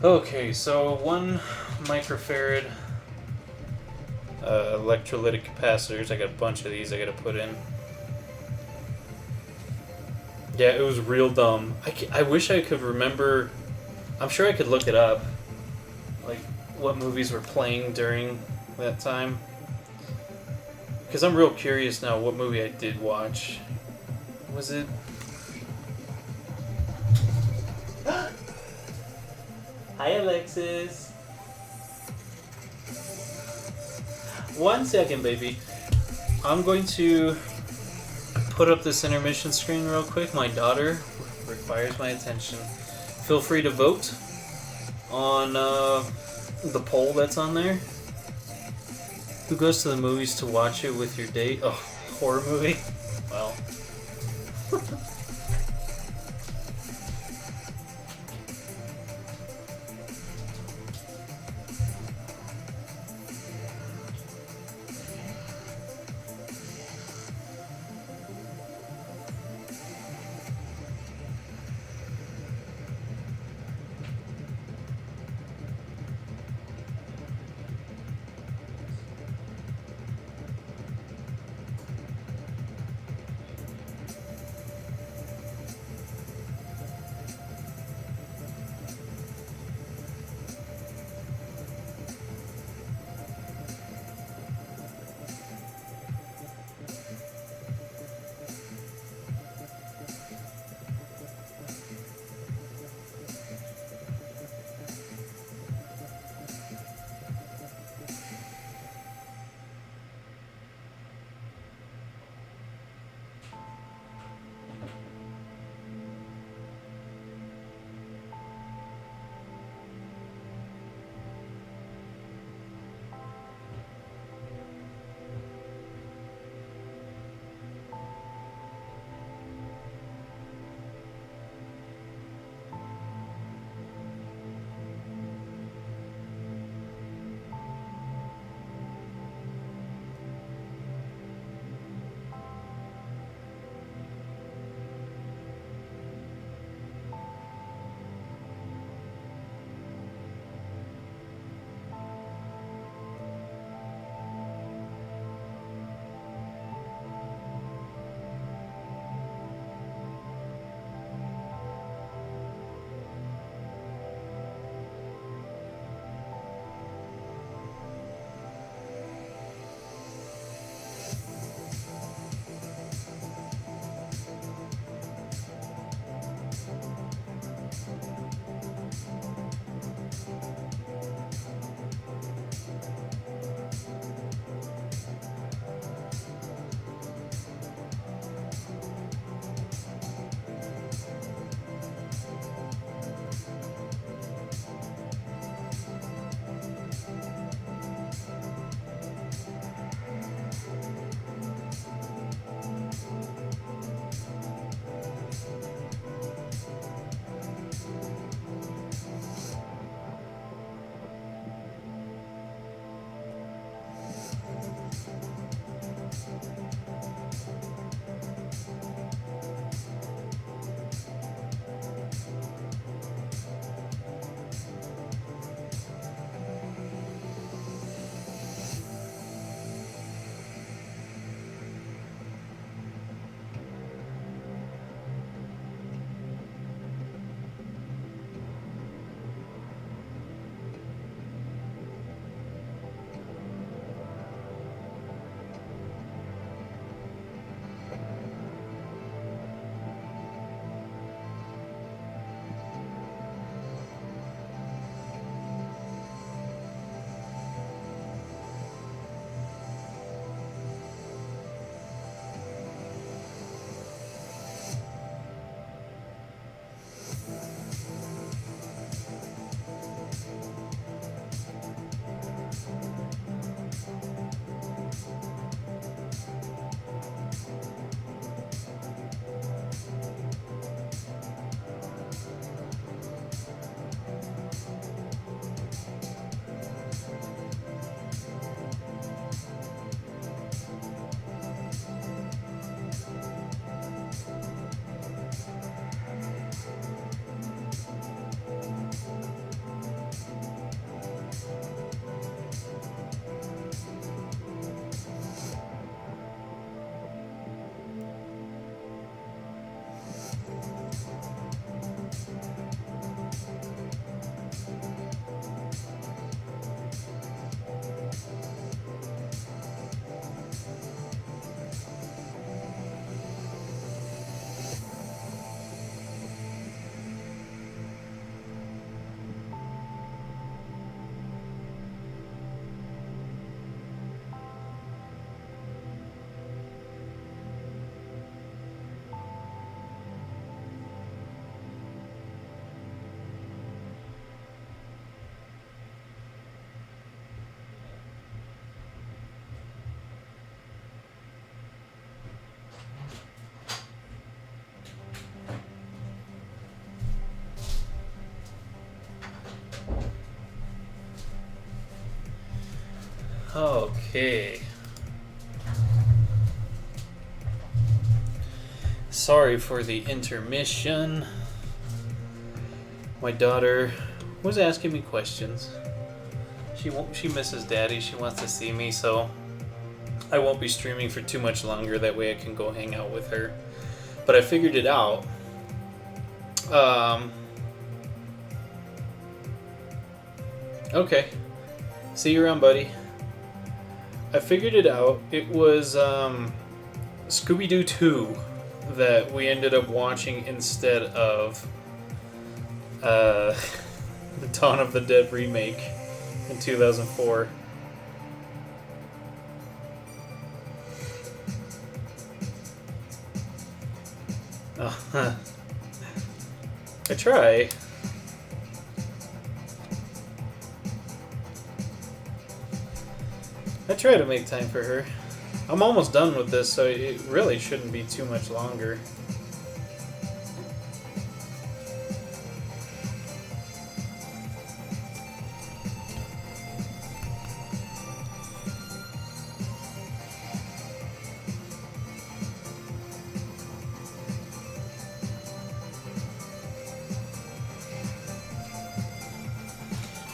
Okay, so 1 microfarad electrolytic capacitors. I got a bunch of these I gotta put in. Yeah, it was real dumb. I wish I could remember. I'm sure I could look it up, like what movies were playing during that time. Because I'm real curious now what movie I did watch. Was it? Hi, Alexis. 1 second, baby. I'm going to put up this intermission screen real quick. My daughter requires my attention. Feel free to vote on the poll that's on there. Who goes to the movies to watch it with your date? Oh, horror movie? Well. Okay. Sorry for the intermission. My daughter was asking me questions. She misses Daddy. She wants to see me, so I won't be streaming for too much longer. That way I can go hang out with her. But I figured it out. Okay. See you around, buddy. I figured it out. It was Scooby-Doo 2 that we ended up watching instead of the Dawn of the Dead remake in 2004. Oh, I try. I try to make time for her. I'm almost done with this, so it really shouldn't be too much longer.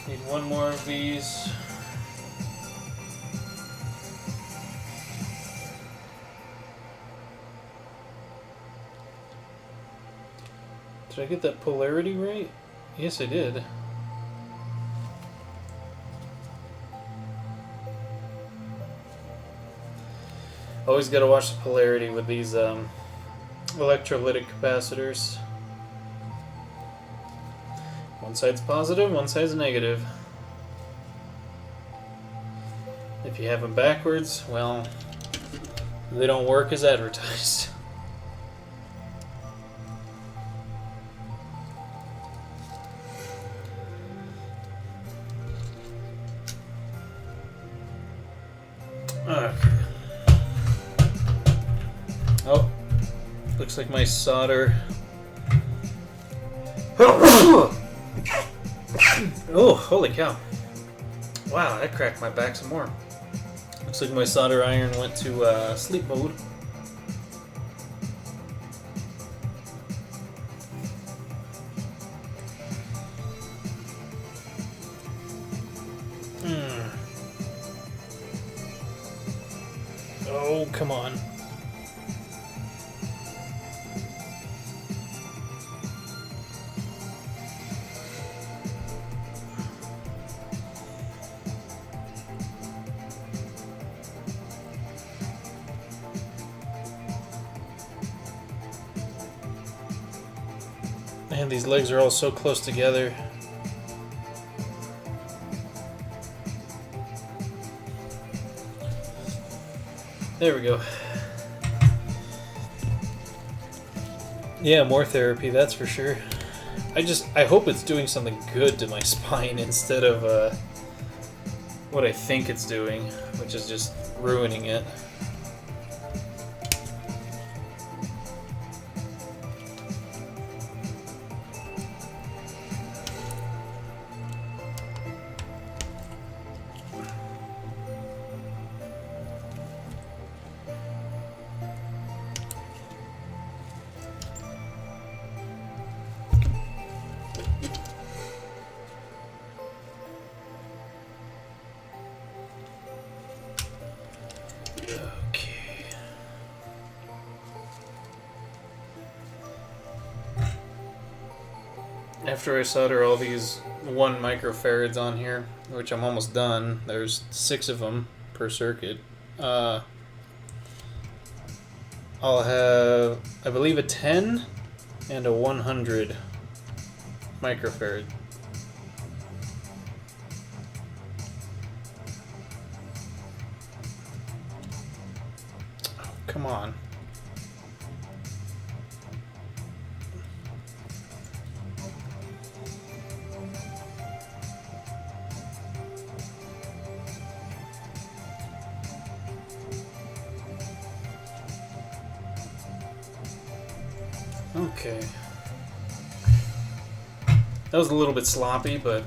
Need one more of these. Did I get that polarity right? Yes, I did. Always gotta watch the polarity with these electrolytic capacitors. One side's positive, one side's negative. If you have them backwards, well, they don't work as advertised. Okay. Oh, looks like my solder. Oh, holy cow. Wow, that cracked my back some more. Looks like my solder iron went to sleep mode. Oh, come on. Man, these legs are all so close together. There we go. Yeah, more therapy, that's for sure. I hope it's doing something good to my spine instead of what I think it's doing, which is just ruining it. After I solder all these 1 microfarads on here, which I'm almost done, there's 6 of them per circuit, I'll have, I believe, a 10 and a 100 microfarad. Oh, come on. Okay. That was a little bit sloppy, but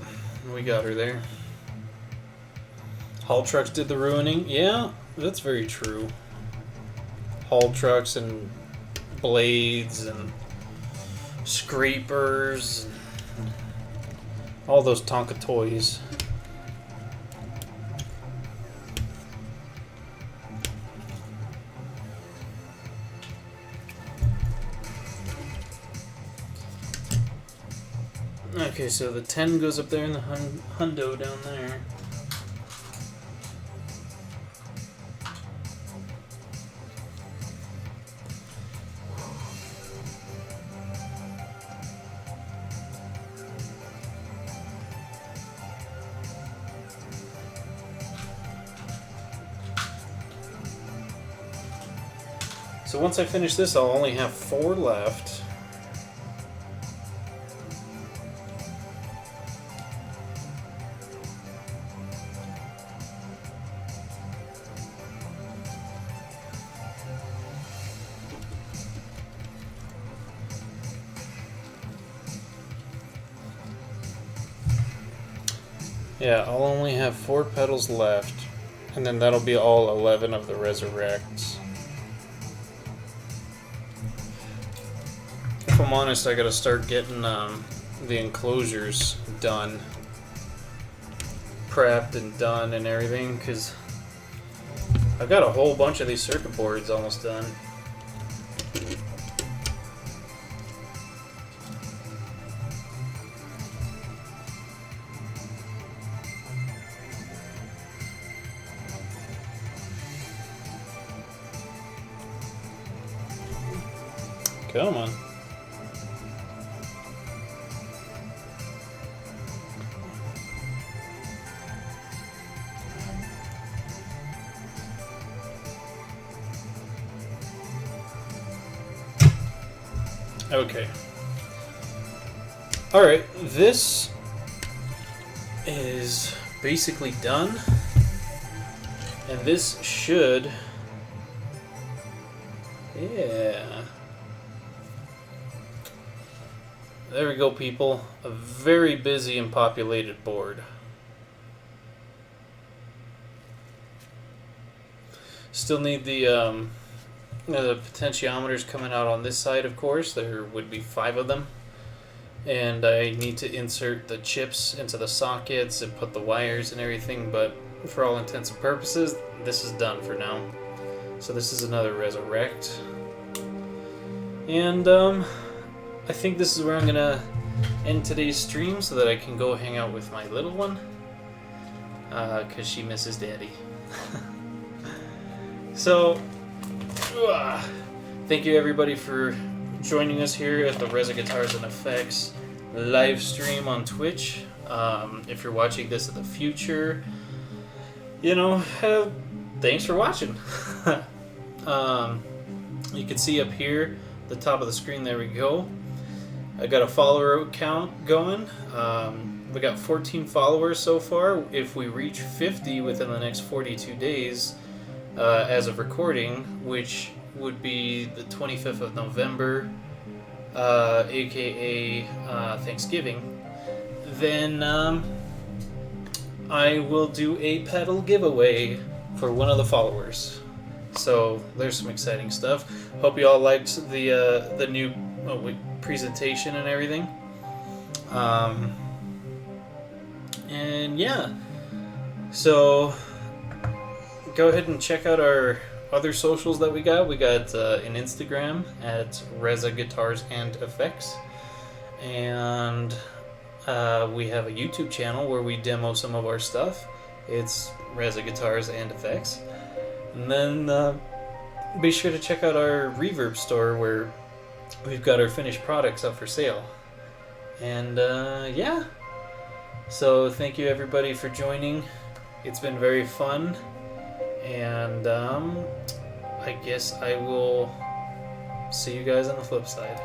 we got her there. Haul trucks did the ruining. Yeah, that's very true. Haul trucks and blades and scrapers and all those Tonka toys. Okay, so the 10 goes up there in the hundo down there. So once I finish this, I'll only have 4 left. Yeah, I'll only have 4 pedals left, and then that'll be all 11 of the Reza Rekts. If I'm honest, I gotta start getting the enclosures done, prepped and done and everything, because I've got a whole bunch of these circuit boards almost done. Come on. Okay. Alright, this is basically done. And this should... Yeah. There we go, people. A very busy and populated board. Still need the potentiometers coming out on this side, of course. There would be 5 of them. And I need to insert the chips into the sockets and put the wires and everything, but for all intents and purposes, this is done for now. So this is another Reza Rekt. And I think this is where I'm going to end today's stream so that I can go hang out with my little one. Because she misses Daddy. So, thank you everybody for joining us here at the Reza Guitars and Effects live stream on Twitch. If you're watching this in the future, thanks for watching. You can see up here, the top of the screen, there we go. I got a follower count going. We got 14 followers so far. If we reach 50 within the next 42 days, as of recording, which would be the 25th of November, aka Thanksgiving, then I will do a pedal giveaway for one of the followers. So there's some exciting stuff. Hope you all liked the new presentation and everything. And yeah, so go ahead and check out our other socials that we got. We got an Instagram at Reza Guitars and Effects, and we have a YouTube channel where we demo some of our stuff. It's Reza Guitars and Effects. And then be sure to check out our Reverb store where we've got our finished products up for sale. And yeah, so thank you everybody for joining. It's been very fun. And I guess I will see you guys on the flip side.